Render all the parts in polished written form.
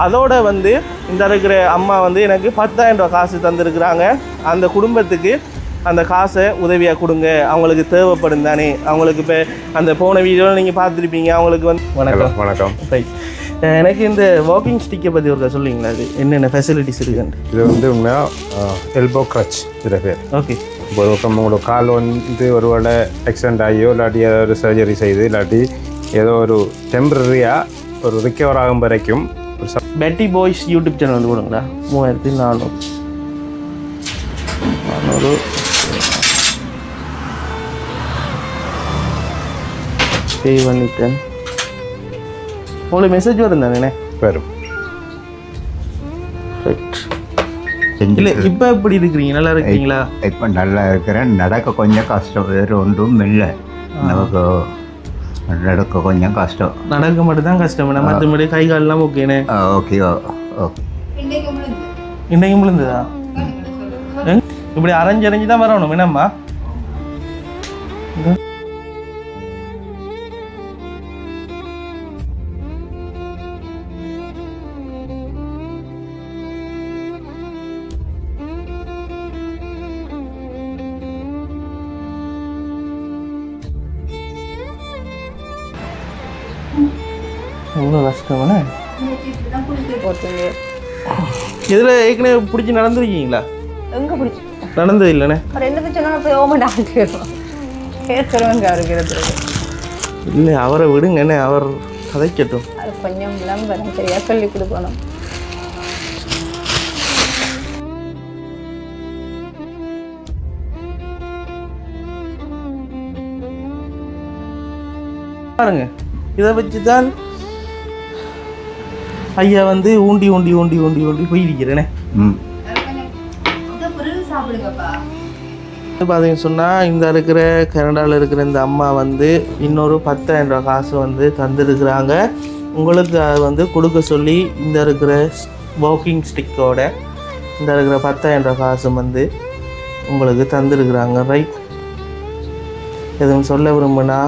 அதோட வந்து இந்த இருக்கிற அம்மா வந்து எனக்கு 10,000 ரூபா காசு தந்துருக்குறாங்க. அந்த குடும்பத்துக்கு அந்த காசை உதவியாக கொடுங்க, அவங்களுக்கு தேவைப்படும் தானே. அவங்களுக்கு இப்போ அந்த போன வீடியோவில் நீங்கள் பார்த்துருப்பீங்க. அவங்களுக்கு வந்து வணக்கம். வணக்கம். ரைட், எனக்கு இந்த வாக்கிங் ஸ்டிக்கை பற்றி ஒரு சொல்லுவீங்களா? அது என்னென்ன ஃபெசிலிட்டிஸ் இருக்குன்னு? இது வந்து உண்மையாக எல்போ க்ரச் இதில் பேர். ஓகே, இப்போ ஒரு பக்கம் உங்களோட கால் வந்து ஒரு வேளை ஆக்சிடென்ட் ஆகியோ இல்லாட்டி ஏதோ ஒரு சர்ஜரி செய்து இல்லாட்டி ஏதோ ஒரு டெம்பரரியாக ஒரு ரிக்கவர் ஆகும் வரைக்கும் பெட்டி பாய்ஸ் யூடியூப் சேனல் வந்து கொடுங்களா? 3400 பே பண்ணிட்டேன். உங்களுக்கு மெசேஜ் வரும் தானே? வரும். இல்லை, இப்போ எப்படி இருக்கிறீங்க? நல்லா இருக்கீங்களா? இப்போ நல்லா இருக்கிறேன். நடக்க கொஞ்சம் கஷ்டம், வேறு ஒன்றும் இல்லை. நமக்கு நடக்க கொஞ்சம் கஷ்டம். நடக்க மட்டும் தான் கஷ்டம், மற்றபடி கை கால்லாம் ஓகேண்ணே. Okay okay. இன்றைக்கும் விழுந்ததா? இப்படி அரைஞ்சு தான் வரணும் என்னம்மா? எவ்வளோ கஷ்டம்ண்ணே. இதில் ஏற்கனவே பிடிச்சி நடந்துருக்கீங்களா? எங்கே பிடிச்சி நடந்தது இல்லைண்ணே. அவர் என்ன சொன்னால் போய் ஓமன் ஆகிடுவோம். கேட்குறவங்க அவருக்கு இருக்கிறது இல்லை, அவரை விடுங்கண்ணே, அவர் கதைக்கட்டும். அது கொஞ்சம் விளம்பரம் சரியாக சொல்லி கொடுக்கணும். பாருங்க, இதை வச்சு தான் ஐயா வந்து ஊண்டி ஊண்டி ஊண்டி ஊண்டி ஊண்டி போயிருக்கிறேனே. பார்த்தீங்கன்னு சொன்னால் இந்த இருக்கிற கனடாவில் இருக்கிற இந்த அம்மா வந்து இன்னொரு 10,000 ரூபா காசு வந்து தந்துருக்குறாங்க. உங்களுக்கு அது வந்து கொடுக்க சொல்லி இந்த இருக்கிற வாக்கிங் ஸ்டிக்கோட இந்த இருக்கிற 10,000 ரூபா காசு வந்து உங்களுக்கு தந்துருக்குறாங்க. ரைட், எதுவும் சொல்ல விரும்புனா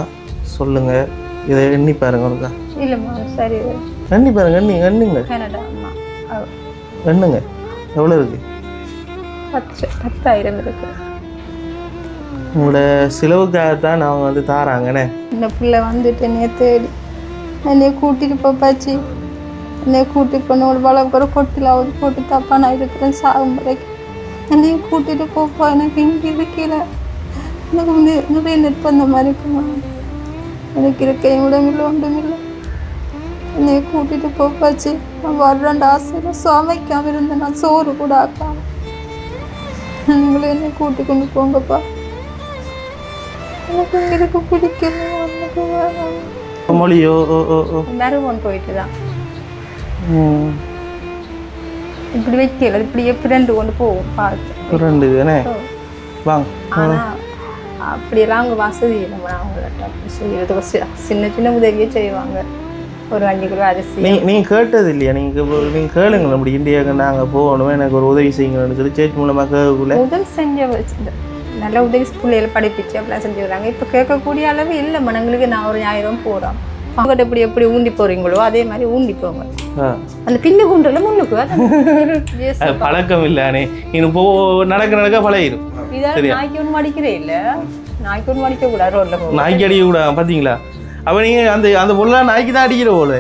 சொல்லுங்கள். இதை எண்ணி பாருங்க. ஒருக்கா இல்லைம்மா, சரி, எண்ணி பாருங்க. எண்ணுங்க கனடா அம்மா எண்ணுங்க. எவ்வளோ இருக்குது? 10,000 இருக்கு. உங்களோட செலவுக்காகத்தான் அவங்க வந்து தாராங்கண்ணே. இந்த பிள்ளை வந்துட்டு நேற்று என்னைய கூட்டிகிட்டு போப்பாச்சு. என்னைய கூட்டிகிட்டு போன ஒரு வளர்க்குற கொட்டிலாவது போட்டு தப்பா நான் இருக்கிறேன் சாகும் வரைக்கும். என்னைய கூட்டிகிட்டு போப்பா, எனக்கு இங்கே இருக்கல. எனக்கு வந்து நிறைய நிர்பந்தமாக இருக்குமா, எனக்கு இருக்க இடமில்லை ஒன்றுமில்லை. என்னைய கூட்டிகிட்டு போப்பாச்சு. நான் வர்றேன் ஆசையில் சமைக்காமல் இருந்தேன், நான் சோறு கூட ஆக்காம. நீங்களும் என்னை கூட்டி கொண்டு போங்கப்பா, எனக்கு இதுக்கு பிடிக்கல. ஒன்றுக்கு வேணாம் மொழியோ மருவன் போயிட்டு தான் இப்படி வைக்கல, இப்படி எப்படி 2 கொண்டு போவோம் பார்த்து 2 தானே வாங்க. ஆனால் அப்படியெல்லாம் அவங்க வசதி இல்லை. அவங்கள்ட்ட செய்யறதுக்கு சின்ன சின்ன உதவியே செய்வாங்க. ஒரு 5 கிலோ அரிசி. நீங்கள் கேட்டது இல்லையா? நீங்கள் கேளுங்களேன், அப்படி இந்தியாவுக்கு நாங்கள் போகணும், எனக்கு ஒரு உதவி செய்யுங்கன்னு சொல்லி சேர்ச்சி மூலமாக கேட்கக்குள்ள முதல் செஞ்ச நல்ல உதவி பிள்ளைகளை படிப்பிச்சு அப்படிலாம் செஞ்சு வராங்க. இப்போ கேட்கக்கூடிய அளவு இல்லை மனங்களுக்கு. நான் ஒரு 1000 போகிறோம். அவங்ககிட்ட எப்படி ஊண்டி போகிறீங்களோ அதே மாதிரி ஊண்டி போங்க. அந்த பின்னு குண்டுல முன்னுக்கு பழக்கம் இல்லைண்ணே. இன்னும் நடக்க பழகிடும். இதான் நாய்க்கு ஒன்று மடிக்கிறே இல்லை, நாய்க்கு ஒன்று மடிக்க கூடாது. ரோட்ல போக நாய்க்கு அடிக்க கூடாது பார்த்தீங்களா? அப்போ நீங்கள் அந்த பொருளாக நாய்க்கு தான் அடிக்கிற போல.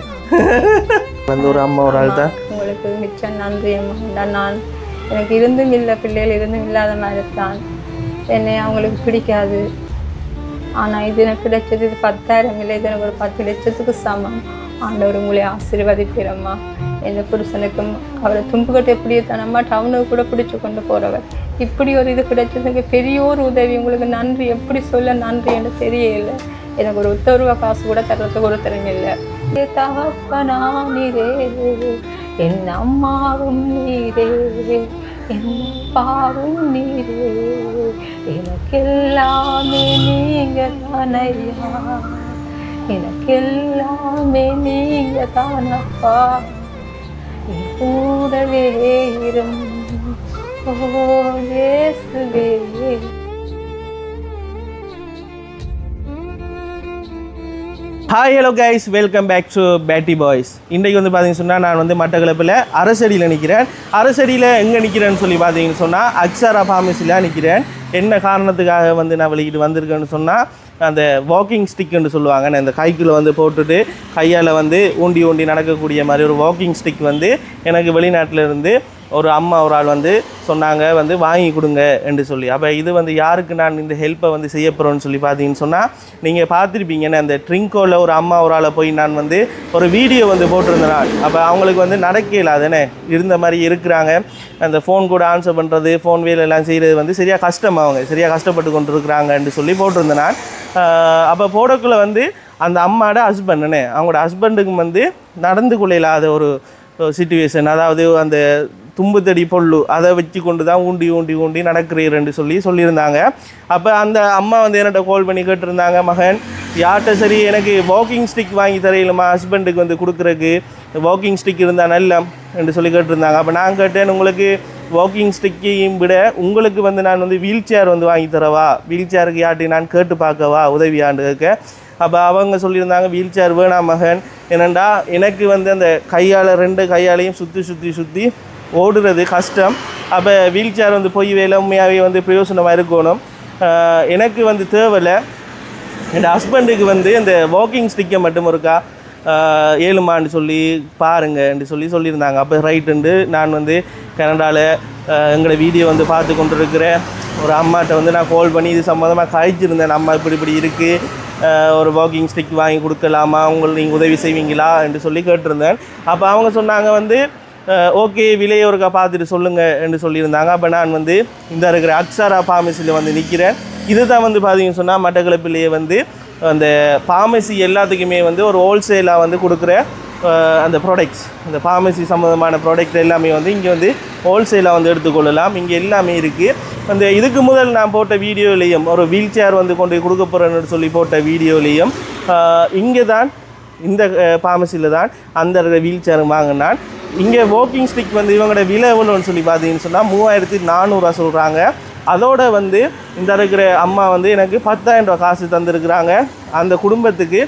வந்து ஒரு அம்மா ஒரு ஆள் தான். உங்களுக்கு மிச்சம் நன்றி அம்மா. நான் எனக்கு இருந்தும் இல்லை, பிள்ளைகள் இருந்தும் இல்லாத மாதிரி தான். என்னை அவங்களுக்கு பிடிக்காது. ஆனால் இது எனக்கு கிடைச்சது இது 10,000 இல்லை, இது எனக்கு ஒரு 10 லட்சத்துக்கு சமம். ஆண்டவர் உங்களை ஆசீர்வதிக்கிறம்மா. எந்த புருஷனுக்கும் அவரை தும்புக்கட்டு எப்படியே தானம்மா டவுனுக்கு கூட பிடிச்சி கொண்டு போகிறவர். இப்படி ஒரு இது கிடைச்சதுக்கு பெரிய ஒரு உதவி. உங்களுக்கு நன்றி எப்படி சொல்ல நன்றி என்று தெரியல. எனக்கு ஒரு 10 ரூபா காசு கூட தர்றதுக்கு ஒரு திறமை இல்லை. தகப்பனா நீரே, என் அம்மாவும் நீரே, என் அப்பாவும் நீரே, எனக்கெல்லாமே நீங்க தானையா, எனக்கெல்லாமே நீங்க தானப்பா, என் கூடவே இரும் ஓ இயேசுவே. Hi hello guys, welcome back to Betty boys. இன்றைக்கு வந்து பார்த்தீங்கன்னு சொன்னால் நான் வந்து மட்டக்களப்பில் அரசடியில் நிற்கிறேன். அரசடியில் எங்கே நிற்கிறேன்னு சொல்லி பார்த்தீங்கன்னு சொன்னால் அக்ஸாரா ஃபார்மசியில் நிற்கிறேன். என்ன காரணத்துக்காக வந்து நான் வெளியிட்டு வந்திருக்கேன்னு சொன்னால் அந்த வாக்கிங் ஸ்டிக்குன்னு சொல்லுவாங்க. இந்த கைக்குள்ளே வந்து போட்டுட்டு கையால் வந்து ஊண்டி ஊண்டி நடக்கக்கூடிய மாதிரி ஒரு வாக்கிங் ஸ்டிக் வந்து எனக்கு வெளிநாட்டில் இருந்து ஒரு அம்மா ஒரு ஆள் வந்து சொன்னாங்க வந்து வாங்கி கொடுங்க என்று சொல்லி. அப்போ இது வந்து யாருக்கு நான் இந்த ஹெல்ப்பை வந்து செய்ய போகிறேன்னு சொல்லி பார்த்தீங்கன்னு சொன்னால் நீங்கள் பார்த்துருப்பீங்கன்னு அந்த ட்ரிங்கோவில் ஒரு அம்மா ஒரு ஆளை போய் நான் வந்து ஒரு வீடியோ வந்து போட்டிருந்தேன் நான். அப்போ அவங்களுக்கு வந்து நடக்க இல்லாதனே இருந்த மாதிரி இருக்கிறாங்க. அந்த ஃபோன் கூட ஆன்சர் பண்ணுறது, ஃபோன் வேலையெல்லாம் செய்கிறது வந்து சரியாக கஷ்டம், அவங்க சரியாக கஷ்டப்பட்டு கொண்டு இருக்கிறாங்கன்னு சொல்லி போட்டிருந்தேன் நான். அப்போ போடக்குள்ளே வந்து அந்த அம்மாவோட ஹஸ்பண்டுன்னு அவங்களோட ஹஸ்பண்டுக்கு வந்து நடந்து கொள்ள இல்லாத ஒரு சிச்சுவேஷன், அதாவது அந்த தும்பு தடி பொல்லு அதை வச்சு கொண்டு தான் ஊண்டி ஊண்டி ஊண்டி நடக்கிறீர்ன்னு சொல்லியிருந்தாங்க. அப்போ அந்த அம்மா வந்து என்கிட்ட கால் பண்ணி கேட்டிருந்தாங்க, மகன் யார்கிட்ட சரி எனக்கு வாக்கிங் ஸ்டிக் வாங்கி தரையிலுமா ஹஸ்பண்டுக்கு வந்து கொடுக்குறக்கு வாக்கிங் ஸ்டிக் இருந்தால் நல்ல என்று சொல்லி கேட்டிருந்தாங்க. அப்போ நான் கேட்டேன், உங்களுக்கு வாக்கிங் ஸ்டிக்கையும் விட உங்களுக்கு வந்து நான் வந்து வீல் சேர் வந்து வாங்கி தரவா, வீல் சேருக்கு யார்ட்டி நான் கேட்டு பார்க்கவா உதவியாண்டு கேட்க. அப்போ அவங்க சொல்லியிருந்தாங்க, வீல் சேர் வேணாம் மகன், என்னென்னா எனக்கு வந்து அந்த கையால் ரெண்டு கையாலையும் சுற்றி ஓடுறது கஷ்டம். அப்போ வீல் சேர் வந்து பொய் வேலை உண்மையாகவே வந்து பிரயோசனமாக இருக்கணும். எனக்கு வந்து தேவையில்லை, என் ஹஸ்பண்டுக்கு வந்து இந்த வாக்கிங் ஸ்டிக்கை மட்டும் இருக்கா ஏழுமான்னு சொல்லி பாருங்கன்னு சொல்லியிருந்தாங்க. அப்போ ரைட்டுண்டு நான் வந்து கனடாவில் எங்களோட வீடியோ வந்து பார்த்து கொண்டு இருக்கிற ஒரு அம்மாட்ட வந்து நான் கால் பண்ணி இது சம்மந்தமாக கழிச்சிருந்தேன். அம்மா இப்படி இருக்குது, ஒரு வாக்கிங் ஸ்டிக் வாங்கி கொடுக்கலாமா, உங்களுக்கு நீங்கள் உதவி செய்வீங்களா என்று சொல்லி கேட்டிருந்தேன். அப்போ அவங்க சொன்னாங்க வந்து ஓகே விலையை ஒருக்கா பார்த்துட்டு சொல்லுங்கள் என்று சொல்லியிருந்தாங்க. அப்போ நான் வந்து இந்த இருக்கிற அக்ஸாரா ஃபார்மசியில் வந்து நிற்கிறேன். இதுதான் வந்து பார்த்தீங்கன்னு சொன்னால் மட்டக்களப்பிலேயே வந்து அந்த ஃபார்மசி எல்லாத்துக்குமே வந்து ஒரு ஹோல்சேலாக வந்து கொடுக்குற அந்த ப்ராடக்ட்ஸ், அந்த ஃபார்மசி சம்மந்தமான ப்ராடக்ட் எல்லாமே வந்து இங்கே வந்து ஹோல்சேலாக வந்து எடுத்துக்கொள்ளலாம். இங்கே எல்லாமே இருக்குது. அந்த இதுக்கு முதல் நான் போட்ட வீடியோலேயும் ஒரு வீல் சேர் வந்து கொண்டு கொடுக்க போகிறேன்னு சொல்லி போட்ட வீடியோலேயும் இங்கே தான் இந்த ஃபார்மசியில் தான் அந்த வீல் சேர் வாங்கினான். இங்கே வாக்கிங் ஸ்டிக் வந்து இவங்களோட விலை எவ்வளோன்னு சொல்லி பார்த்தீங்கன்னு சொன்னால் 3400 சொல்கிறாங்க. அதோட வந்து இந்த இருக்கிற அம்மா வந்து எனக்கு 10,000 ரூபா காசு தந்துருக்குறாங்க. அந்த குடும்பத்துக்கு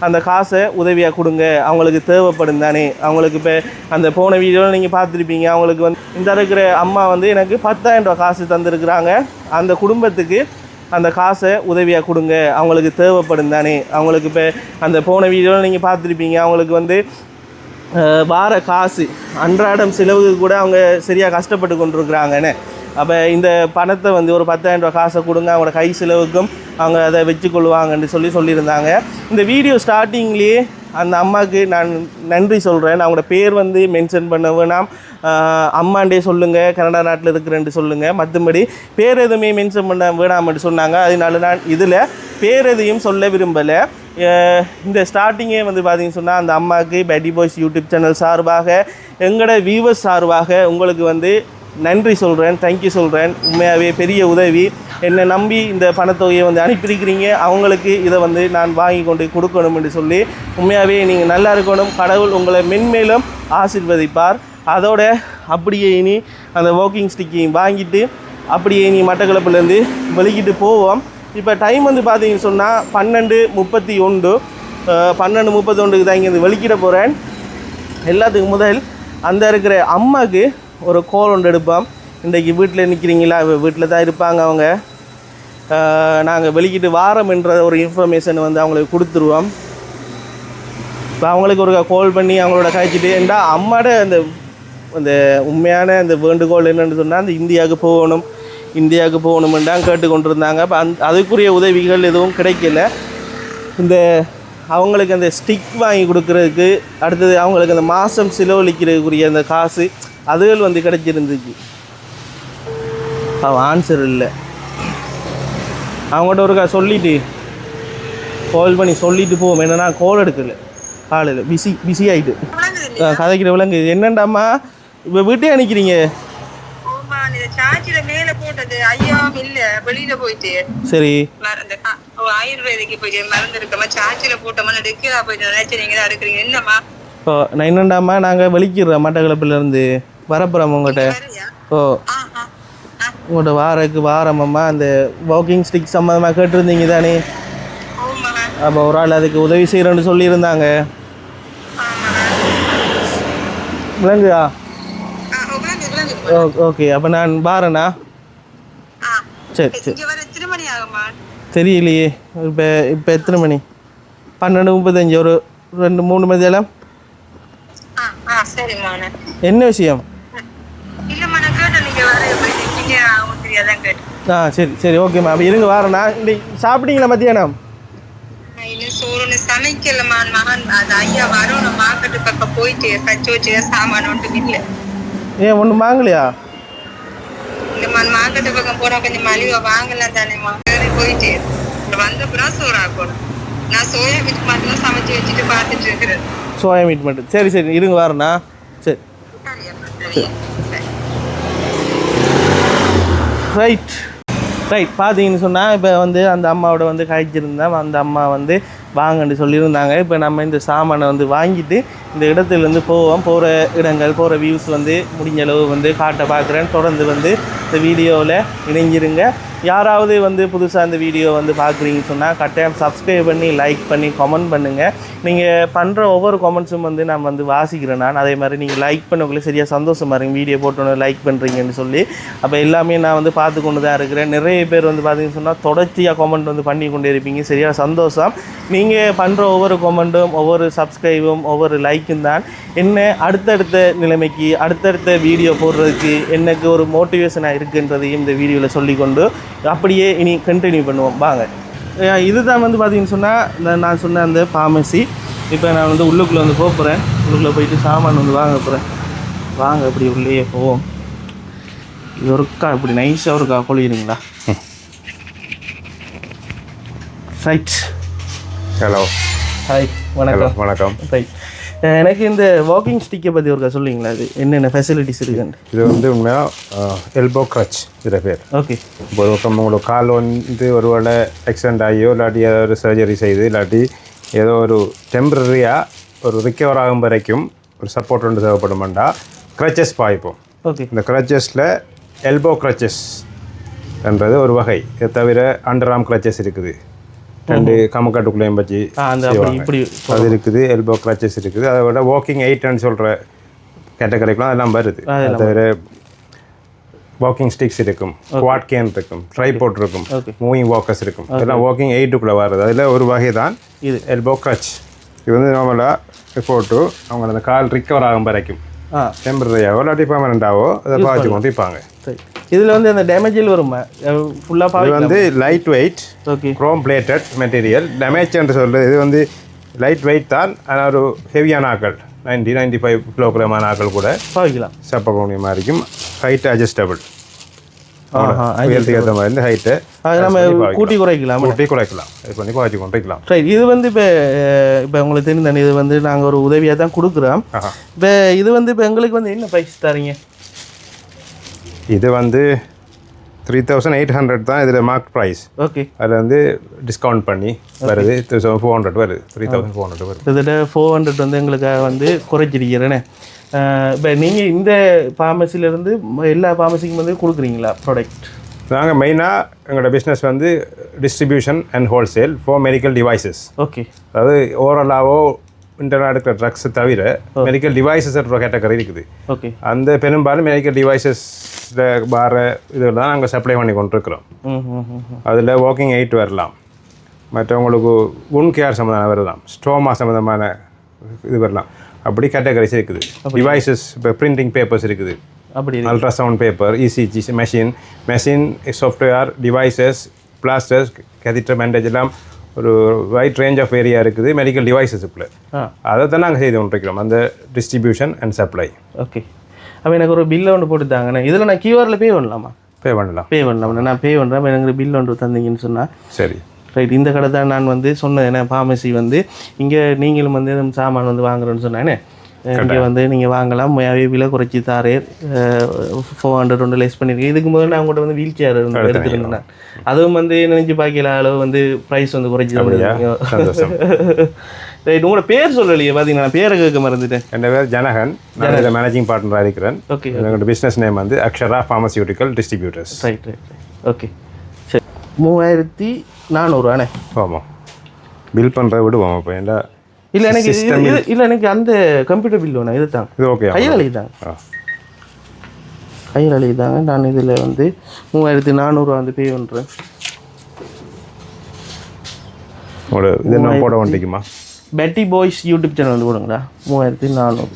அந்த காசை உதவியாக கொடுங்க, அவங்களுக்கு தேவைப்படும் தானே. அவங்களுக்கு இப்போ அந்த போன வீடியோவில் நீங்கள் பார்த்துருப்பீங்க, அவங்களுக்கு வந்து இந்த இருக்கிற அம்மா வந்து எனக்கு 10,000 ரூபா காசு தந்துருக்குறாங்க. அந்த குடும்பத்துக்கு அந்த காசை உதவியாக கொடுங்க, அவங்களுக்கு தேவைப்படும் தானே. அவங்களுக்கு இப்போ அந்த போன வீடியோவில் நீங்கள் பார்த்துருப்பீங்க, அவங்களுக்கு வந்து வார காசு அன்றாடம் செலவுக்கு கூட அவங்க சரியாக கஷ்டப்பட்டு கொண்டிருக்கிறாங்கன்னு. அப்போ இந்த பணத்தை வந்து ஒரு 10,000 ரூபா காசை கொடுங்க, அவங்களோட கை செலவுக்கும் அவங்க அதை வச்சுக்கொள்வாங்கன்னு சொல்லியிருந்தாங்க. இந்த வீடியோ ஸ்டார்டிங்லேயே அந்த அம்மாவுக்கு நான் நன்றி சொல்கிறேன். அவங்களோட பேர் வந்து மென்ஷன் பண்ண வேணாம், அம்மாண்டே சொல்லுங்கள், கனடா நாட்டில் இருக்கிறேன்ட்டு சொல்லுங்கள், மற்றபடி பேர் எதுவுமே மென்ஷன் பண்ண வேணாம்னு சொன்னாங்க. அதனால நான் இதில் பேர் எதையும் சொல்ல விரும்பலை. இந்த ஸ்டார்டிங்கே வந்து பார்த்தீங்கன்னு சொன்னால் அந்த அம்மாவுக்கு பேட்டி பாய்ஸ் யூடியூப் சேனல் சார்பாக எங்களோட வியூவர்ஸ் சார்பாக உங்களுக்கு வந்து நன்றி சொல்கிறேன், தேங்க்யூ சொல்கிறேன். உண்மையாகவே பெரிய உதவி. என்னை நம்பி இந்த பணத்தொகையை வந்து அனுப்பியிருக்கிறீங்க, அவங்களுக்கு இதை வந்து நான் வாங்கி கொண்டு கொடுக்கணும் என்று சொல்லி உண்மையாகவே நீங்கள் நல்லா இருக்கணும், கடவுள் உங்களை மென்மேலும் ஆசீர்வதிப்பார். அதோட அப்படியே இனி அந்த வாக்கிங் ஸ்டிக்கையும் வாங்கிட்டு அப்படியே இனி மட்டக்களப்புலேருந்து வெளிக்கிட்டு போவோம். இப்போ டைம் வந்து பார்த்தீங்கன்னு சொன்னால் 12:31 12:31 தான் இங்கேருந்து வெளிக்கிட போகிறேன். எல்லாத்துக்கும் முதல் அந்த இருக்கிற அம்மாவுக்கு ஒரு கோல் ஒன்று எடுப்போம். இன்றைக்கி வீட்டில் நிற்கிறீங்களா, வீட்டில் தான் இருப்பாங்க அவங்க. நாங்கள் வெளிக்கிட்டு வாரம் என்ற ஒரு இன்ஃபர்மேஷன் வந்து அவங்களுக்கு கொடுத்துருவோம். இப்போ அவங்களுக்கு ஒரு கால் பண்ணி அவங்களோட கழிச்சிட்டு ஏண்டா அம்மாட அந்த உண்மையான அந்த வேண்டுகோள் என்னென்னு சொன்னால் அந்த இந்தியாவுக்கு போகணுமென்றாங்க கேட்டுக்கொண்டிருந்தாங்க. அப்போ அதுக்குரிய உதவிகள் எதுவும் கிடைக்கல. இந்த அவங்களுக்கு அந்த ஸ்டிக் வாங்கி கொடுக்குறதுக்கு அடுத்தது அவங்களுக்கு அந்த மாதம் செலவழிக்கிறதுக்குரிய அந்த காசு அதுகள் வந்து கிடைச்சிருந்துச்சு. அவன் ஆன்சர் இல்லை. அவங்கள்ட்ட ஒருக்கா சொல்லிவிட்டு கால் பண்ணி சொல்லிவிட்டு போவோம். என்னென்னா கால் எடுக்கலை, காலையில் பிஸி ஆகிட்டு கதைக்கிற விலங்கு. என்னண்டாம்மா இப்போ வீட்டே அனுக்கிறீங்க? சரி ஓ நான் என்னண்டாம்மா நாங்கள் வெளிக்கிறோம் மட்டக்களப்பிலேருந்து வரப்போகிறோம் உங்கள்கிட்ட. ஓ உங்கள்கிட்ட வாரம்மா அந்த வாக்கிங் ஸ்டிக் சம்மந்தமாக கேட்டிருந்தீங்க தானே? அப்போ ஒரு ஆள் அதுக்கு உதவி செய்கிறேன்னு சொல்லியிருந்தாங்க. விளங்குதா? ஓகே, அப்போ நான் பாரேண்ணா. சரி சரி. தெரியலையே, இப்போ எத்தனை மணி? 12:35, ஒரு 2-3 மணி நேரம். என்ன விஷயம்? சரி சரி, ஓகேம்மா. அப்போ இருங்க வாரேண்ணா. இன்னைக்கு சாப்பிட்டீங்களா மத்தியானம்? ஏன் ஒன்றும் வாங்கலையா? சோயா மீட் மட்டும். சரி சரி, இருங்க வாரேண்ணா. சரி ரைட் ரைட். பார்த்தீங்கன்னு சொன்னால் இப்போ வந்து அந்த அம்மாவோட வந்து காய்ச்சிருந்தேன். அந்த அம்மா வந்து வாங்கன்னு சொல்லியிருந்தாங்க. இப்போ நம்ம இந்த சாமானை வந்து வாங்கிட்டு இந்த இடத்துலேருந்து போவோம். போகிற இடங்கள், போகிற வியூஸ் வந்து முடிஞ்ச அளவு வந்து காட்ட பார்க்குறேன். தொடர்ந்து வந்து இந்த வீடியோவில் இணைஞ்சிருங்க. யாராவது வந்து புதுசாக இந்த வீடியோ வந்து பார்க்குறீங்கன்னு சொன்னால் கட்டாயம் சப்ஸ்கிரைப் பண்ணி, லைக் பண்ணி, கமெண்ட் பண்ணுங்கள். நீங்கள் பண்ணுற ஒவ்வொரு கமெண்ட்ஸும் வந்து நான் வந்து வாசிக்கிறேன். நான் அதே மாதிரி நீங்கள் லைக் பண்ணக்குள்ளே சரியாக சந்தோஷமாக இருங்க. வீடியோ போட்டோன்னு லைக் பண்ணுறீங்கன்னு சொல்லி. அப்போ எல்லாமே நான் வந்து பார்த்து கொண்டு தான் இருக்கிறேன். நிறைய பேர் வந்து பார்த்தீங்கன்னு சொன்னால் தொடர்ச்சியாக கமெண்ட் வந்து பண்ணி கொண்டே இருப்பீங்க. சரியாக சந்தோஷம். நீங்கள் பண்ணுற ஒவ்வொரு கமெண்ட்டும், ஒவ்வொரு சப்ஸ்கிரைபும், ஒவ்வொரு லைக்கும் தான் என்ன அடுத்தடுத்த நிலைமைக்கு, அடுத்தடுத்த வீடியோ போடுறதுக்கு எனக்கு ஒரு மோட்டிவேஷனாக இருக்குன்றதையும் இந்த வீடியோவில் சொல்லிக்கொண்டு அப்படியே இனி கண்டினியூ பண்ணுவோம். வாங்க. இதுதான் வந்து பார்த்தீங்கன்னு சொன்னால் நான் சொன்ன அந்த ஃபார்மசி. இப்போ நான் வந்து உள்ளுக்குள்ளே வந்து போகிறேன். உள்ளுக்குள்ளே போயிட்டு சாமான் வந்து வாங்க போகிறேன். வாங்க, அப்படி உள்ளே போவோம். இது ஒருக்கா இப்படி நைஸாக ஒருக்கா கொள்கிறீங்களா? ரைட். ஹலோ. ஹாய், வணக்கம். வணக்கம். ரைட். எனக்கு இந்த வாக்கிங் ஸ்டிக்கை பற்றி ஒருக்கா சொல்லுவீங்களா? அது என்னென்ன ஃபெசிலிட்டிஸ் இருக்குன்னு? இது வந்து உண்மையாக எல்போ க்ரச் இதில் பேர். ஓகே. இப்போ ஒரு பக்கம் உங்களுக்கு கால் வந்து ஒரு வேளை ஆக்சிடென்ட் ஆகியோ இல்லாட்டி ஏதோ ஒரு சர்ஜரி செய்து இல்லாட்டி ஏதோ ஒரு டெம்பரரியாக ஒரு ரிக்கவர் ஆகும் வரைக்கும் ஒரு சப்போர்ட் ஒன்று தேவைப்படுமாண்டா க்ரச்சஸ் பாய்ப்போம். ஓகே. இந்த க்ரச்சஸில் எல்போ க்ரச்சஸ் என்றது ஒரு வகை. இதை தவிர அண்டர் ஆர்ம் க்ரச்சஸ் இருக்குது. 2 கமக்காட்டுக்குள்ளேயும் வச்சு இப்படி அது இருக்குது. எல்போ க்ரச்சஸ் இருக்குது. அதை விட வாக்கிங் 8ன்னு சொல்கிற கேட்டகரிக்கெலாம் அதெல்லாம் வருது. அது தவிர வாக்கிங் ஸ்டிக்ஸ் இருக்கும், குவாட் கேன் இருக்கும், ட்ரைபோர்ட் இருக்கும், மூவிங் வாக்கர்ஸ் இருக்கும். இதெல்லாம் வாக்கிங் 8க்குள்ளே வருது. அதில் ஒரு வகை தான் இது எல்போ க்ரச். இது வந்து நார்மலாக போட்டு அவங்க அந்த கால் ரிக்கவர் ஆகும் வரைக்கும் டெம்பரரியாவோ இல்லாட்டி பெர்மனண்டாவோ அதை பாய்ச்சி கொண்டு இருப்பாங்க. இதில் வந்து அந்த டேமேஜில் வருமா? ஃபுல்லாக இது வந்து light weight, okay, chrome plated material. Damage என்று சொல்கிறது இது வந்து லைட் வெயிட் தான். ஆனால் ஒரு ஹெவியான ஆக்கள் 90-95 கிலோகிராமான ஆக்கள் கூட பாவிக்கலாம். சப்பக்கூடிய மாதிரி இருக்கும். Height adjustable. உயரத்துக்கு ஏற்ற மாதிரி இந்த ஹைட்டு நம்ம கூட்டி குறைக்கலாம். இது பண்ணி பாய்ச்சி கொண்டு வைக்கலாம். ரைட். இது வந்து இப்போ உங்களுக்கு தெரிந்தானே, இது வந்து நாங்கள் ஒரு உதவியாக தான் கொடுக்குறோம். இப்போ இது வந்து இப்போ எங்களுக்கு வந்து என்ன ப்ரைஸ் தரீங்க? இது வந்து 3800 தான் இதில் மார்க் ப்ரைஸ். ஓகே. அதில் வந்து டிஸ்கவுண்ட் பண்ணி வருது 3400 வருது. 3400 வருது. கிட்டத்தட்ட 400 வந்து எங்களுக்காக வந்து குறைச்சிருக்கிறேனே. இப்போ நீங்கள் இந்த ஃபார்மசிலேருந்து எல்லா ஃபார்மசிக்கும் வந்து கொடுக்குறீங்களா ப்ராடக்ட்? நாங்கள் மெயினாக எங்களோட பிஸ்னஸ் வந்து distribution and wholesale for medical devices. Okay. அதாவது ஓவராலாவோ இன்டர்னல் எடுக்கிற ட்ரக்ஸை தவிர மெடிக்கல் டிவைசஸ் கேட்டகரி இருக்குது. ஓகே. அந்த பெரும்பாலும் மெடிக்கல் டிவைசஸில் வர இதில் தான் நாங்கள் சப்ளை பண்ணி கொண்டிருக்கிறோம். அதில் வாக்கிங் 8 வரலாம், மற்றவங்களுக்கு உன் கேர் சம்மந்தமான வரலாம், ஸ்டோமா சம்மந்தமான இது வரலாம். அப்படி கேட்டகரிஸ் இருக்குது. டிவைசஸ் இப்போ பிரிண்டிங் பேப்பர்ஸ் இருக்குது, அப்படி ultrasound paper, ECG machine software, devices, plasters, catheter, bandage எல்லாம் ஒரு வைட் ரேஞ்ச் ஆஃப் ஏரியா இருக்குது மெடிக்கல் டிவைசஸுக்குள்ளே. அதை தான் நாங்கள் செய்து கொண்டிருக்கிறோம், அந்த டிஸ்ட்ரிபியூஷன் அண்ட் சப்ளை. ஓகே. அப்போ எனக்கு ஒரு பில்லை ஒன்று போட்டு தாங்கண்ணே. இதில் நான் கியூஆரில் பே பண்ணலாமா? பே பண்ணலாம். நான் பே பண்ணுறேன். எனக்கு பில் ஒன்று தந்தீங்கன்னு சொன்னால் சரி. ரைட். இந்த கடை தான் நான் வந்து சொன்னேன். ஏன்னா ஃபார்மசி வந்து இங்கே நீங்களும் வந்து சாமான் வந்து வாங்குறேன்னு சொன்னேன்னே. இங்கே வந்து நீங்கள் வாங்கலாம், விலை குறைச்சி தாரே 400 ஒன்று லெஸ் பண்ணியிருக்கேன். இதுக்கு முதல்ல நான் உங்கள்கிட்ட வந்து வீல் சேர் எடுத்துருந்தேன். அதுவும் வந்து நினைச்சு பார்க்கல அளவு வந்து ப்ரைஸ் வந்து குறைச்சி தான். ரைட். உங்களோட பேர் சொல்லலையே, பார்த்தீங்கன்னா நான் பேரை கேட்க மறந்துட்டேன். என் பேர் ஜனகன். நான் இதில் மேனேஜிங் பார்ட்னராக இருக்கிறேன். ஓகே. எங்களோட பிஸ்னஸ் நேம் வந்து Akshara pharmaceutical distributors. Right right right. Okay. சரி. 3400 ஆனே. ஆமாம். பில் பண்ணுற விடுவோம் அப்போ ஏன்னா இல்லை எனக்கு இல்லை எனக்கு அந்த கம்ப்யூட்டர் பில் வேணும் இதுதான் இது ஓகே கையில் அழிதாங்க கையில் அழிதாங்க. நான் இதில் வந்து 3400 வந்து பே பண்ணுறேன். ஒரு இது என்ன போட வேண்டிக்குமா? பெட்டி பாய்ஸ் யூடியூப் சேனல் வந்து போடுங்களா 3400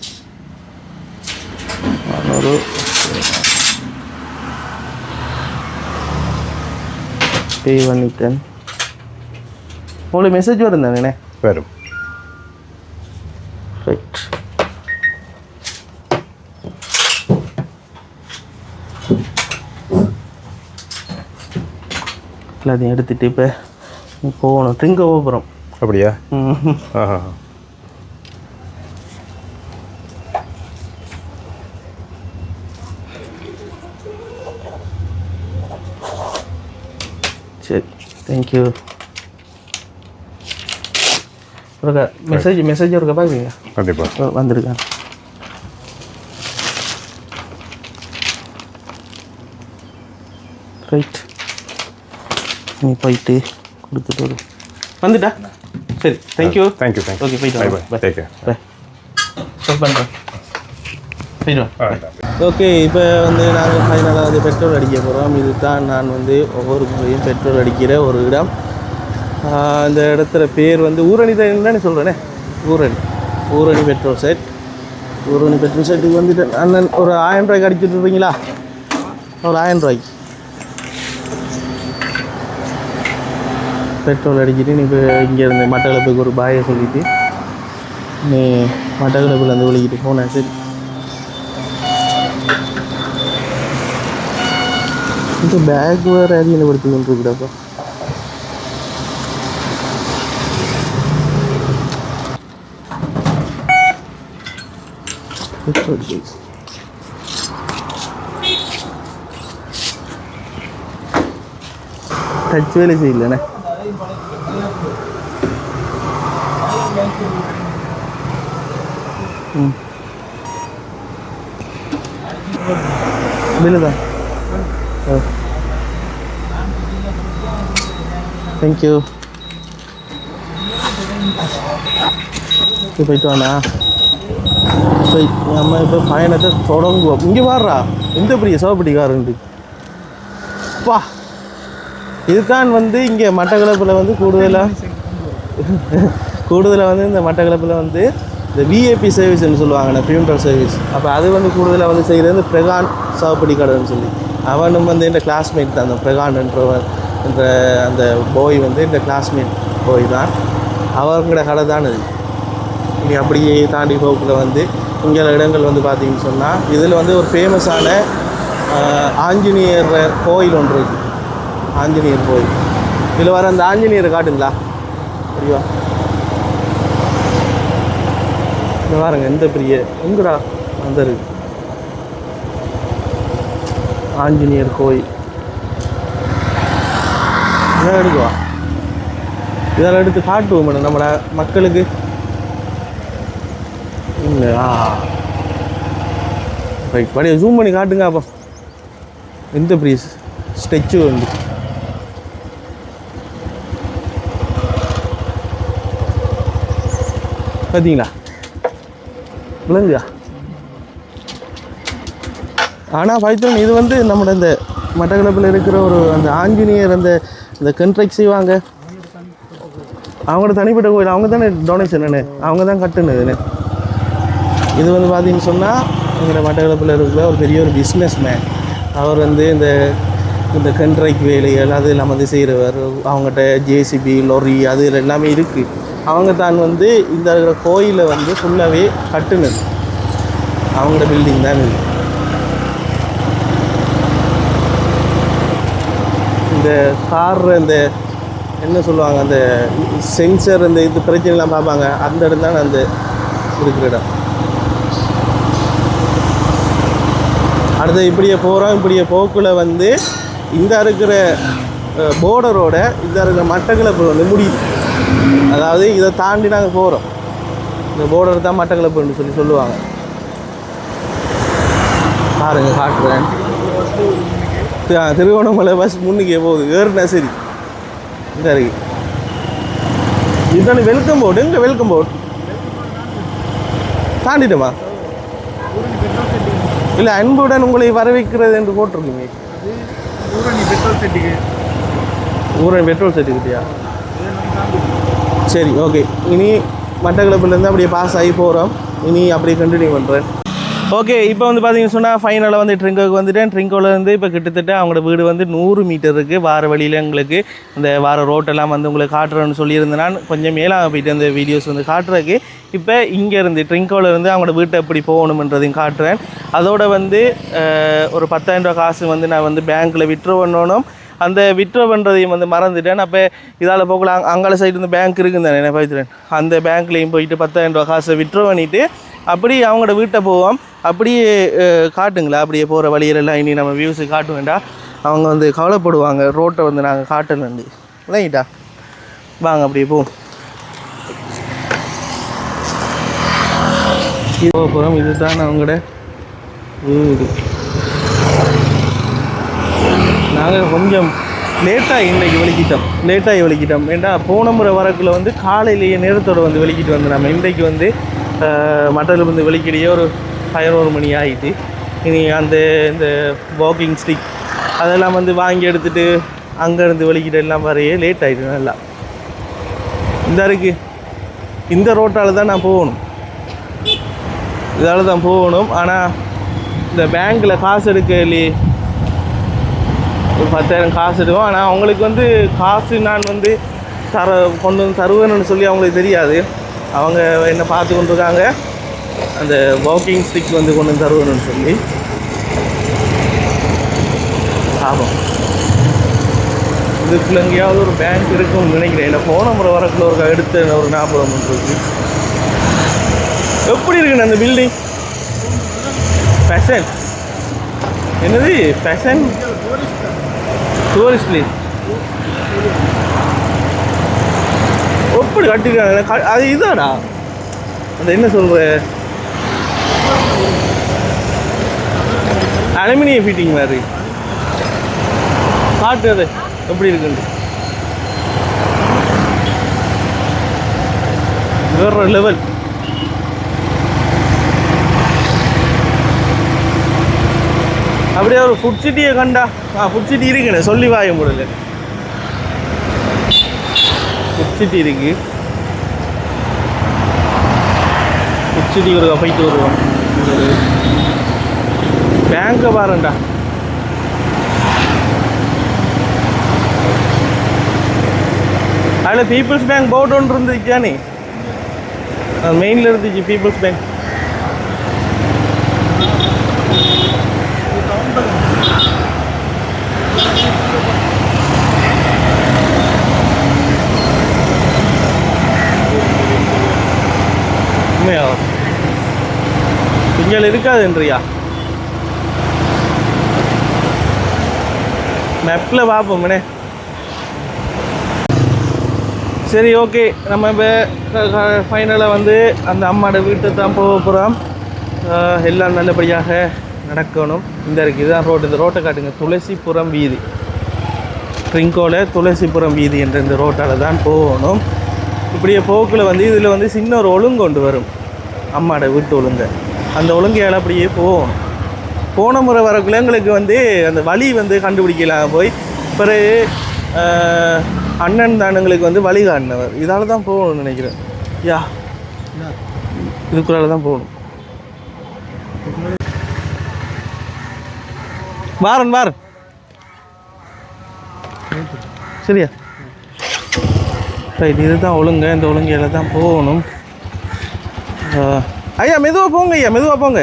பே பண்ணிட்டேன். உங்களுக்கு மெசேஜ் வரும் தானே? வரும். ரைட். எல்லாத்தையும் எடுத்துகிட்டு இப்போ போகணும், ட்ரிங்க போகிறோம். அப்படியா? சரி, தேங்க்யூ. ஒரு மெசேஜ் ஒரு பார்க்குறீங்க? கண்டிப்பாக வந்திருக்கேன். ரைட், நீ போயிட்டு கொடுத்துட்டு வரும். வந்துட்டா? சரி, தேங்க்யூ. தேங்க்யூ. ஓகே, போயிட்டு பை வாங்க. Bye. Take care. Bye. Stop பண்ணுறேன். போயிட்டு வா. ஓகே, இப்போ வந்து நாங்கள் ஃபைனலாக வந்து பெட்ரோல் அடிக்க போகிறோம். இதுதான் நான் வந்து ஒவ்வொரு முறையும் பெட்ரோல் அடிக்கிற ஒரு இடம். அந்த இடத்துல பேர் வந்து ஊரணி தானே சொல்கிறேனே, ஊரணி பெட்ரோல் செட். ஊரணி பெட்ரோல் செட்டுக்கு வந்துட்டு அண்ணன் ஒரு 1000 ரூபாய்க்கு அடிச்சுட்டு இருக்கீங்களா? ஒரு 1000 ரூபாய்க்கு பெட்ரோல் அடிச்சுட்டு நீ இப்போ இங்கேருந்து மட்டக்களப்புக்கு ஒரு பாயை சொல்லிவிட்டு நீ மட்டக்களப்பில் வந்து ஒழிக்கிட்டு போனேன். சரி, இந்த பேக் வேறு அதிகப்படுத்தி கொண்டு இருக்குடாப்பா. டச் வேலை செய்யலண்ணே. பில்லு தான். தேங்க்யூ. போயிட்டு வாண்ணா. போய் நம்ம இப்போ பயணத்தை தொடங்குவோம். இங்கே பாடுறா எந்த பெரிய சவப்பட்டிக்காரன்ட்டு பா. இதுதான் வந்து இங்கே மட்டக்களப்பில் வந்து கூடுதலாக வந்து இந்த மட்டக்களப்பில் வந்து இந்த விஏபி சர்வீஸ்ன்னு சொல்லுவாங்கண்ணே, ஃபியூனரல் சர்வீஸ். அப்போ அது வந்து கூடுதலாக வந்து செய்கிறது இந்த பிரகான் சவப்பட்டிக்காரன்னு சொல்லி. அவனும் வந்து இந்த கிளாஸ்மேட் தான், அந்த பிரகான் என்ற அந்த போய் வந்து இந்த கிளாஸ்மேட் போய் தான். அவங்களோட கடை தான் இது. இங்கே அப்படியே தாண்டி போக்கில் வந்து இங்கே இடங்கள் வந்து பார்த்தீங்கன்னு சொன்னால் இதில் வந்து ஒரு ஃபேமஸான ஆஞ்சநேயர் கோயில் ஒன்று இருக்குது. ஆஞ்சநேயர் கோயில். இதில் வர அந்த ஆஞ்சநேயரை காட்டுங்களா? அப்படியா? இந்த பாருங்க எந்த பெரிய எங்கடா அந்த இருக்கு ஆஞ்சநேயர் கோயில். இதை எடுக்குவா, இதெல்லாம் எடுத்து காட்டுவோம் மேடம் நம்மளோட மக்களுக்கு. இல்லையா? ரைட், படியே ஜூம் பண்ணி காட்டுங்க. அப்போ எந்த பெரிய ஸ்டெச்சு வந்து பார்த்தீங்களா? விளங்குதா? ஆனால் பைத்தன் இது வந்து நம்மளோட இந்த மட்டக்களப்பில் இருக்கிற ஒரு அந்த ஆஞ்சநேயர் அந்த கண்ட்ராக்ட் செய்வாங்க. அவங்களோட தனிப்பட்ட கோயில், அவங்க தானே டொனேஷன், அவங்க தான் கட்டுனதுன்னு. இது வந்து பார்த்தீங்கன்னு சொன்னால் எங்களோட மட்டக்களப்பில் இருக்கிற ஒரு பெரிய ஒரு பிஸ்னஸ் மேன். அவர் வந்து இந்த கண்ட்ராக்ட் வேலைகள் அது எல்லாம் வந்து செய்கிறவர். அவங்ககிட்ட ஜேசிபி, லொரி அது எல்லாமே இருக்குது. அவங்க தான் வந்து இந்த இருக்கிற கோயிலை வந்து ஃபுல்லாகவே கட்டுனது. அவங்களோட பில்டிங் தான் இது. இந்த கார் இந்த என்ன சொல்லுவாங்க, அந்த சென்சர் அந்த இது பிரச்சனைலாம் பார்ப்பாங்க, அந்த இடம் தான் அந்த இருக்கிற இடம். அடுத்து இப்படியே போகிறோம். இப்படியே போக்குள்ள வந்து இந்த இருக்கிற போர்டரோட இந்த இருக்கிற மட்டக்களப்பு வந்து முடியுது. அதாவது இதை தாண்டி நாங்கள் போகிறோம். இந்த போர்டர் தான் மட்டக்களப்புன்னு சொல்லுவாங்க. பாருங்க காட்டுறேன். திருவண்ணாமலை பஸ் முன்னுக்கே போகுது. ஏறுனா சரி இந்த இருக்கு. இதுதானே வெல்கம் போர்டு. எங்கே வெல்கம் போர்டு தாண்டிடுமா? இல்லை, அன்புடன் உங்களை வரவேற்கிறது என்று போட்டிருக்கீங்க. ஊரணி பெட்ரோல் செட்டுக்கிட்டியா? சரி, ஓகே. இனி மட்டக்களப்புலேருந்து அப்படியே பாஸ் ஆகி போகிறோம். இனி அப்படியே கண்டினியூ பண்ணுறேன். ஓகே, இப்போ வந்து பார்த்தீங்கன்னு சொன்னால் ஃபைனலாக வந்து ட்ரிங்கோக்கு வந்துட்டேன். ட்ரிங்கோலேருந்து இப்போ கிட்டத்தட்ட அவங்களோட வீடு வந்து 100 மீட்டர் இருக்குது. வார வழியில் எங்களுக்கு இந்த வார ரோட்டெல்லாம் வந்து உங்களுக்கு காட்டுறேன்னு சொல்லியிருந்தேன். நான் கொஞ்சம் மேலாக போயிட்டு அந்த வீடியோஸ் வந்து காட்டுறதுக்கு இப்போ இங்கேருந்து ட்ரிங்கோலேருந்து அவங்களோட வீட்டை எப்படி போகணுன்றதையும் காட்டுறேன். அதோட வந்து ஒரு 10,000 ரூபா காசு வந்து நான் வந்து பேங்க்கில் விட்ரோ பண்ணணும். அந்த விட்ரோ பண்ணுறதையும் வந்து மறந்துட்டேன். அப்போ இதால் போகலாம், அங்கால சைடு இந்த பேங்க் இருக்குன்னு தானே நான் பார்த்துட்டேன். அந்த பேங்க்லேயும் போயிட்டு 10,000 ரூபா காசை விட்ரோ பண்ணிவிட்டு அப்படி அவங்களோட வீட்டை போவோம். அப்படியே காட்டுங்களா, அப்படியே போகிற வழியிலெல்லாம் இனி நம்ம வியூஸு காட்ட வேண்டாம். அவங்க வந்து கவலைப்படுவாங்க ரோட்டை வந்து நாங்கள் காட்டலண்டு. இல்லைங்கிட்டா வாங்க அப்படியே போவோம். போகிறோம். இதுதான் அவங்களோட வீடு. நாங்கள் கொஞ்சம் லேட்டாகி இன்றைக்கி வெளிக்கிட்டோம். ஏன்னா போன முறை வரக்குள்ள வந்து காலையிலேயே நேரத்தோடு வந்து வெளிக்கிட்டு வந்து நம்ம இன்றைக்கு வந்து மட்டத்தில் வந்து வெளிக்கிடையே ஒரு 11 மணி ஆகிட்டு. இனி இந்த வாக்கிங் ஸ்டிக் அதெல்லாம் வந்து வாங்கி எடுத்துகிட்டு அங்கேருந்து வெளிக்கிட்ட எல்லாம் வரையே லேட் ஆகிட்டு. நல்லா இந்த இருக்குது, இந்த ரோட்டால் தான் நான் போகணும். இதால் தான் போகணும். ஆனால் இந்த பேங்க்கில் காசு எடுக்கலையே, ஒரு 10,000 காசு எடுக்கும். ஆனால் அவங்களுக்கு வந்து காசு நான் வந்து கொண்டு வந்து தருவேன்னு சொல்லி அவங்களுக்கு தெரியாது. அவங்க என்ன பார்த்து கொண்டிருக்காங்க, அந்த வாக்கிங் ஸ்டிக் வந்து கொண்டு வந்து தருவேன்னு சொல்லி. ஆமாம், இதுக்குள்ள எங்கேயாவது ஒரு பேங்க் இருக்கும்னு நினைக்கிறேன். என்ன போன முறை வரக்குள்ள ஒரு எடுத்து ஒரு ஞாபகம் இருக்கு. எப்படி இருக்குண்ணே அந்த பில்டிங்? ஃபேஷன் என்னது? ஃபேஷன் டூரிஸ்ட் பிளேஸ் எப்படி கட்டிருக்காங்க? அது இதாடா அந்த என்ன சொல்கிற அலுமினியம் ஃபிட்டிங் மாதிரி காட்டு. அது எப்படி இருக்குன்னு வேற லெவல். அப்படியே ஒரு ஃபுட் சிட்டியை கண்டா. ஃபுட் சிட்டி இருக்குண்ணே, சொல்லி வாய முடியல. ஃபுட் சிட்டி இருக்கு. ஃபுட் சிட்டி ஒரு போயிட்டு வருவோம். பேங்கை பாருண்டா. அதில் பீப்புள்ஸ் பேங்க் போர்டு ஒன்று இருந்துச்சானே, மெயினில் இருந்துச்சு பீப்புள்ஸ் பேங்க். உண்மையா இங்கே இருக்காதுன்றியா? மேப்பில் பார்ப்போம்னே. சரி, ஓகே. நம்ம இப்போ ஃபைனலாக வந்து அந்த அம்மாவோட வீட்டை தான் போக போகிறோம். எல்லாம் நல்லபடியாக நடக்கணும். இந்த இருக்குது, இதுதான் ரோடு. இந்த ரோட்டை காட்டுங்க. துளசிபுரம் வீதி, ட்ரிங்கோல துளசிபுரம் வீதி என்ற இந்த ரோட்டால் தான் போகணும். இப்படியே போக்கில் வந்து இதில் வந்து சின்ன ஒரு ஒழுங்கு கொண்டு வரும், அம்மாவோட வீட்டு ஒழுங்கை. அந்த ஒழுங்கையால் அப்படியே போகணும். போன முறை வரக்குள்ள எங்களுக்கு வந்து அந்த வழி வந்து கண்டுபிடிக்கலாம் போய். பிறகு அண்ணன் தான் எங்களுக்கு வந்து வழி காட்டினவர். இதால் தான் போகணும்னு நினைக்கிறேன். யா, இதுக்குள்ளால தான் போகணும். வாரன் சரியா? ரைட், இதுதான் ஒழுங்க. இந்த ஒழுங்கையில் தான் போகணும். ஐயா மெதுவாக போங்க, ஐயா மெதுவாக போங்க.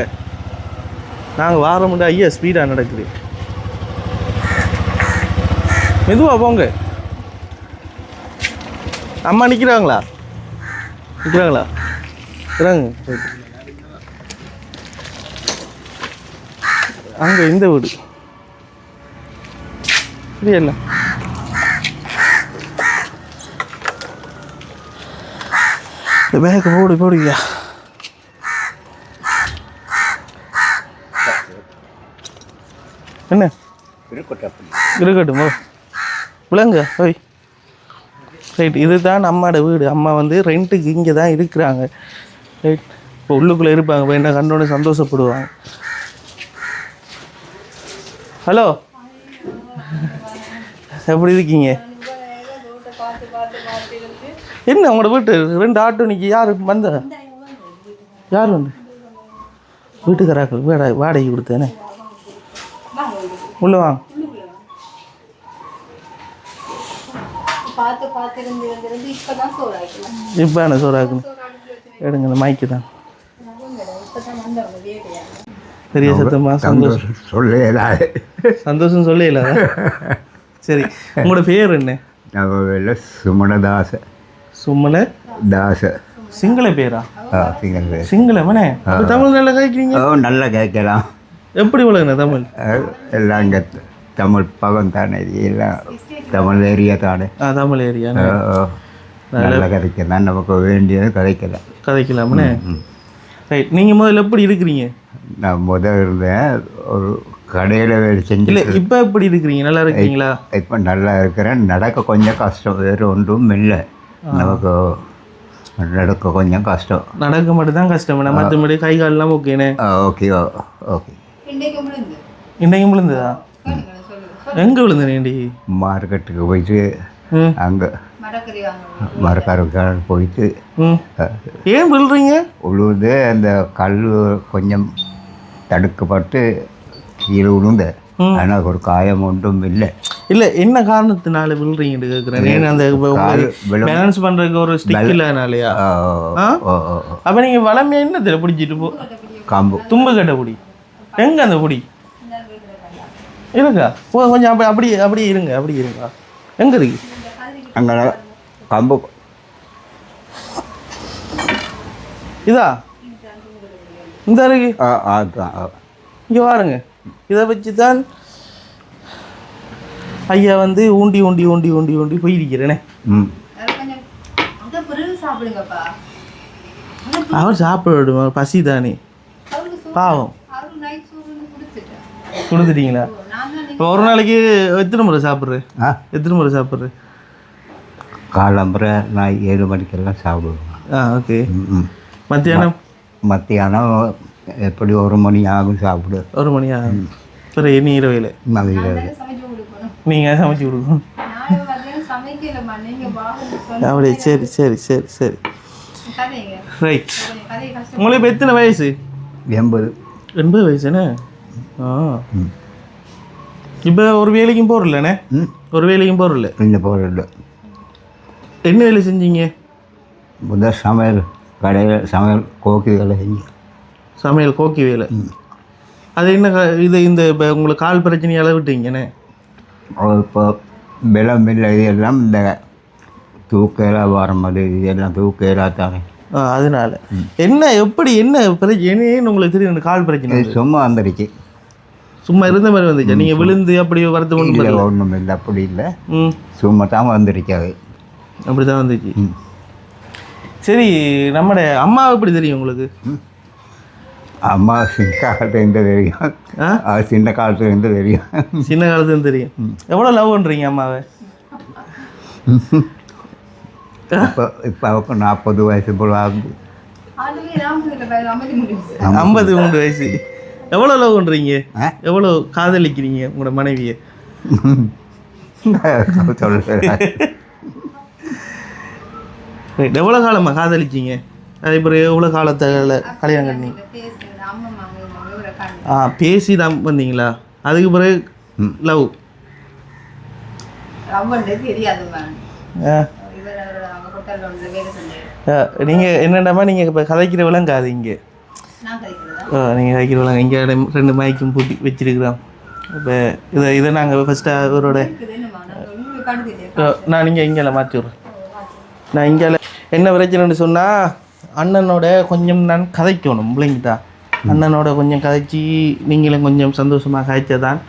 நாங்கள் வார முடியாது. ஐயா ஸ்பீடாக நடக்குது, மெதுவாக போங்க. அம்மா நிற்கிறாங்களா? இறங்க. அங்கே இந்த வீடு சரியா? இல்லை, இந்த பேக்கு போடுங்க. என்ன இருக்கட்டும் விளங்க. ஓய் ரைட், இதுதான் அம்மாவோட வீடு. அம்மா வந்து ரெண்ட்டுக்கு இங்கே தான் இருக்கிறாங்க. ரைட், இப்போ உள்ளுக்குள்ளே இருப்பாங்க, இப்போ என்ன கண்டோட சந்தோஷப்படுவாங்க. ஹலோ, எப்படி இருக்கீங்க? என்ன உங்களோட வீட்டு 2 ஆட்டோ நிற்கி? யார் வந்த? யார் வந்து? வீட்டுக்காராக்கள் வாடகை கொடுத்தேனே. உள்ள வாங்க. இப்போ என்ன சோறாக்கணும்? எடுங்க, இந்த மைக்கு தான் பெரிய சத்தமாக. சந்தோஷம் சொல்லல, சந்தோஷம் சொல்லல. சரி, உங்களோட பேர் என்ன? சுமணதாச. சுமண தாச. சிங்கள பேரா? சிங்கள பேர். சிங்களமனே? அப்போ தமிழ் நல்லா கேட்குறீங்க. நல்லா கேட்கலாம். எப்படி வளர்ங்க தமிழ்? எல்லாம் இங்கே தமிழ் பகம் தானே, எல்லாம் தமிழ் ஏரியா தானே. தமிழ் ஏரியா நல்லா கதைக்கலாம், நமக்கு வேண்டியது கதைக்கலாம்னே. ரைட், நீங்கள் முதல்ல எப்படி இருக்கிறீங்க? நான் முதல் இருந்தேன் ஒரு கடையில் வேலை செஞ்சு. இல்லை, இப்போ எப்படி இருக்கிறீங்க? நல்லா இருக்கீங்களா? இப்போ நல்லா இருக்கிறேன். நடக்க கொஞ்சம் கஷ்டம், வேறு ஒன்றும் இல்லை. நமக்கு நடக்க கொஞ்சம் கஷ்டம். நடக்க மட்டும் தான் கஷ்டம், மற்றபடி கை காலெலாம் ஓகேண்ணே. Okay okay. இன்றைக்கும் விழுந்ததா? எங்கே விழுந்தேன்? மார்க்கெட்டுக்கு போயிட்டு அங்கே மரக்காரக்கார போயிட்டு. ஏன் விழுறீங்க? உழுவுது, அந்த கல் கொஞ்சம் தடுக்கப்பட்டு கீழே விழுந்த. ஆனால் ஒரு காயம் ஒன்றும் இல்லை. இல்லை, என்ன காரணத்தினால விழுறீங்கன்னு கேட்குறேன். அந்த பேலன்ஸ் பண்ணுறதுக்கு ஒரு ஸ்டிக் இல்லைனாலையா? அப்போ நீங்கள் வளமையாக என்னத்தில் பிடிச்சிட்டு போ? காம்பு. தும்பு கட்ட பிடி. எங்கே அந்த பிடி இருக்கா? கொஞ்சம் அப்படி அப்படி இருங்க, அப்படி இருங்க. எங்கே இருக்கு? அங்கே கம்பு. இதா இந்த இருக்கு. இங்கே பாருங்க, இதை வச்சு தான் ஐயா வந்து ஊண்டி ஊண்டி ஊண்டி ஊண்டி ஊண்டி போயிருக்கிறேனே. அவர் சாப்பிட பசி தானே, பாவம். கொடுத்துட்டீங்களா? இப்போ ஒரு நாளைக்கு எத்தனை முறை சாப்பிட்றேன்? எத்தனை முறை சாப்பிட்றேன்? காலம்பரை நான் 7 மணிக்கெல்லாம் சாப்பிடுவேன். ஓகே. மத்தியானம்? மத்தியானம் எப்படி 1 மணி ஆகும் சாப்பிடு. 1 மணி ஆகும். பிறகு என்ன இரவையில்? நீங்கள் சமைச்சு கொடுக்கணும். அப்படியே. சரி சரி சரி சரி ரைட். உங்களுக்கு இப்போ எத்தனை வயசு? 80 வயசுண்ணே. இப்போ ஒரு வேலைக்கும் போகிறல்லண்ணே? ஒரு வேலைக்கும் போகிறல? இன்னும் போகிறல. என்ன வேலை செஞ்சீங்க? முதல் சமையல் கடையில் சமையல் கோக்கி வேலை செஞ்சு. சமையல் கோக்கி வேலை. அது என்ன இது? இந்த இப்போ உங்களுக்கு கால் பிரச்சனையால் விட்டீங்கண்ணே? இப்போ வெள்ளம் இல்லை, இதெல்லாம் இந்த தூக்கெல்லாம் வர மாதிரி இதெல்லாம் தூக்கெல்லாம் தானே. அதனால என்ன எப்படி என்ன பிரச்சனைன்னு உங்களுக்கு தெரியும்? இந்த கால் பிரச்சனை சும்மா வந்துடுச்சு. சும்மா இருந்த மாதிரி வந்துச்சு? நீங்கள் விழுந்து அப்படி வருத்தம் ஒன்றும் இல்லை, அப்படி இல்லை, சும்மா தான் வந்துடுச்சு. அது அப்படி தான் வந்துச்சு. சரி, நம்மட அம்மா எப்படி தெரியும் உங்களுக்கு? அம்மா சின்ன காலத்துலேருந்து தெரியும். சின்ன காலத்துலேருந்து தெரியும். சின்ன காலத்துலேருந்து தெரியும். எவ்வளோ லவ் பண்ணுறீங்க அம்மாவை? இப்போ அவருக்கு 40 வயசு போல் ஆகுது. 53 வயசு. எவ்வளோ லவ் பண்ணுறீங்க? எவ்வளோ காதலிக்கிறீங்க உங்களோட மனைவியை? எவ்வளோ காலமாக காதலிச்சிங்க? அதே பிறகு எவ்வளோ காலத்தை கல்யாணம் பண்ணீங்க? பேசி தான் வந்தீங்களா? அதுக்கு பிறகு லவ்? நீங்கள் என்னென்னமா நீங்கள் இப்போ கதைக்கிற விளங்காது இங்கே. நீங்கள் கதைக்கிற விளங்க இங்கே 2 மைக்கும் பூட்டி வச்சிருக்கிறோம். இப்போ இதை நாங்கள் ஃபஸ்ட்டு அவரோட நான் நீங்கள் இங்கே மாற்றி விட்றேன். நான் இங்கே என்ன பிரச்சனைன்னு சொன்னால், அண்ணனோட கொஞ்சம் நான் கதைக்கணும் பிள்ளைங்கிட்டா. அண்ணனோட கொஞ்சம் கதைச்சி நீங்களும் கொஞ்சம் சந்தோஷமாக கதைச்சதான்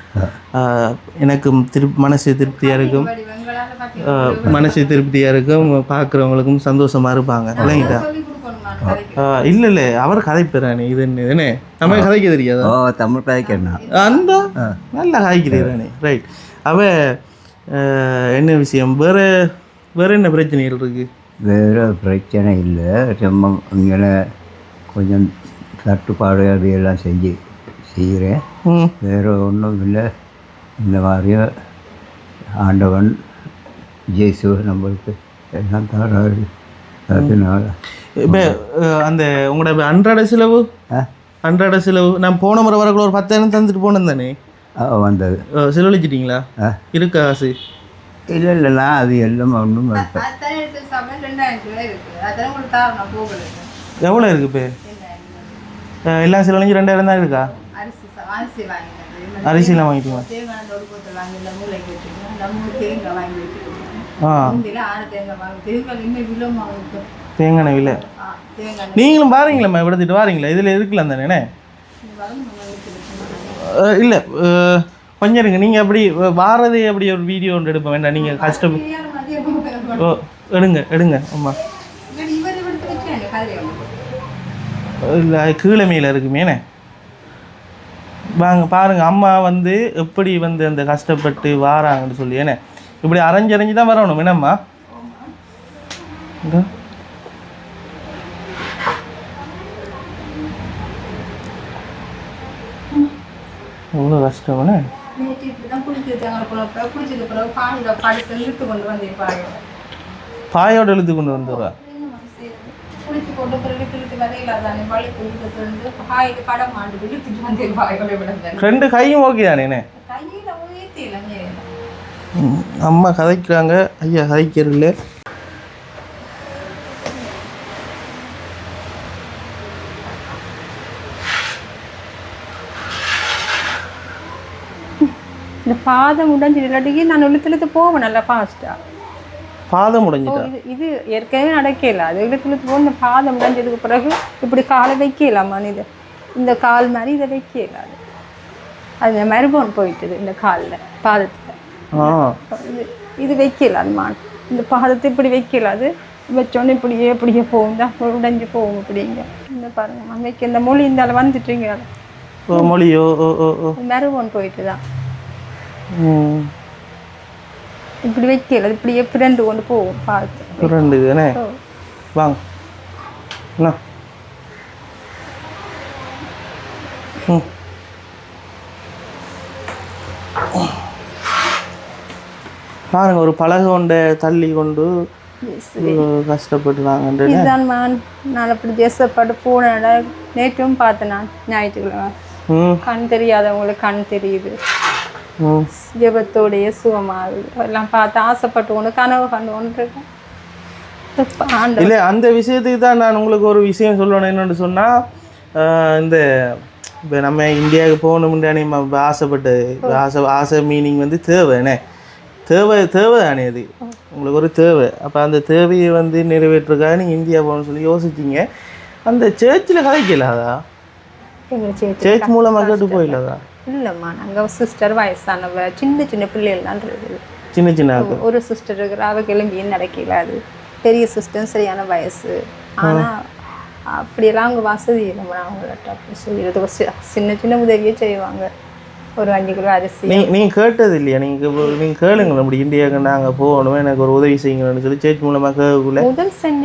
எனக்கும் மனசு திருப்தியாக இருக்கும். மனசு திருப்தியாக இருக்கும், பார்க்குறவங்களுக்கும் சந்தோஷமாக இருப்பாங்க பிள்ளைங்கிட்டா. இல்லை இல்லை, அவர் கதைப்பேறானே. இது என்ன நம்ம கதைக்க தெரியாதா? தமிழ் கதைக்கிறேன் அந்த நல்லா கதைக்கிறேன். ரைட். அவ என்ன விஷயம்? வேறு வேறு என்ன பிரச்சனைகள் இருக்குது? வேறு பிரச்சனை இல்லை, சும்மா இங்கே கொஞ்சம் தட்டுப்பாடு அதையெல்லாம் செய்கிறேன். வேறு ஒன்றும் இல்லை. இந்த மாதிரியும் ஆண்டவன் ஜேசு நம்மளுக்கு எல்லாம் தராது. அதனால இப்போ அந்த உங்களோட அன்றாட செலவு நான் போன முறை வரக்குள்ள ஒரு 10,000 தந்துட்டு போனேன் தானே வந்தது. செலவழிச்சிட்டிங்களா? இருக்கா காசு? இல்லை நான் அது எல்லாம் ஒன்றும் இருப்பேன். எவ்வளோ இருக்கு இப்போ? எல்லாம் செலவழிஞ்சு 2,000 தான் இருக்கா? அரிசிலாம் வாங்கிட்டீங்களா? தேங்காய் விலை நீங்களும் பாருங்களேம்மா, விடுத்துட்டு வாரீங்களா? இதில் இருக்கலாம் தானே? இல்லை கொஞ்சம் இருங்க. நீங்கள் அப்படி வாரதே அப்படி ஒரு வீடியோ ஒன்று எடுப்ப வேண்டாம். நீங்கள் கஷ்டம் எடுங்க ஆமாம். இல்லை கீழே மேலே இருக்குமேனே. வாங்க பாருங்கள், அம்மா வந்து எப்படி வந்து அந்த கஷ்டப்பட்டு வாராங்கன்னு சொல்லி ஏன்னா இப்படி அரைஞ்சு தான் வரணும் என்னம்மா? எவ்வளோ கஷ்டம்னே. பாயோட இழுத்து கொண்டு வந்துடுவா. ரெண்டு கையும் ஓகே தானே? அம்மா கதைக்கிறாங்க, ஐயா கதைக்கிறதில்ல. இந்த பாதம் உடைஞ்சிட்டு இல்லாட்டிக்கு நான் இழுத்து போவேன் நல்லா ஃபாஸ்ட்டாக. பாதம் உடைஞ்சிட்டா? இது ஏற்கனவே நடக்கல. அது இழுத்து போக இந்த பாதம் உடைஞ்சதுக்கு பிறகு இப்படி காலை வைக்கலாமா? இது இந்த கால் மாதிரி இதை வைக்கலாது. அது மறுபோன் போயிட்டுது இந்த காலில் பாதத்தில். இது வைக்கலாமா? இந்த பாதத்தை இப்படி வைக்கலாது. வச்சோன்னே இப்படியே போகும் தான் உடைஞ்சு போகும். இப்படிங்க இந்த பாருங்க வைக்க இந்த மொழி இந்த வந்துட்டுங்க மொழியோ மறுபோன் போயிட்டு தான் இப்படி வைக்கல. இப்படியே பிரண்டு கொண்டு போகும் பாதத்தை. பிரண்டு தானே? வாங்க பாருங்க, ஒரு பலகை கொண்ட தள்ளி கொண்டு கஷ்டப்பட்டுனாங்க. இதுதான் நான் அப்படி தேசப்பட்டு போன நேற்றும் பார்த்தேன். நான் ஞாயிற்றுக்கிழமை கண் தெரியாதவங்களுக்கு கண் தெரியுது. ஜெபத்தோடைய சுகமாகுது எல்லாம் பார்த்து ஆசைப்பட்டு கொண்டு கனவு கண்டு கொண்டு இருக்கேன். இல்லை அந்த விஷயத்துக்கு தான் நான் உங்களுக்கு ஒரு விஷயம் சொல்லணும். என்னென்னு சொன்னால் இந்த இப்போ நம்ம இந்தியாவுக்கு போகணும்னு நம்ம ஆசைப்பட்டு ஆசை மீனிங் வந்து தேவைண்ணே தேவை தானே அது உங்களுக்கு ஒரு தேவை. அப்போ அந்த தேவையை வந்து நிறைவேற்றுக்காக நீங்கள் இந்தியா போகணும்னு சொல்லி யோசிச்சிங்க. அந்த சேர்ச்சில் கதைக்கலாதா? சேர்ச் மூலமாக கேட்டு போயிடலாதா? இல்லைம்மா, நாங்கள் சிஸ்டர் வயசானவ சின்ன பிள்ளைகள் தான் இருக்குது. சின்ன ஒரு சிஸ்டர் இருக்கிற அவ கிளம்பியும் நடக்கல. அது பெரிய சிஸ்டர் சரியான வயசு. ஆனால் அப்படியெல்லாம் அவங்க வசதி இல்லைம்மா. அவங்கள்ட்ட அப்படி சொல்லிடுறது சின்ன உதவியே செய்வாங்க. ஒரு 5 கிலோ அரிசி. நீங்கள் கேட்டது இல்லையா? நீங்கள் கேளுங்க, அப்படி இந்தியாவுக்கு நாங்கள் போகணும், எனக்கு ஒரு உதவி செய்யுங்கன்னு சொல்லி சேர்ச் மூலமாக கேட்கக்குள்ள உதவி செஞ்ச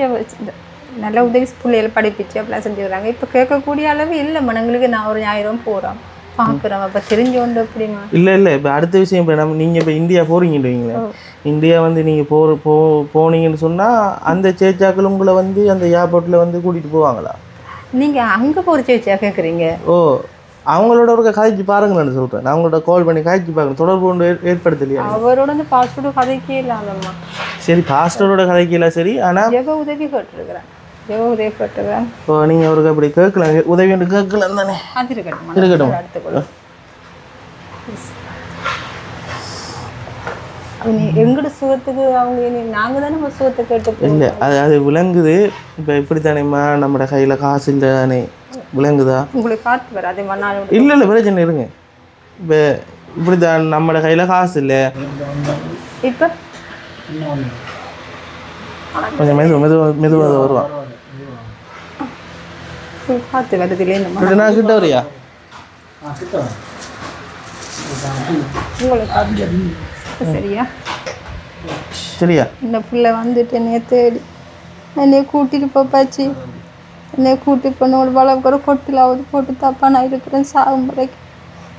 நல்ல உதவி பிள்ளைகளை படிப்பிச்சு அப்படிலாம் செஞ்சுக்கிறாங்க. இப்போ கேட்கக்கூடிய அளவு இல்லை மனங்களுக்கு. நான் ஒரு 1000 போகிறோம் பார்க்குறோம். அப்போ தெரிஞ்சோண்டு எப்படிமா? இல்லை இப்போ அடுத்த விஷயம், இப்போ நீங்கள் இப்போ இந்தியா போகிறீங்கன்றீங்களே, இந்தியா வந்து நீங்கள் போனீங்கன்னு சொன்னால் அந்த சேச்சாக்கள் உங்களை வந்து அந்த ஏர்போர்ட்டில் வந்து கூட்டிகிட்டு போவாங்களா? நீங்கள் அங்கே போகிற சேச்சியா கேட்குறீங்க? ஓ, அவங்களோட ஒரு காய்ச்சி பாருங்கன்னு சொல்கிறேன். நான் அவங்களோட கால் பண்ணி காய்ச்சி பார்க்கணும். தொடர்பு கொண்டு ஏற்படுத்தலையா? அவரோட வந்து பாஸ்போர்ட் கதைக்கே இல்லாதம்மா. சரி, பாஸ்போர்ட்டோட கதைக்கல சரி. ஆனால் உதவி கேட்டுருக்குறேன். உதவி கேட்டுருக்கேன். ஓ, நீங்கள் அவருக்கு அப்படி கேட்கலாம், உதவி ஒன்று கேட்கலாம் தானே? அது இருக்கட்டும். அடுத்துக்கொள்ள எங்கட சுகத்துக்கு அவங்க நாங்கள் தானே ஒரு சுகத்தை கேட்டு இல்லை, அது விளங்குது. இப்போ இப்படி தானேம்மா, நம்மளோட கையில் காசு இல்லை தானே, விளங்குதா? உங்களுக்கு காற்று வராது மண்ணாலும். இல்லை பிரச்சனை இருங்க. இப்போ இப்படி தான் நம்மளோட கையில் காசு இல்லை. இப்போ கொஞ்சம் மெதுவாக வருவான். காற்று வருது இல்லையா? நான் கிட்ட வரியா? உங்களுக்கு சரியா? சரியா? இந்த பிள்ளை வந்துட்டு என்னைய தேடி என்னைய கூட்டிட்டு போப்பாச்சு, என்னைய கூட்டிட்டு போன வளர்க்குற கொட்டிலாவது போட்டு தப்பா நான் இருக்கிறேன் சாகும் வரைக்கும்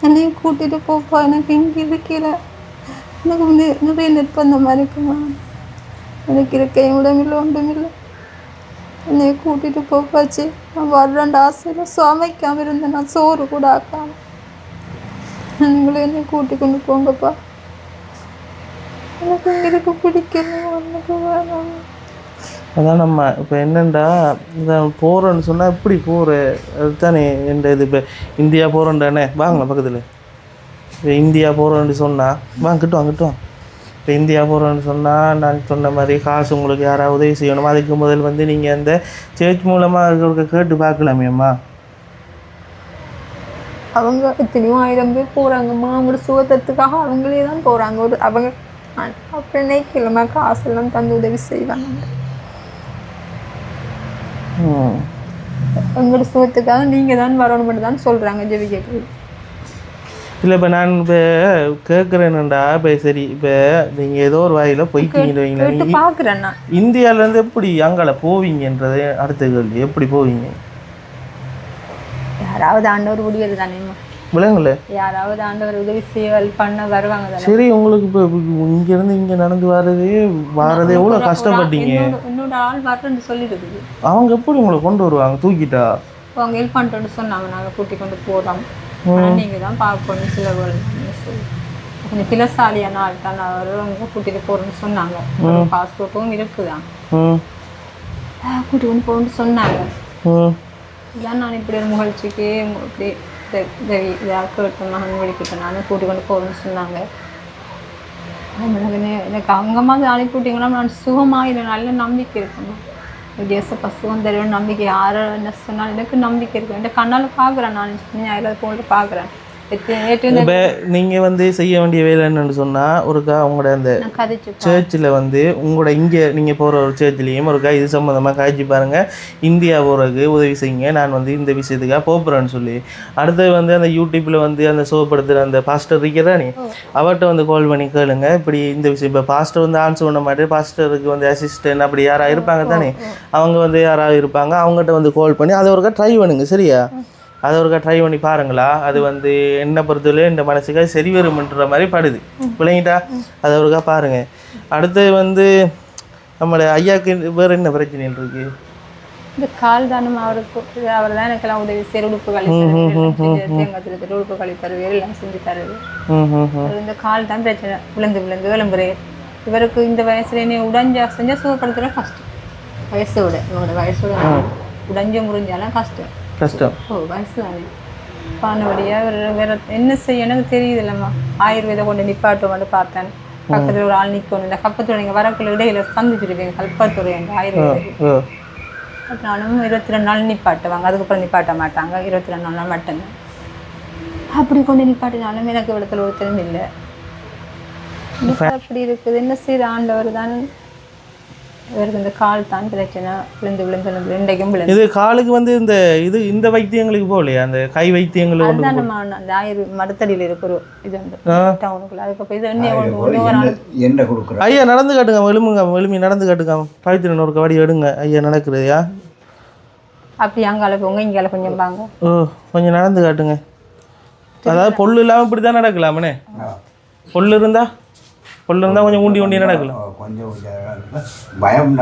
என்னைய கூட்டிட்டு போப்பா, எனக்கு இங்கே இருக்கல, எனக்கு நிறைய நிர்பந்தம் இருக்குமா, எனக்கு இருக்க உடம்பில்லை ஒன்றுமில்லை, என்னைய கூட்டிட்டு போப்பாச்சு. நான் வர்றேன் ஆசையில் சமைக்காமல் இருந்தேன், நான் சோறு கூட ஆக்காம. நீங்களும் என்னை கூட்டி கொண்டு போங்கப்பா, எனக்கு இங்கே பிடிக்கல, எனக்கு வேணாம். அதான் நம்ம இப்போ என்னென்னா இந்த போகிறோன்னு சொன்னால் எப்படி போகிற அதுதானே எந்த இது. இப்போ இந்தியா போகிறோன்டானே வாங்க பக்கத்தில். இப்போ இந்தியா போகிறோன்னு சொன்னால் வாங்கிட்டு இப்போ இந்தியா போகிறோன்னு சொன்னால் நான் சொன்ன மாதிரி காசு உங்களுக்கு யாராவது உதவி செய்யணும். அதுக்கு முதல் வந்து நீங்கள் அந்த சேர்ச் மூலமாக இருக்கிற கேட்டு பார்க்கலாமேம்மா. அவங்க எத்தனையோ 1000 பேர் போகிறாங்கம்மா, அவங்களோட சுகத்துக்காக அவங்களே தான் போகிறாங்க. ஒரு அவங்க அப்போ நினைக்கலம்மா காசெல்லாம் தந்து உதவி செய்வாங்க. உங்களோட சுகத்துக்காக நீங்கள் தான் வரணும் மட்டும் தான் சொல்கிறாங்க ஜெபிக்கிறது. இல்லை இப்போ நான் இப்போ கேட்குறேன்னுடா இப்போ சரி இப்போ நீங்கள் ஏதோ ஒரு வாயில் போய்க்கிங்க பார்க்குறேன்னா இந்தியாவிலேருந்து எப்படி அங்கே போவீங்கன்றது அடுத்த கேள்வி. எப்படி போவீங்க? யாராவது ஆண்டவர் உதவி தானே விலங்குல யாராவது ஆண்டவர் உதவி செய்ய பண்ண வருவாங்க தானே. சரி, உங்களுக்கு இப்போ இங்கேருந்து இங்கே நடந்து வாரதே எவ்வளோ கஷ்டப்பட்டீங்க. இன்னொரு ஆள் வரேன்னு சொல்லிடுது. அவங்க எப்படி உங்களை கொண்டு வருவாங்க தூக்கிட்டா? அவங்க ஹெல்ப் பண்ணிட்டோன்னு சொன்னாங்க, நாங்கள் கூட்டி கொண்டு போகிறோம், நீங்கள் தான் பார்க்கணும் சில கொஞ்சம் பிளசாலியான ஆள் தான் அவர் அவங்க கூட்டிகிட்டு போகிறோன்னு சொன்னாங்க. பாஸ்போர்ட்டும் இருக்குதான், கூட்டி கொண்டு போகணுன்னு சொன்னாங்க. இதான் நான் இப்படி ஒரு நிகழ்ச்சிக்கு இப்படி இதாக கேட்டேன், மகன் வழிக்கிட்டேன், நானும் கூட்டி கொண்டு போகணுன்னு சொன்னாங்க. எனக்கு அங்கே மாதிரி அனுப்பிவிட்டிங்கன்னா நான் சுகமாக நல்ல நம்பிக்கை இருக்கணும். வித்தியாசப்பா சுகம் தருவேன் நம்பிக்கை. யாரை என்ன சொன்னாலும் எனக்கு நம்பிக்கை இருக்கும். என் கண்ணால் பார்க்குறேன், நான் ஞாயிறு போட்டு பார்க்குறேன். இப்போ நீங்கள் வந்து செய்ய வேண்டிய வேலை என்னென்னு சொன்னால் ஒருக்கா உங்களோட அந்த சர்ச்சில் வந்து உங்களோட இங்கே நீங்கள் போகிற ஒரு சர்ச்சிலையும் ஒருக்கா இது சம்மந்தமாக காய்ச்சி பாருங்கள், இந்தியா போகிறதுக்கு உதவி செய்யுங்க, நான் வந்து இந்த விஷயத்துக்காக போகிறேன்னு சொல்லி. அடுத்தது வந்து அந்த யூடியூப்பில் வந்து அந்த சோப்படுத்துகிற அந்த பாஸ்டர் இருக்கிறானே அவர்கிட்ட வந்து கால் பண்ணி கேளுங்க இப்படி இந்த விஷயம். இப்போ பாஸ்டர் வந்து ஆன்சர் பண்ண மாட்டேன், பாஸ்டருக்கு வந்து அசிஸ்டன்ட் அப்படி யாராவது இருப்பாங்க தானே, அவங்க வந்து யாராவது இருப்பாங்க, அவங்ககிட்ட வந்து கால் பண்ணி அதை ஒருக்கா ட்ரை பண்ணுங்க. சரியா? அதை ஒருக்கா ட்ரை பண்ணி பாருங்களா. அது வந்து என்ன பொறுத்தவரை இந்த மனசுக்காக சரி வரும்ன்ற மாதிரி படுது. பிள்ளைங்கிட்டா அதை ஒருக்கா பாருங்கள். அடுத்து வந்து நம்மளோட ஐயாவுக்கு வேறு என்ன பிரச்சனைகள் இருக்குது? இந்த கால் தானம் அவருக்கு அவர் தான் எனக்கெல்லாம் உதவி செய்ய உடுப்பு கழித்தருவேன், உடுப்பு கழித்தருவேன், எல்லாம் செஞ்சு தருது. இந்த கால் தான் பிரச்சனை, விழுந்து விளம்புறேன். இவருக்கு இந்த வயசுல என்ன உடஞ்சா செஞ்சால் சுகப்படுத்துகிற கஷ்டம். வயசோட இவங்களோட வயசோட உடஞ்ச முறிஞ்சாலும் கஷ்டம். வயசு தானே பானபடியாக வேற என்ன செய்ய எனக்கு தெரியுது இல்லைம்மா. ஆயுர்வேதம் கொண்டு நிப்பாட்டம் வந்து பார்த்தேன், பக்கத்தில் ஒரு ஆள் நிற்கணும். இந்த கப்பத்துறை நீங்கள் வரக்குள்ள இடையில சந்திச்சிருக்கீங்க கல்பத்துறை எங்கள் ஆயுர்வேதம். நானும் 22 நாள் நிப்பாட்டுவாங்க, அதுக்கப்புறம் நிப்பாட்ட மாட்டாங்க. 22 நாள் மட்டும்தான். அப்படி கொண்டு நிப்பாட்டினாலும் எனக்கு இடத்துல ஒருத்தரும் இல்லை. அப்படி இருக்குது. என்ன செய்த ஆண்டவர் தான். இவருக்கு இந்த கால் தான் பிரச்சனை, விழுந்து இன்றைக்கும் விழுந்து. இது காலுக்கு வந்து இந்த வைத்தியங்களுக்கு போகலையா? அந்த கை வைத்தியங்களுக்கு அதுதான் நம்ம அந்த மருத்தடியில் இருக்கிற இது வந்து டவுனுக்குள்ள. அதுக்கப்புறம் இது என்ன கொடுக்குறோம். ஐயா நடந்து காட்டுங்க, எழுமி நடந்து காட்டுங்க. பவித்திரன் ஒரு கபடி எடுங்க ஐயா, நடக்குறதையா? அப்படி அங்கால போங்க, இங்கால கொஞ்சம் வாங்க. கொஞ்சம் நடந்து காட்டுங்க. அதாவது பொண்ணு இல்லாமல் இப்படி தான் நடக்கலாமண்ணே. பொண்ணு இருந்தால் கொஞ்சம் ஊண்டி நடக்கலாம். கொஞ்சம் பயம்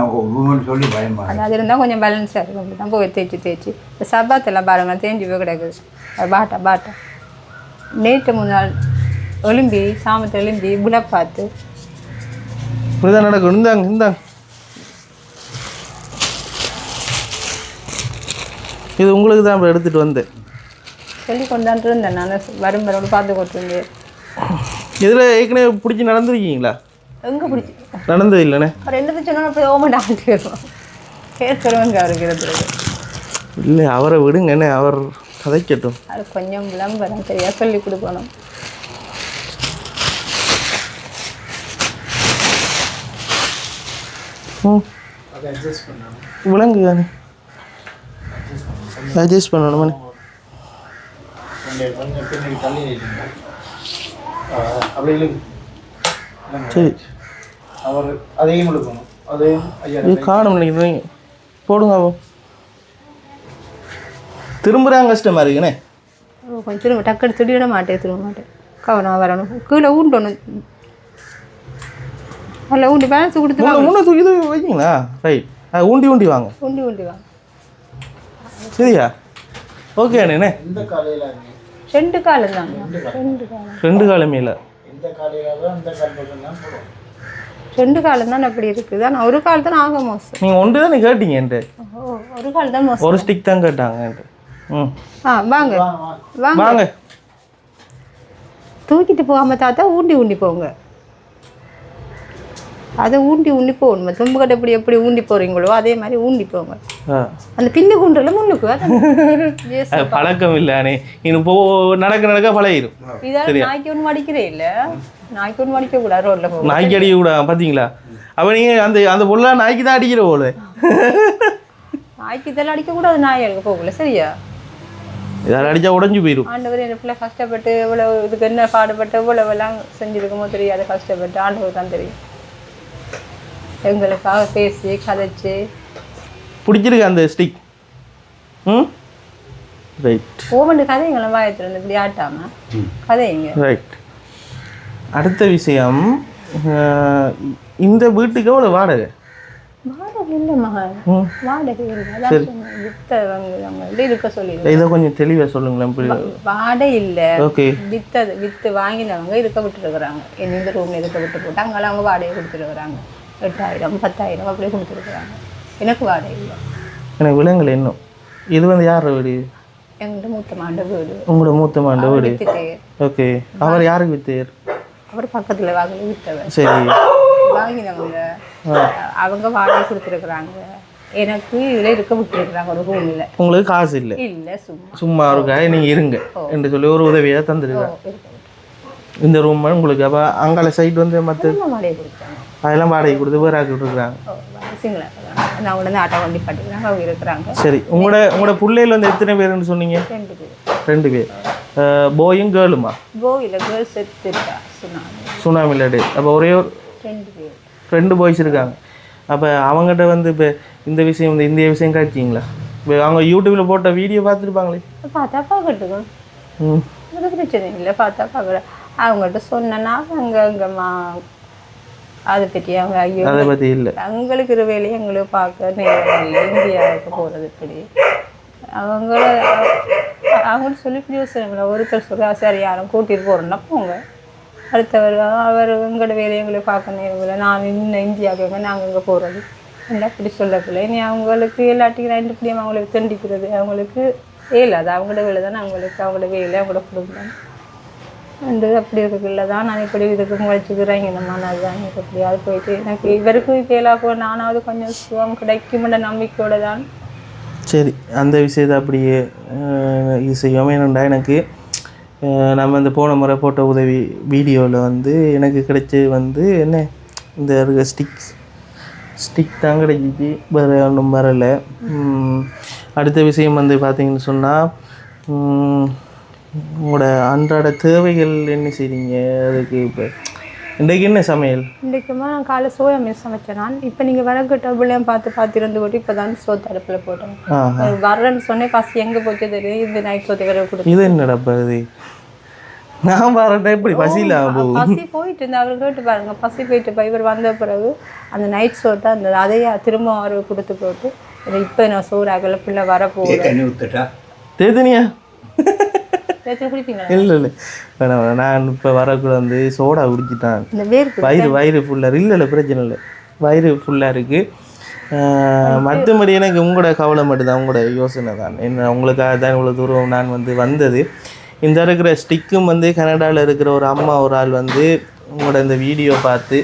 சொல்லி பயம் அது இருந்தால் கொஞ்சம் பேலன்ஸாக இருக்கும். அப்படி தான் போய் தேய்ச்சி இந்த சப்பாத்தெல்லாம் பாருங்கள் தேஞ்சு போய் கிடக்குது. பாட்டா நேற்று முன்னாள் எலும்பி சாமத்தை எலும்பி புல பார்த்து இப்படிதான் நடக்கும். இந்தாங்க இது உங்களுக்கு தான் இப்போ எடுத்துகிட்டு வந்தேன். சொல்லி கொண்டாண்டு இருந்தேன் நான், வரும்போது பார்த்து கொடுத்துருந்தேன். இதில் ஏற்கனவே பிடிச்சி நடந்துருக்கீங்களா? எங்கே பிடிச்சி நடந்தது இல்லைண்ணே. அவர் என்ன சொன்னால் போய் ஓமண்டா ஆகிடுவோம் கேட்குறவங்க அவருக்கு இருக்கிறது இல்லை. அவரை விடுங்கண்ணே, அவர் கதைக்கட்டும். அது கொஞ்சம் விளம்பரம் சரியாக சொல்லி கொடுக்கணும். விலங்கு தானே அட்ஜஸ்ட் பண்ணணும். சரி அவர் அதையும் எடுக்கணும். அதையும் ஐயா இது காணும் நினைக்கிறீங்க போடுங்க அப்போ திரும்புகிறாங்க கஷ்டமாக இருக்குண்ணே. கொஞ்சம் திரும்ப டக்குனு திடீட மாட்டேன், திரும்ப மாட்டேன். கவனம் வரணும், கீழே ஊண்டணும். அதில் ஊண்டி பேலன்ஸ் கொடுத்து முன்னே தூக்கி இது வைக்கிங்களா? ரைட், ஊண்டி ஊண்டி வாங்க, ஊண்டி ஊண்டி வாங்க. சரியா? ஓகே அண்ணே. இந்த காலையில் 2 காலம் தான், 2 காலம், 2 காலமே இல்லை. இந்த காலையில் தான் இந்த கால் பக்கம் தான் போடுவோம். 2 காலம் தான் அப்படி இருக்குது. ஆனால் ஒரு கால் தான் ஆக மோசம். நீங்கள் ஒன்று தானே கேட்டீங்க என்கிட்ட. ஒரு கால் தான் மோசம். ஒரு ஸ்டிக் தான் கேட்டாங்க என்கிட்ட. ம் வாங்க வாங்க வாங்க. தூக்கிட்டு போகாமல் தாத்தா ஊண்டி ஊண்டி போங்க. அதை ஊண்டி ஊண்டி போகணும். தும்பு கட்டை எப்படி ஊண்டி போகிறீங்களோ அதே மாதிரி ஊண்டி போங்க. அந்த பின்னு குண்டுல முன்னுக்கு பழக்கம் இல்லை அண்ணே. இன்னும் நடக்க நடக்க பழகிடும். இதால் நாய்க்கு ஒன்று மடிக்கிறே இல்லை, நாய்க்கு ஒன்று மடிக்க கூடாது. ரோட்ல போக நாய்க்கு அடிக்க கூடாது பார்த்தீங்களா? அப்போ நீங்கள் அந்த அந்த பொருளாக நாய்க்கு தான் அடிக்கிற போல. நாய்க்கு இதெல்லாம் அடிக்கக்கூடாது, நாய் அடிக்க போகல. சரியா? இதெல்லாம் அடித்தா உடஞ்சி போயிடும். ஆண்டவர் என் பிள்ளை கஷ்டப்பட்டு இவ்வளோ இதுக்கு என்ன பாடுபட்டு இவ்வளவெல்லாம் செஞ்சுருக்குமோ தெரியாது. கஷ்டப்பட்டு ஆண்டவர் தான் தெரியும். எங்களுக்காக பேசி கதைச்சு பிடிச்சிருக்கு அந்த ஸ்டிக். ம் ரைட். ஓவண்டு கதைங்களை வாயத்தில் இருந்து இப்படி ஆட்டாமல் கதைங்க. ரைட். அடுத்த விஷயம், இந்த வீட்டுக்கு எவ்வளோ வாடகை? வாடகை இல்லை மகன், வாடகை இல்லை. வித்தவங்க இருக்க சொல்லி இதை கொஞ்சம் தெளிவாக சொல்லுங்களேன். வாடகை இல்லை. ஓகே. வித்து வாங்கினவங்க இருக்க விட்டுருக்குறாங்க. இந்த ரூமில் இருக்க விட்டு போட்டு அங்கெல்லாம் அவங்க வாடகை கொடுத்துருக்குறாங்க. 8000 10,000 அப்படியே கொடுத்துருக்குறாங்க. எனக்கு வாடகை இல்லை. எனக்கு விலங்குல இன்னும் இது வந்து யார் வீடு? எங்கள்கிட்ட மூத்த மாண்ட வீடு. உங்களோட மூத்த மாண்ட வீடு. ஓகே. அவர் யாருக்கு வித்தார்? அவர் பக்கத்தில் வாங்கி வித்தவர். சரி. வாங்கினவங்க அவங்க வாடகை கொடுத்துருக்குறாங்க. எனக்கு இதில் இருக்க விட்டுருக்குறாங்க ஒரு ரூமில். உங்களுக்கு காசு இல்லை? இல்லை, சும்மா இருக்கா நீங்கள் இருங்க என்று சொல்லி ஒரு உதவியாக தந்துருக்காங்க. இந்த ரூம் உங்களுக்கு அப்போ அங்கால சைட் வந்து மற்ற வாடகை கொடுத்தாங்க. அதெல்லாம் வாடகை கொடுத்து வேறு ஆக்கிட்டு இருக்கிறாங்க. நான் உடனே ஆட்டோ வண்டி பண்ணிக்கிறாங்க, அவங்க இருக்கிறாங்க. சரி. உங்களோட பிள்ளைகள் வந்து எத்தனை பேருன்னு சொன்னீங்க? 2 பேர். 2 பேர். போயும் கேர்ளுமா? போயில் கேர்ள்ஸ் எடுத்துருக்கா சுனாமியில். அப்போ ஒரே ஒரு 2 பேர், 2 பாய்ஸ் இருக்காங்க. அப்போ அவங்ககிட்ட வந்து இப்போ இந்த விஷயம் இந்த இந்திய விஷயம் காய்ச்சிங்களா? இப்போ அவங்க யூடியூப்பில் போட்ட வீடியோ பார்த்துருப்பாங்களே. பார்த்தா பார்க்கட்டுங்க, அது பிரச்சனை இல்லை. பார்த்தா பார்க்குறேன். அவங்கள்ட்ட சொன்னேன்னா அங்கம்மா அதை பற்றி அவங்க ஐயோ அதை பற்றி இல்லை, அவங்களுக்கு ஒரு வேலையை எங்களுக்கு பார்க்க நேரம் இல்லை. இந்தியாவுக்கு போகிறது இப்படி அவங்கள்ட்ட சொல்லி யோசனை இல்லை. ஒருத்தர் சொல்லி சரி யாரும் கூட்டிகிட்டு போகிறோன்னா போங்க, அடுத்தவர் அவர் எங்களோட வேலையை எங்களுக்கு பார்க்க நேரம் இல்லை. நான் இன்னும் இந்தியாவுக்கு நாங்கள் இங்கே போகிறது இல்லை அப்படி சொல்லப்பில்லை. இனி அவங்களுக்கு எல்லாட்டிக்கும் 2 பிடியும் அவங்களுக்கு தண்டிக்கிறது அவங்களுக்கு இயலாது. அவங்களோட வேலை தானே அவங்களுக்கு, அவங்களோட வேலை அவங்களோட குடும்பம் அண்டு அப்படி இருக்குல்ல தான் நான் இப்படி இதுக்கு முளைச்சிக்கிறேன். என்னம்மா அதுதான் எனக்கு எப்படியாவது போயிட்டு எனக்கு இவருக்கும் கேளா போ நானாவது கொஞ்சம் சுகம் கிடைக்குமென்ற நம்பிக்கையோடு தான். சரி, அந்த விஷயத்தை அப்படியே இது செய்யாமல் என்னண்டா எனக்கு நம்ம இந்த போன முறை போட்ட உதவி வீடியோவில் வந்து எனக்கு கிடைச்சி வந்து என்ன இந்த இருக்க ஸ்டிக் தான் கிடைச்சிச்சு, வேறு ஒன்றும் வரலை. அடுத்த விஷயம் வந்து பார்த்தீங்கன்னு சொன்னால் உங்களோட அன்றாட தேவைகள் என்ன செய்றீங்க? அதுக்கு இப்போ இன்றைக்கு என்ன சமையல்? இன்றைக்குமா நான் காலை சோயா மீன் சமைச்சேன். நான் இப்போ நீங்கள் விறகு டபுளையும் பார்த்து இருந்து போட்டு இப்போ தான் சோத்து அடுப்பில் போட்டேன். வரேன்னு சொன்னேன், பசி எங்கே போச்சு தெரியும். இந்த நைட் சோத்து விறகு கொடுத்து இது என்னடா இது நான் வரேன் எப்படி பசியில் பசி போயிட்டு இருந்தேன். அவர் கேட்டு பாருங்க, பசி போயிட்டு இவர் வந்த பிறகு அந்த நைட் சோட்டை அந்த அதையே திரும்ப அவர் கொடுத்து போட்டு இப்போ நான் சோறு ஆகல பிள்ளை வரப்போகிறேன். தேதனியா? குடிப்பீங்களா? இல்லை வேணாம், நான் இப்போ வரக்குள்ள வந்து சோடா குடிச்சிட்டான். வயிறு ஃபுல்லாக இல்லை பிரச்சனை இல்லை, வயிறு ஃபுல்லாக இருக்குது. மற்றபடி எனக்கு உங்களோட கவலை மட்டும்தான், உங்களோட யோசனை தான். என்ன உங்களுக்காக தான் இவ்வளோ தூரம் நான் வந்து வந்தது. இந்த இருக்கிற ஸ்டிக்கும் வந்து கனடாவில் இருக்கிற ஒரு அம்மா ஒரு ஆள் வந்து உங்களோட இந்த வீடியோ பார்த்து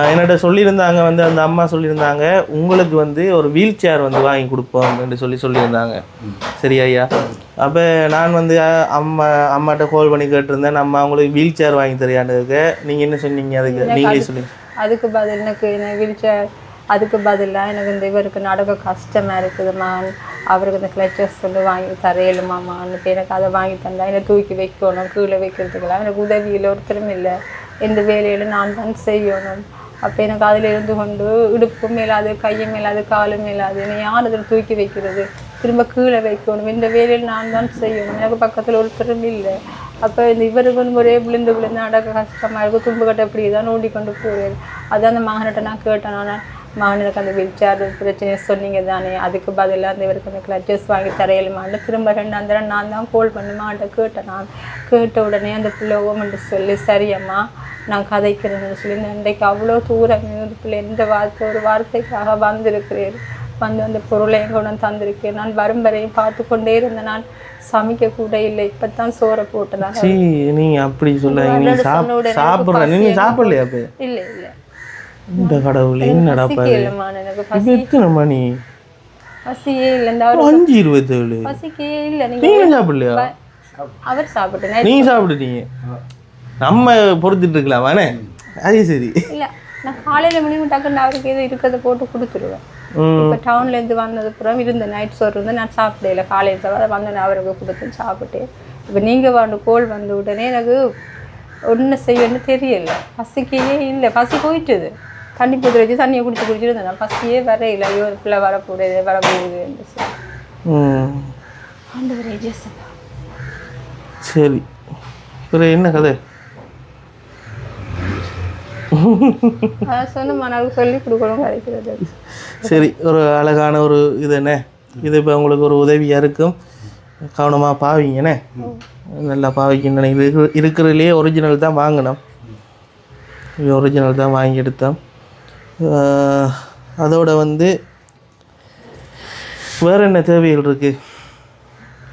என்னோட சொல்லியிருந்தாங்க. வந்து அந்த அம்மா சொல்லியிருந்தாங்க உங்களுக்கு வந்து ஒரு வீல் சேர் வந்து வாங்கி கொடுப்போம் அப்படின்னு சொல்லியிருந்தாங்க. சரி ஐயா, அப்போ நான் வந்து அம்மாட்ட கால் பண்ணி கேட்டிருந்தேன், நம்ம அவங்களுக்கு வீல் சேர் வாங்கி தரையாண்டுக்க. நீங்கள் என்ன சொன்னீங்க? அதுக்கு நீங்களே சொல்லி அதுக்கு பதில் எனக்கு வீல் சேர் அதுக்கு பதிலாக எனக்கு இந்த இவருக்கு நடக்க கஷ்டமாக இருக்குதுமா, அவருக்கு இந்த கிளச்சஸ் சொல்லி வாங்கி தரையிலுமாம்மான்னு. இப்போ எனக்கு அதை வாங்கி தந்தா என்னை தூக்கி வைக்கணும், கீழே வைக்கிறதுக்கெல்லாம் எனக்கு உதவியில் ஒருத்தரும் இல்லை. எந்த வேலையில் நான் தான் செய்யணும். அப்போ எனக்கு அதில் இருந்து கொண்டு இடுப்பும் மேலாது கையும் மேலாது காலும் மேலாது என்னை யார் அதில் தூக்கி வைக்கிறது, திரும்ப கீழே வைக்கணும், இந்த வேலையில் நான் தான் செய்யணும், எனக்கு பக்கத்தில் ஒருத்தரும் இல்லை. அப்போ இந்த இவருக்கு வந்து ஒரே விழுந்து நடக்க கஷ்டமாக இருக்கும், தும்பு கட்ட இப்படி தான் ஓடிக்கொண்டு போகிறேன். அதான் அந்த மகன்கிட்ட நான் கேட்டேன், நான் மகன் எனக்கு அந்த வீல் சேர் பிரச்சனையை சொன்னீங்க தானே, அதுக்கு பதிலாக அந்த இவருக்கு அந்த கிளச்சஸ் வாங்கி தரையிலுமான்னு திரும்ப 2 தடவை நான் தான் கால் பண்ணுமான்ட்ட கேட்டேன். நான் கேட்ட உடனே அந்த பிள்ளை ஓமன்ட்டு சொல்லி சரியம்மா நான் கதைக்கிறேன்னு சொல்லி இன்றைக்கு அவ்வளோ தூரம் இந்த பிள்ளை எந்த ஒரு வார்த்தைக்காக வந்திருக்கிறேன், வந்து அந்த பொருளையும் கொண்டு வந்து தந்திருக்கேன். நான் வரும் வரையும் பார்த்து கொண்டே இருந்தேன், நான் சமைக்க கூட இல்லை, இப்போத்தான் சோறை போட்டேன். நீ அப்படி சொல்ல சாப்பிட்ற நீ சாப்பிடலையா? இல்லை இல்லை இந்த கடவுளே என்னடா எத்தனை மணி? பசியே இல்லை, இந்த 5:27 பசிக்கே இல்லை. நீங்க சாப்பிடலையா? அவர் சாப்பிட்டேன், நீங்க சாப்பிட்டுட்டீங்க, நம்ம பொறுத்துட்டு இருக்கலாமாண்ணே? அது சரி. இல்லை நான் காலையில் மணி டக்குன்னு அவருக்கு எதுவும் இருக்கிறத போட்டு கொடுத்துருவேன். இப்போ டவுன்லேருந்து வந்தது புறம் இருந்த நைட் சோறு இருந்து நான் சாப்பிடல, காலையில் தவிர வந்து அவருக்கு கொடுத்து சாப்பிட்டேன். இப்போ நீங்கள் வந்து கோல் வந்த உடனே எனக்கு ஒன்றும் செய்யணும்னு தெரியல, பசிக்கையே இல்லை, பசி போயிட்டுது. தண்ணி புது வச்சு தண்ணியை குடிச்சிட்டு இருந்தேன், பசியே வரையில. ஐயோ ஒரு பிள்ளை வரக்கூடாது வரப்போகுது சரி. என்ன கதை? சொல்லி கொடுக்கணும் கதைக்கிறது. சரி, ஒரு அழகான ஒரு இது என்ன இது, இப்போ உங்களுக்கு ஒரு உதவியாக இருக்கும், கவனமாக பாவிங்கண்ணே, நல்லா பாவிக்கணும். இருக்கிறதுலே ஒரிஜினல் தான் வாங்கினோம், இது ஒரிஜினல் தான் வாங்கி எடுத்தோம். அதோட வந்து வேறு என்ன தேவைகள் இருக்குது?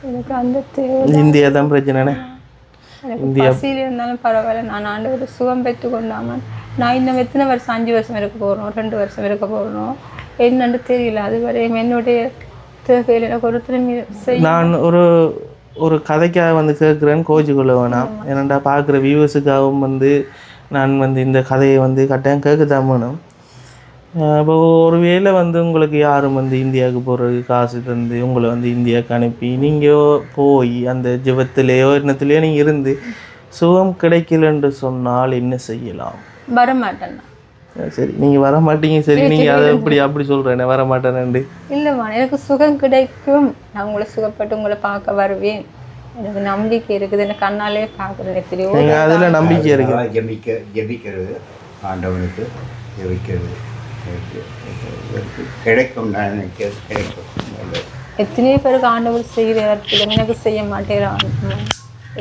எனக்கு அந்த தேவை இந்தியா தான் பிரச்சனைண்ணே. இந்தியா பசியில் இருந்தாலும் பரவாயில்ல, நான் ஆண்டவர் சுகம் பெற்று கொண்டாமல் நான் இன்னும் எத்தனை வருஷம் 5 வருஷம் இருக்க போகிறோம், 2 வருஷம் இருக்க போகிறோம் என்னன்னு தெரியல. அது வரையும் என்னுடைய தேவையில் எனக்கு ஒரு திரும்பி நான் ஒரு கதைக்காக வந்து கேட்குறேன்னு கோச்சிக்கொள்ள வேணாம். ஏன்னாண்டா பார்க்குற வியூவர்ஸுக்காகவும் வந்து நான் வந்து இந்த கதையை வந்து கட்டாயம் கேட்க தான் வேணும். இப்போ ஒரு வேளை வந்து உங்களுக்கு யாரும் வந்து இந்தியாவுக்கு போகிறதுக்கு காசு தந்து உங்களை வந்து இந்தியாவுக்கு அனுப்பி நீங்கள் போய் அந்த ஜெபத்திலேயோ எண்ணத்துலேயோ நீங்கள் இருந்து சுகம் கிடைக்கலன்னு சொன்னால் என்ன செய்யலாம்? வரமாட்டேன். சரி, நீங்கள் வர மாட்டீங்க. சரி, நீங்கள் அதை அப்படி சொல்கிறேன், வர மாட்டேன்னு. இல்லைம்மா, எனக்கு சுகம் கிடைக்கும், நான் உங்களை சுகப்பட்டு உங்களை பார்க்க வருவேன், எனக்கு நம்பிக்கை இருக்குது, எனக்கு கண்ணாலே பார்க்குறேன். தெரியும் நீங்கள் அதில் நம்பிக்கை இருக்குது. ஜெபிக்கிறது, ஆண்டவனுக்கு ஜெபிக்கிறது கிடைக்கும். நான் கிடைக்கும். எத்தனையோ பேருக்கு ஆண்டவர் செய்கிறார், எனக்கு செய்ய மாட்டேறான்.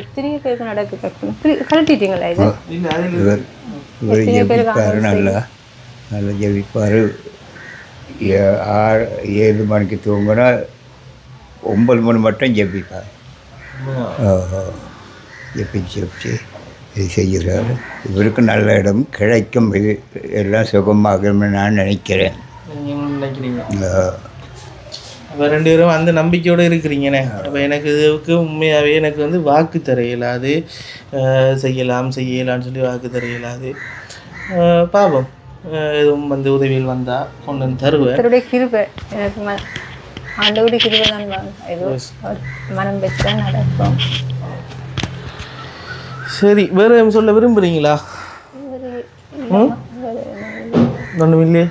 எத்தனையோ பேருக்கு நடக்குது. கழட்டிட்டீங்களா? இது இவர் ஜெபிப்பார், நல்லா ஜெபிப்பார். 7 மணிக்கு தூங்கினா 9 மணி மட்டும் ஜெபிப்பார். ஜெபிச்சு இது செய்கிறார். இவருக்கு நல்ல இடம் கிடைக்கும், இது எல்லாம் சுகமாகும்னு நான் நினைக்கிறேன். இப்போ 2 பேரும் அந்த நம்பிக்கையோடு இருக்கிறீங்கண்ணே. அப்போ எனக்கு இதுக்கு உண்மையாகவே எனக்கு வந்து வாக்கு தர இயலாது, செய்யலாம்னு சொல்லி வாக்கு தர இயலாது. பாவம், எதுவும் வந்து உதவியில் வந்தால் கொண்டு வந்து தருவேன். கிருபை எனக்கு ஆண்டவருடைய கிருபை தான், ஏதோ மனம் வச்சு தான் நடக்கும். சரி, வேறு எதுவும் சொல்ல விரும்புகிறீங்களா? ஒன்றும் இல்லையே.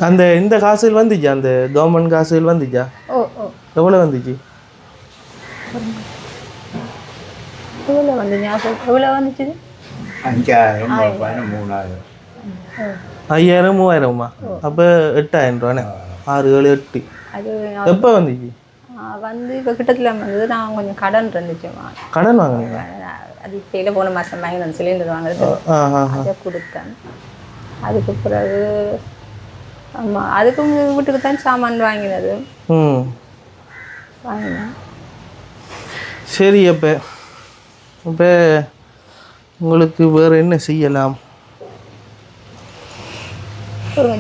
அந்த இந்த காசுகள் வந்துச்சா? அந்த கவர்மெண்ட் காசுகள் வந்துச்சா? எவ்வளோ வந்துச்சு? எவ்வளோ வந்துச்சு? 5000, 3000மா? அப்போ 8000 ரூபாண்ணே. 6, 7, 8. அது எப்போ வந்துச்சு? வந்து இப்போ கிட்டத்தில் வந்தது. நான் கொஞ்சம் கடன் இருந்துச்சுமா. கடன் வாங்கினீங்க? அது இப்போ போன மாதம் வாங்கினேன், சிலிண்டர் வாங்குறது, அதை கொடுத்தேன். அதுக்கு பிறகு ஆமாம், அதுக்கு வீட்டுக்கு தான் சாமான் வாங்கினது. வாங்கினேன். சரி, அப்போ உங்களுக்கு வேறு என்ன செய்யலாம்?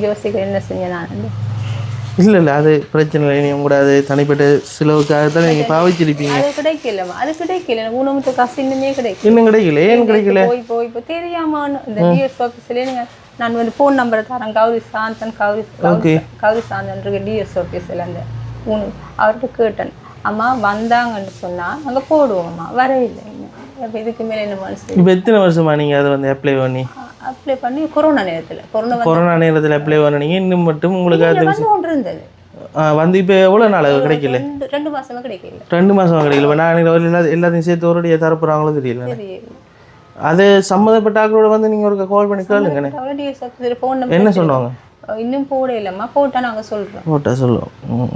யோசிக்கிறேன் என்ன செஞ்ச. நான் இல்லை அது பிரச்சனை இல்லை. நீங்கள் கூட அது தனிப்பட்ட செலவுக்காக தான் நீங்கள் பாவிச்சிருப்பீங்க. அது கிடைக்கலம்மா, அது கிடைக்கல. ஊனமுத்து காசு இன்னுமே கிடைக்கல. இன்னும் கிடைக்கல. ஏன் கிடைக்கல? இப்போ தெரியாம இந்த டிஎஸ் ஆஃபீஸ்லேயே நான் வந்து ஃபோன் நம்பரை தரேன். கௌரி சாந்தன் இருக்கு டிஎஸ் ஆஃபீஸில். அந்த அவர்கிட்ட கேட்டேன், அம்மா வந்தாங்கன்னு சொன்னால் அங்கே போடுவோம்மா, வரவே இல்லை. அப்போ இதுக்கு மேலே என்ன மனசு இப்போ எத்தனை வருஷமா நீங்கள் அதை வந்து அப்ளை பண்ணி கொரோனா நேரத்தில் கொரோனா நேரத்தில் அப்ளை பண்ணினீங்க இன்னும் மட்டும் உங்களுக்கு அது வந்து ஒன்று இருந்தது வந்து இப்போ எவ்வளோ நாள் கிடைக்கல 2 மாசமா கிடைக்கல 2 மாதமா கிடைக்கல இப்போ நான் எல்லாத்தையும் சேர்த்து ஒருடைய தரப்புறாங்களோ தெரியல அது சம்மந்தப்பட்ட ஆக்களோட வந்து நீங்கள் ஒரு கால் பண்ணி கேளுங்கண்ணே என்ன சொன்னாங்க இன்னும் போட இல்லைம்மா போட்டால் நாங்கள் சொல்கிறோம் போட்டால் சொல்லுவோம்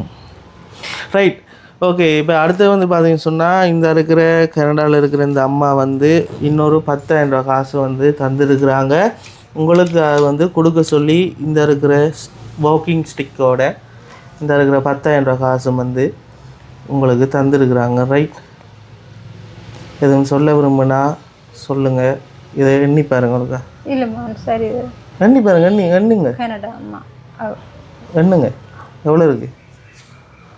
ரைட் ஓகே இப்போ அடுத்து வந்து பார்த்தீங்கன்னு சொன்னால் இந்த இருக்கிற கனடாவில் இருக்கிற இந்த அம்மா வந்து இன்னொரு 10,000 ரூபா காசு வந்து தந்துருக்குறாங்க உங்களுக்கு அது வந்து கொடுக்க சொல்லி இந்த இருக்கிற வாக்கிங் ஸ்டிக்கோட இந்த இருக்கிற 10,000 ரூபா காசு வந்து உங்களுக்கு தந்துருக்குறாங்க ரைட் எதுவும் சொல்ல விரும்புனா சொல்லுங்கள் இதை எண்ணி பாருங்க ஒருக்கா இல்லைம்மா சரி எண்ணி பாருங்க எண்ணுங்க கனடா அம்மா எண்ணுங்க எவ்வளோ இருக்குது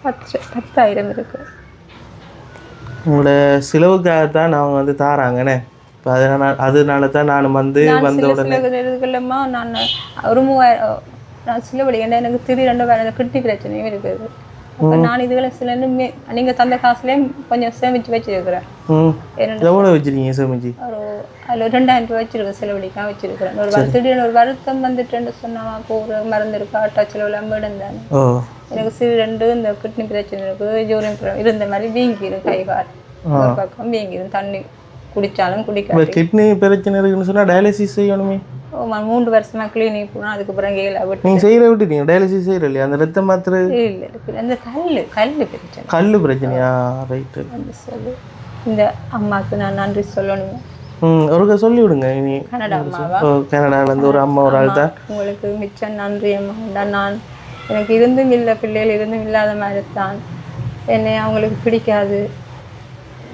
10,000 இருக்குது உங்களோட சிலவுக்காகத்தான் அவங்க வந்து தாராங்கண்ணே இப்போ அதனால தான் நான் வந்து வந்த உடனே இருக்குல்லம்மா நான் ஒரு 3000 நான் சிலபடி ஏன்னா எனக்கு திடீரெண்டு வேறு கிட்னி பிரச்சனையும் இருக்குது அப்போ நான் இதுகளை சில நீங்கள் தந்த காசுலேயும் கொஞ்சம் சேமித்து வச்சுருக்கிறேன் எவ்வளோ வச்சுருக்கீங்க சேமிச்சு அதில் 2,000 ரூபா வச்சுருக்கேன் செலவழிக்காக வச்சுருக்கிறேன் திடீர்னு ஒரு வருத்தம் வந்துட்டுன்னு சொன்னால் போகிற மருந்து இருக்கா டச்சில் எல்லாம் இருந்தானே எனக்கு சிறு இந்த கிட்னி பிரச்சனை இருக்குது ஜூரியம் இருந்த மாதிரி வீங்கிடும் கை கால் ஒரு பக்கம் வீங்கிடும் தண்ணி குடித்தாலும் குடிக்க கிட்னி பிரச்சனை இருக்குன்னு சொன்னால் டயாலிசிஸ் செய்யணுமே 3 வருஷமா கிளினிக் போனால் அதுக்கப்புறம் கேல விட்டு நீங்கள் செய்கிற விட்டுட்டீங்க டயாலிசிஸ் செய்கிற இல்லையா அந்த ரத்த மாத்திரை இல்லை அந்த கல் பிரச்சனை கல் பிரச்சனையா ரைட்டு சொல்லு இந்த அம்மாவுக்கு நான் நன்றி சொல்லணும் ஒருக்க சொல்லி விடுங்க இனி கனடா அம்மாவா கனடாலேருந்து ஒரு அம்மா ஒரு ஆள் தான் உங்களுக்கு மிச்சம் நன்றி அம்மா நான் எனக்கு இருந்தும் இல்லை பிள்ளைகள் இருந்தும் இல்லாத மாதிரி தான் என்னை அவங்களுக்கு பிடிக்காது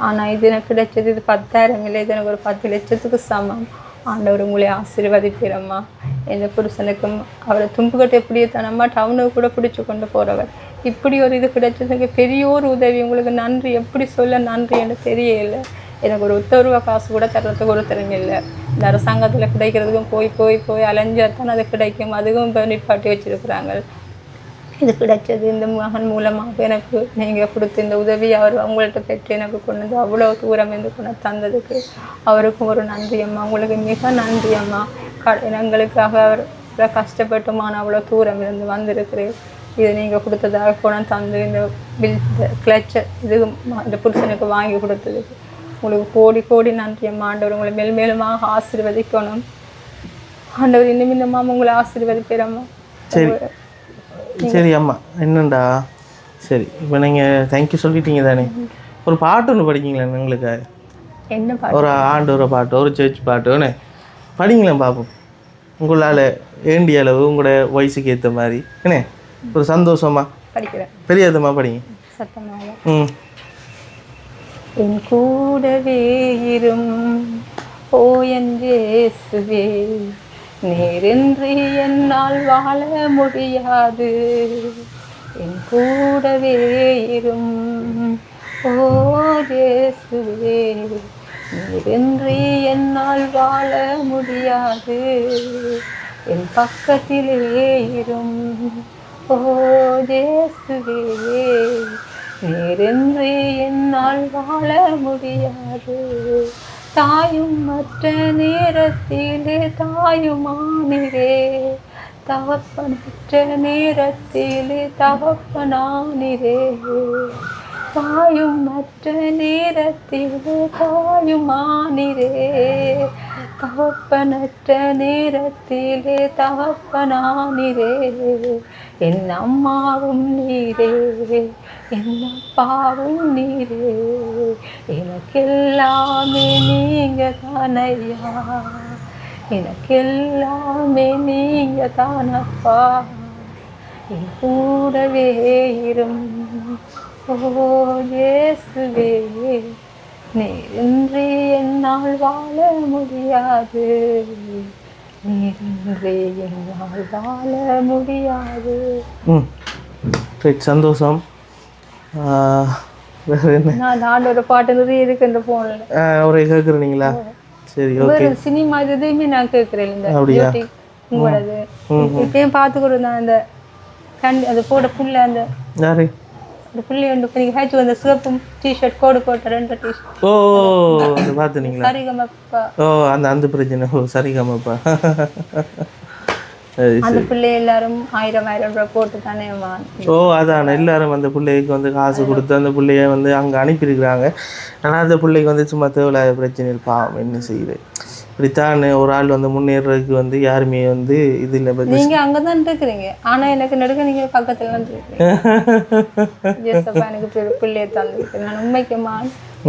ஆனால் இது எனக்கு கிடைச்சது இது 10,000 இல்லை இது எனக்கு ஒரு 10 லட்சத்துக்கு சமம் ஆண்டவர் உங்களை ஆசீர்வதிக்கிறம்மா எந்த புருஷனுக்கும் அவரை தும்புக்கட்டு எப்படியே தானம்மா டவுனுக்கு கூட பிடிச்சி கொண்டு போகிறவர் இப்படி ஒரு இது கிடைச்சதுக்கு பெரிய ஒரு உதவி உங்களுக்கு நன்றி எப்படி சொல்ல நன்றி என்று தெரியலை எனக்கு ஒரு 10 ரூபா காசு கூட தர்றதுக்கு ஒரு திறமை இல்லை இந்த அரசாங்கத்தில் கிடைக்கிறதுக்கும் போய் அலைஞ்சாதான் அது கிடைக்கும் அதுவும் இப்போ நிப்பாட்டி வச்சுருக்குறாங்க இது கிடைச்சது இந்த மகன் மூலமாக எனக்கு நீங்கள் கொடுத்த இந்த உதவி அவர் அவங்கள்ட்ட பெற்று எனக்கு கொண்டு வந்து அவ்வளோ தூரம் இருந்து கொண்டு தந்ததுக்கு அவருக்கும் ஒரு நன்றி அம்மா உங்களுக்கு மிக நன்றி அம்மா எங்களுக்காக அவர் கஷ்டப்பட்டுமான அவ்வளோ தூரம் இருந்து வந்திருக்கிறேன் இது நீங்கள் கொடுத்ததாக கொண்டு தந்து இந்த கிளச்சர் இது இந்த புருஷனுக்கு வாங்கி கொடுத்ததுக்கு உங்களுக்கு கோடி கோடி நன்றி அம்மா ஆண்டவர் உங்களை மேலுமாக ஆசீர்வதிக்கணும் ஆண்டவர் இன்னும் இந்த மாமா உங்களை ஆசீர்வதிப்பேரம்மா சரி அம்மா என்னண்டா சரி இப்போ நீங்கள் தேங்க்யூ சொல்லிட்டீங்க தானே ஒரு பாட்டு ஒன்று படிக்கிங்களா எங்களுக்கு என்ன பாட்டு ஒரு ஆண்டோர பாட்டு ஒரு சர்ச் பாட்டுன்னு படிங்களேன் பார்ப்போம் உங்களால் வேண்டிய அளவு உங்களோட வயசுக்கு ஏற்ற மாதிரி என்ன ஒரு சந்தோஷமா படிக்கிறேன் பெரியதமா படிங்க சத்தமாக என் கூடவே இரும் ஓ என் இயேசுவே நேரின்றி என்னால் வாழ முடியாது என் கூடவே இரும் ஓ இயேசுவே நேரின்றி என்னால் வாழ முடியாது என் பக்கத்திலே இரும் ஓ இயேசுவே நேரின்றி என்னால் வாழ முடியாது தாயும் மற்ற நேரத்திலே தாயுமானிரே தகப்பனற்ற நேரத்திலே தகப்பனானிரே தாயும் மற்ற நேரத்திலே தாயுமானிரே தகப்பனற்ற நேரத்திலே தகப்பனானிரே என் அம்மாவும் நீரே என் அப்பாவும் நீரே எனக்கெல்லாமே நீங்க தானையா எனக்கெல்லாமே நீங்க தானப்பா என் கூடவே இரும் ஓ இயேசுவே நீரின்றி என்னால் வாழ முடியாது நீரின்றி என்னால் வாழ முடியாது சந்தோஷம் வேறு என்ன நான் ஆண்டோட பாட்டு நிறைய இருக்கு இந்த ஃபோனில் அவரை கேட்குறீங்களா சரி ஓகே சினிமா எதுவுமே நான் கேட்குறேன் இந்த அப்படியா உங்களது இப்பயும் பார்த்துக்கிட்டு நான் அந்த அந்த போட புள்ள அந்த யாரு இந்த பிள்ளை வந்து இப்போ நீங்கள் ஹேச்சு அந்த சிவப்பு டிஷர்ட் கோடு போட்ட 2 டிஷர்ட் ஓ அது பார்த்துனீங்களா? சரிகமப்பா. ஓ அந்த பிரச்சனை. ஓ சரிகமப்பா. அந்த பிள்ளை எல்லாரும் 1000 ரூபாய் போட்டு தானே ஓ அதான் எல்லாரும் அந்த பிள்ளைக்கு வந்து காசு கொடுத்து அந்த பிள்ளைய வந்து அங்கே அனுப்பியிருக்கிறாங்க. ஆனால் அந்த பிள்ளைக்கு வந்து சும்மா தேவையில்லாத பிரச்சனை பாவம் என்ன செய்யுது. இப்படித்தான் ஒரு ஆள் வந்து முன்னேறதுக்கு வந்து யாருமே வந்து இது இல்லை. நீங்க அங்கதான் இருக்கிறீங்க, ஆனா எனக்கு நடுக்க நீங்க பக்கத்துல இருக்கீங்க. எனக்கு பிள்ளைய தந்துருக்கு. நான் உண்மைக்குமா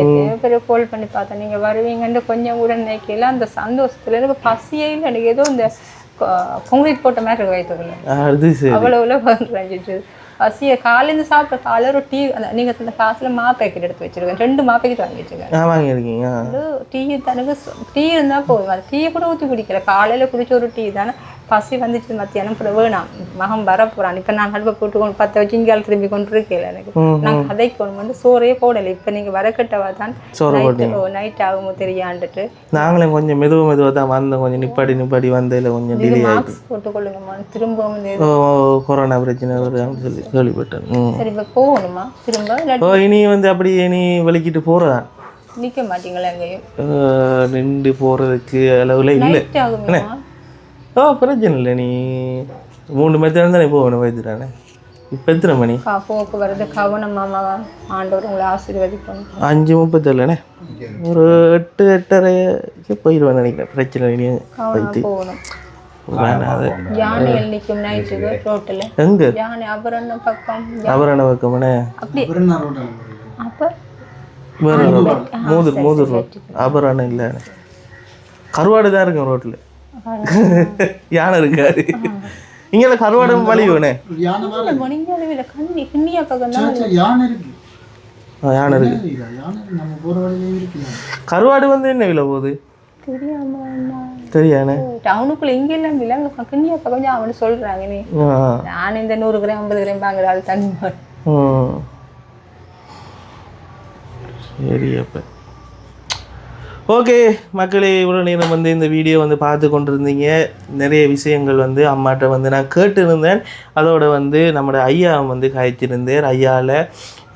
எத்தனையோ பேர் கால் பண்ணி பார்த்தேன், நீங்க வருவீங்கன்னு கொஞ்சம் கூட நினைக்கல. அந்த சந்தோஷத்துல எனக்கு பசியே இல்லை. எனக்கு ஏதோ இந்த பொங்கல் போட்ட மாதிரி இருக்கு வயிற்றுக்குள்ள. அவ்வளவு பண்றேன் பசிய. காலையில சாப்பிட்ட காலையில ஒரு டீ, நீங்க அந்த காசுல மா பேக்கெட் எடுத்து வச்சிருக்கேன். 2 மா பேக்கெட் வாங்கி வச்சிருக்கேன். வாங்கியிருக்கீங்க. டீ தனக்கு டீ இருந்தா போதும். அது டீயை கூட ஊற்றி குடிக்கல. காலையில குடிச்ச ஒரு டீ தானே. பசி வந்துச்சு மத்தியானம் கூட வேணாம், மகன் வரப்போறான். இப்ப நான் அடுப்பை போட்டு கொண்டு 10 வச்சு இங்கால் திரும்பி கொண்டு இருக்கேன். எனக்கு நான் கதைக்கு கொண்டு வந்து சோறையே போடலை. இப்ப நீங்க வரக்கட்டவா தான் நைட் ஆகுமோ தெரியாண்டுட்டு நாங்களும் கொஞ்சம் மெதுவாக தான் வந்தோம். கொஞ்சம் நிப்பாடி வந்ததில் கொஞ்சம் டிலே ஆகிடுச்சு. போட்டுக்கொள்ளுங்கம்மா. திரும்பவும் கொரோனா பிரச்சனை வருது சொல்லி கேள்விப்பட்டேன். சரி இப்ப போகணுமா திரும்ப? இனி வந்து அப்படியே நீ வெளிக்கிட்டு போறதா? நிக்க மாட்டீங்களா எங்கேயும்? நின்று போறதுக்கு அளவுல இல்லை. ஓ பிரச்சனை இல்லை. நீ 3 மணி நேரம் தானே போகணும் வயதுதானே. இப்போ எத்தனை மணி? போக்குவரத்து கவனமாமா. ஆண்டவர் உங்களை ஆசீர்வதிக்கணும். 5:37 ஒரு 8-8:30 போயிடுவேன் நினைக்கிறேன். பிரச்சனை இல்லை. போகணும். யானைகள் நிற்கும் நைட்டுக்கு ரோட்டில். எங்க? யானை அபரண பக்கம். அபரண பக்கம்னே அப்படி. அப்போ மூதூர் ரோட். அபரணம் இல்லை, கருவாடு தான் இருக்கும் ரோட்டில். யானை இருக்காது இங்கே. கருவாடு மலிவுனே. யானை இருக்கு. கருவாடு வந்து என்ன விலை போகுது தெரியானே. டவுனுக்குள்ள இங்க எல்லாம் இல்லை, கிண்ணியா பக்கம் அவனு சொல்றாங்க. நீ நான் இந்த 100 கிராம் 50 கிராம் வாங்குற ஆள் தண்ணி. சரி அப்போ ஓகே மக்களே, இவ்வளோ நேரம் வந்து இந்த வீடியோ வந்து பார்த்து கொண்டிருந்தீங்க. நிறைய விஷயங்கள் வந்து அம்மாட்ட வந்து நான் கேட்டுருந்தேன். அதோட வந்து நம்மளோட ஐயா வந்து கதைச்சிருந்தேன். ஐயாவில்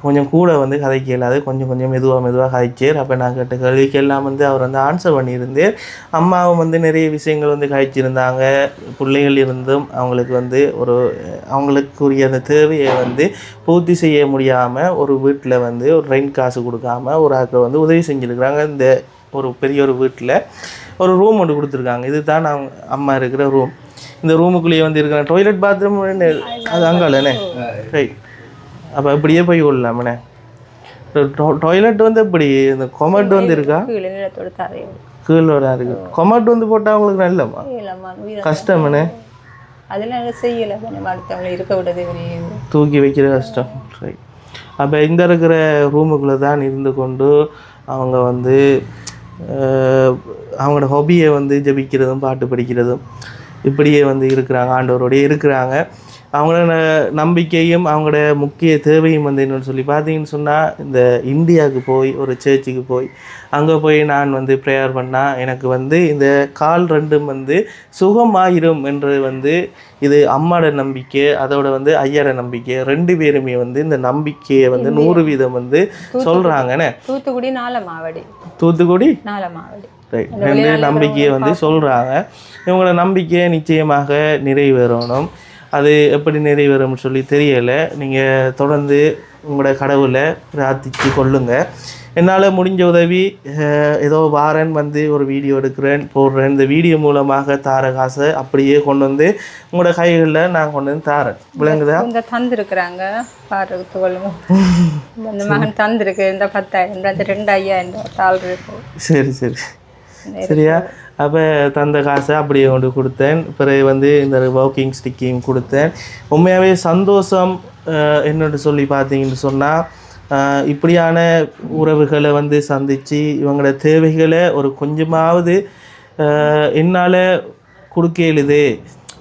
கொஞ்சம் கூட வந்து கதைக்க இல்லாது, கொஞ்சம் மெதுவாக கதைச்சார். அப்போ நான் கேட்ட கேள்விக்கெல்லாம் வந்து அவர் வந்து ஆன்சர் பண்ணியிருந்தேன். அம்மாவும் வந்து நிறைய விஷயங்கள் வந்து கதைச்சிருந்தாங்க. பிள்ளைகள் இருந்தும் அவங்களுக்கு வந்து அவங்களுக்குரிய அந்த தேவையை வந்து பூர்த்தி செய்ய முடியாமல் ஒரு வீட்டில் வந்து ஒரு ரெண்ட் காசு கொடுக்காம ஒரு ஆட்கள் வந்து உதவி செஞ்சுருக்குறாங்க. இந்த ஒரு பெரிய ஒரு வீட்டில் ஒரு ரூம் ஒன்று கொடுத்துருக்காங்க. இது தான் அவங்க அம்மா இருக்கிற ரூம். இந்த ரூமுக்குள்ளேயே வந்து இருக்கிற டாய்லெட் பாத்ரூம் அது அங்காலண்ணே. ரைட். அப்போ இப்படியே போய் கொள்ளலாமண்ணே. டாய்லெட் வந்து இப்படி இந்த கொமட் வந்து இருக்கா? கீழோட இருக்கு. கொமட் வந்து போட்டால் அவங்களுக்கு நல்லமா கஷ்டம்ண்ணே. அதெல்லாம் செய்யலை, இருக்க விடுறது தூக்கி வைக்கிற கஷ்டம். ரைட். அப்போ இந்த இருக்கிற ரூமுக்குள்ளே தான் இருந்து கொண்டு அவங்க வந்து அவங்களோட ஹாபியை வந்து ஜபிக்கிறதும் பாட்டு படிக்கிறதும் இப்படியே வந்து இருக்கிறாங்க. ஆண்டவரோடையே இருக்கிறாங்க. அவங்களோட நம்பிக்கையும் அவங்களோட முக்கிய தேவையும் வந்து என்னென்னு சொல்லி பார்த்தீங்கன்னு சொன்னால், இந்த இந்தியாவுக்கு போய் ஒரு சர்ச்சுக்கு போய் அங்கே போய் நான் வந்து ப்ரேயர் பண்ணால் எனக்கு வந்து இந்த கால் 2 வந்து சுகமாயிரும் என்று வந்து இது அம்மாவோட நம்பிக்கை, அதோட வந்து ஐயாவோட நம்பிக்கை. 2 பேருமே வந்து இந்த நம்பிக்கையை வந்து 100% வந்து சொல்கிறாங்கண்ணே. தூத்துக்குடி 4 மாவடி. தூத்துக்குடி 4 மாவடி. ரைட். 2 நம்பிக்கையை வந்து சொல்கிறாங்க. இவங்களோட நம்பிக்கையை நிச்சயமாக நிறைவேறணும். அது எப்படி நிறைவேறும்னு சொல்லி தெரியலை. நீங்கள் தொடர்ந்து உங்களோட கடவுளை பிரார்த்தித்து கொள்ளுங்கள். என்னால் முடிஞ்ச உதவி ஏதோ வாரன் வந்து ஒரு வீடியோ எடுக்கிறேன் போடுறேன். இந்த வீடியோ மூலமாக தார காசை அப்படியே கொண்டு வந்து உங்களோட கைகளில் நான் கொண்டு வந்து தாரேன். விளங்குதா? இந்த தந்துருக்குறாங்க பாருத்து கொள்ளுங்க. இந்த மகன் தந்துருக்கு இந்த 10,000 2,500 தாள் இருக்கு. சரி சரியா. அப்போ தந்த காசை அப்படியே கொண்டு கொடுத்தேன். பிறகு வந்து இந்த வாக்கிங் ஸ்டிக்கையும் கொடுத்தேன். உண்மையாகவே சந்தோஷம். என்னென்னு சொல்லி பார்த்தீங்கன்னு சொன்னால், இப்படியான உறவுகளை வந்து சந்தித்து இவங்களோட தேவைகளை ஒரு கொஞ்சமாவது என்னால் கொடுக்க எழுது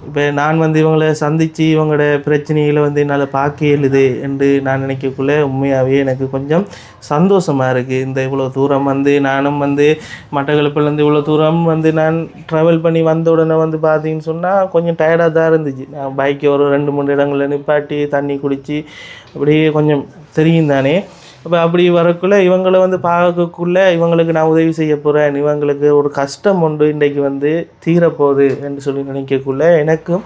இப்போ நான் வந்து இவங்களை சந்தித்து இவங்களோட பிரச்சனைகளை வந்து என்னால் பார்க்க இயலுது என்று நான் நினைக்கக்குள்ளே உண்மையாகவே எனக்கு கொஞ்சம் சந்தோஷமாக இருக்குது. இந்த இவ்வளோ தூரம் வந்து நானும் வந்து மட்டக்களப்பிலேருந்து இவ்வளோ தூரம் வந்து நான் ட்ராவல் பண்ணி வந்த உடனே வந்து பார்த்தீங்கன்னு சொன்னால் கொஞ்சம் டயர்டாக தான் இருந்துச்சு. நான் பைக்கை ஒரு 2-3 இடங்களில் நிப்பாட்டி தண்ணி குடித்து அப்படியே கொஞ்சம் தெரியும் தானே. அப்போ அப்படி வரக்குள்ளே இவங்களை வந்து பார்க்கக்குள்ளே இவங்களுக்கு நான் உதவி செய்ய போகிறேன், இவங்களுக்கு ஒரு கஷ்டம் ஒன்று இன்றைக்கு வந்து தீரப்போகுது என்று சொல்லி நினைக்கக்குள்ளே எனக்கும்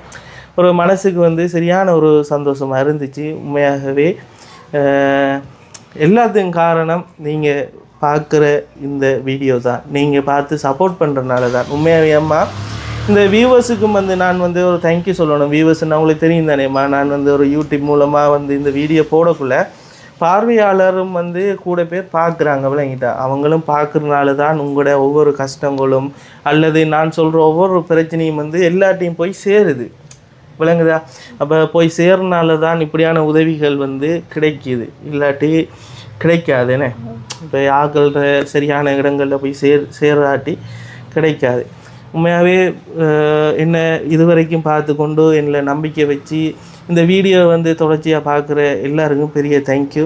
ஒரு மனசுக்கு வந்து சரியான ஒரு சந்தோஷமாக இருந்துச்சு. உண்மையாகவே எல்லாத்துக்கும் காரணம் நீங்கள் பார்க்குற இந்த வீடியோ தான், நீங்கள் பார்த்து சப்போர்ட் பண்ணுறதுனால தான். உண்மையாகவே அம்மா இந்த வியூவர்ஸுக்கும் வந்து நான் வந்து ஒரு தேங்க்யூ சொல்லணும். வியூவர்ஸ்ன்னு அவங்களுக்கு தெரியும் தானேம்மா, நான் வந்து ஒரு யூடியூப் மூலமாக வந்து இந்த வீடியோ போடக்குள்ளே பார்வையாளரும் வந்து கூட பேர் பார்க்குறாங்க விளங்கிட்டா. அவங்களும் பார்க்குறதுனால தான் உங்களோட ஒவ்வொரு கஷ்டங்களும் அல்லது நான் சொல்கிற ஒவ்வொரு பிரச்சனையும் வந்து எல்லாட்டையும் போய் சேருது விளங்குதா. அப்போ போய் சேர்றனால தான் இப்படியான உதவிகள் வந்து கிடைக்கிது, இல்லாட்டி கிடைக்காதுன்னு. இப்போ ஆக்கள் சரியான இடங்களில் போய் சேராட்டி கிடைக்காது. உண்மையாகவே என்ன இதுவரைக்கும் பார்த்து கொண்டு என்னில் நம்பிக்கை வச்சு இந்த வீடியோ வந்து தொடர்ச்சியாக பார்க்குற எல்லாருக்கும் பெரிய தேங்க்யூ.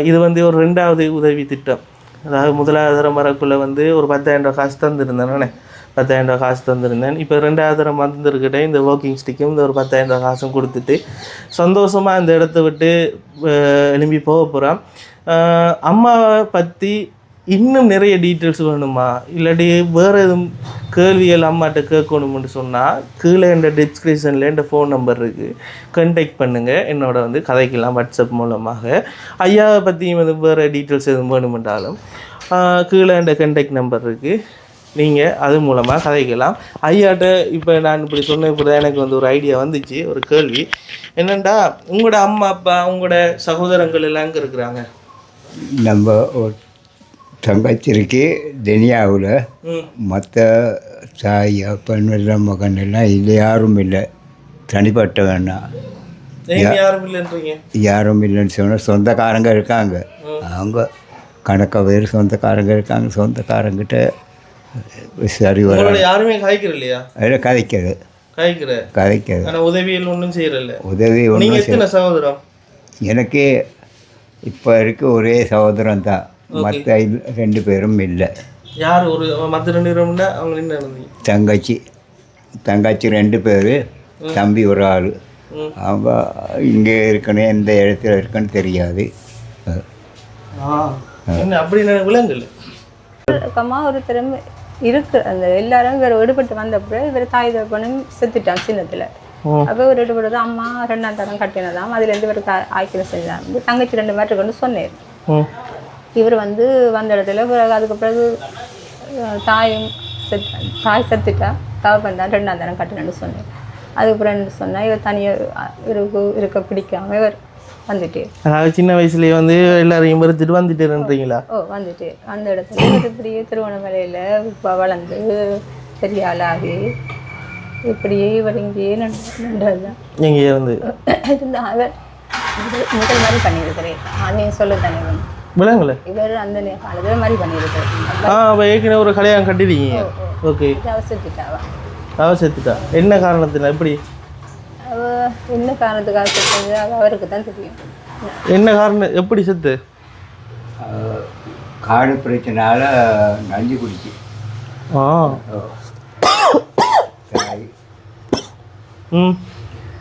இது வந்து ஒரு 2வது உதவி திட்டம். அதாவது 1வது தரம் வரக்குள்ளே வந்து ஒரு 10,000 காசு தந்துருந்தேன், நானே 10,000 காசு தந்துருந்தேன். இப்போ 2வது தரம் வந்திருக்கிட்ட இந்த வாக்கிங் ஸ்டிக்கும் இந்த ஒரு 10,000 காசும் கொடுத்துட்டு சந்தோஷமாக இந்த இடத்த விட்டு எழும்பி போக போகிறேன். அம்மாவை பற்றி இன்னும் நிறைய டீட்டெயில்ஸ் வேணுமா இல்லாட்டி வேறு எதுவும் கேள்விகள் அம்மாட்ட கேட்கணும்னு சொன்னால் கீழே இந்த டிஸ்கிரிப்ஷனில் இந்த ஃபோன் நம்பர் இருக்குது, கான்டாக்ட் பண்ணுங்கள். என்னோட வந்து கதைக்கலாம் வாட்ஸ்அப் மூலமாக. ஐயாவை பற்றியும் வந்து வேறு டீட்டெயில்ஸ் எதுவும் வேணுமென்றாலும் கீழே இந்த கான்டாக்ட் நம்பர் இருக்குது, நீங்கள் அது மூலமாக கதைக்கலாம். ஐயாட்ட இப்போ நான் இப்படி சொன்ன இப்படி தான் எனக்கு வந்து ஒரு ஐடியா வந்துச்சு. ஒரு கேள்வி என்னென்னா, உங்களோட அம்மா அப்பா உங்களோட சகோதரங்கள் எல்லாம் எங்கே இருக்கிறாங்க? நம்ம ஒரு தங்கச்சி இருக்கு தெனியாவில், மற்ற தாய் அப்பன் எல்லாம் மகன் எல்லாம் இல்லை, யாரும் இல்லை. தனிப்பட்ட வேணாம், யாரும் இல்லைன்றீங்க? யாரும் இல்லைன்னு சொன்னால் சொந்தக்காரங்க இருக்காங்க, அவங்க கணக்க வேறு சொந்தக்காரங்க இருக்காங்க. சொந்தக்காரங்கிட்ட சரி வர யாருமே கதைக்கிற இல்லையா? அதில் கதைக்கிறது உதவியில் ஒன்றும் செய்யறதில்ல. உதவி ஒன்றும் எத்தனை சகோதரம்? எனக்கு இப்போ இருக்க ஒரே சகோதரம் தான், மற்ற 2 பேரும் இல்லை. யார் ஒரு மற்ற 2 பேரும்னா அவங்க என்ன? தங்கச்சி 2 பேர், தம்பி ஒரு ஆள். அவங்க இங்கே இருக்கணும், எந்த இடத்துல இருக்குன்னு தெரியாது. என்ன அப்படி விலங்குல ஒரு திறமை இருக்கு. அந்த எல்லாரும் இவர் விடுபட்டு வந்தப்போ இவர் தாய் தகப்பனும் செத்துட்டான் சின்னத்தில். அப்போ ஒரு விடுபட்டு அம்மா 2ஆம் தரம் கட்டினதாம், அதுலேருந்து இவருக்கு ஆய்க்கணும் செஞ்சாங்க. தங்கச்சி 2 மாட்டுக்கு கொண்டு சொன்னார். இவர் வந்து வந்த இடத்துல பிறகு அதுக்கு பிறகு தாய் செத்துட்டா, தகப்பன் தான் 2ஆம் தரம் கட்டினு சொன்னார். அதுக்கப்புறம் சொன்னால் இவர் தனியாக இருக்க பிடிக்காம இவர் வந்துட்டு, அதாவது சின்ன வயசுலேயே வந்து எல்லாரையும் மறுத்துட்டு வந்துட்டுன்றீங்களா? வந்துட்டு அந்த இடத்துல இப்படியே திருவண்ணாமலையில் இப்போ வளர்ந்து பெரிய ஆளாகி இப்படியே இவர் இங்கேயே நின்றது தான். எங்கேயே வந்து இருந்தா அவர் முதல் மாதிரி பண்ணியிருக்கிறேன். நீங்கள் சொல்ல தானே விலங்குல இவர் அந்த காலத்தில் மாதிரி பண்ணியிருக்கிறேன். ஏற்கனவே ஒரு கல்யாணம் கட்டிருக்கீங்க. ஓகே. அவ செத்துட்டா என்ன காரணத்தில்? எப்படி என்ன காரணத்துக்காக செத்தது அது அவருக்கு தான் தெரியும். என்ன காரணம்? எப்படி செத்து? காடு பிரச்சனால நஞ்சு குடிச்சு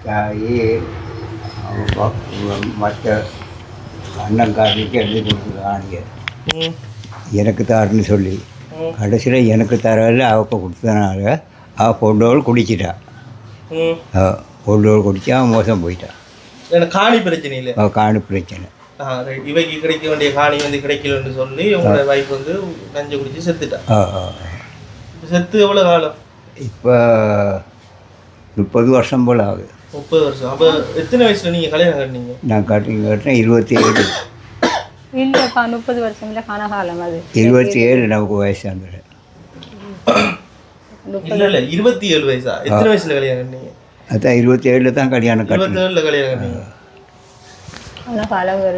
தாய் மற்ற அண்ணங்காரனுக்கு எழுதி கொடுத்துருக்கானுங்க, எனக்கு தாருன்னு சொல்லி. கடைசியில் எனக்கு தரல, அவப்ப கொடுத்ததுனால அவள் பொண்ணோடு குடிச்சிட்டா. பொண்ணோடு குடிச்சு அவன் மோசம் போயிட்டான். காணி பிரச்சனை இல்லை, காணி பிரச்சனை. இவைக்கு கிடைக்க வேண்டிய காணி வந்து கிடைக்கலன்னு சொல்லி உங்களோட வைஃப் வந்து நஞ்சு குடிச்சு செத்துட்டா. செத்து எவ்வளோ காலம்? இப்போ 30 வருஷம் போல் ஆகுது. 30 வருஷம். அப்போ எத்தனை வயசில் நீங்கள் கல்யாணம் கட்டினீங்க? நான் கட்டினேன் 27. இல்லைப்பா 30 வருஷம் இல்லை, காணகாலம் அது. 27 நமக்கு வயசு வந்துடு. இல்லை 27 வயசா? எத்தனை வயசில் கல்யாணம் கட்டினீங்க? அதான் 27 தான் கல்யாணம் கட்டினேன். 27 கல்யாணம் கட்டினீங்க. ஆனால் அவர்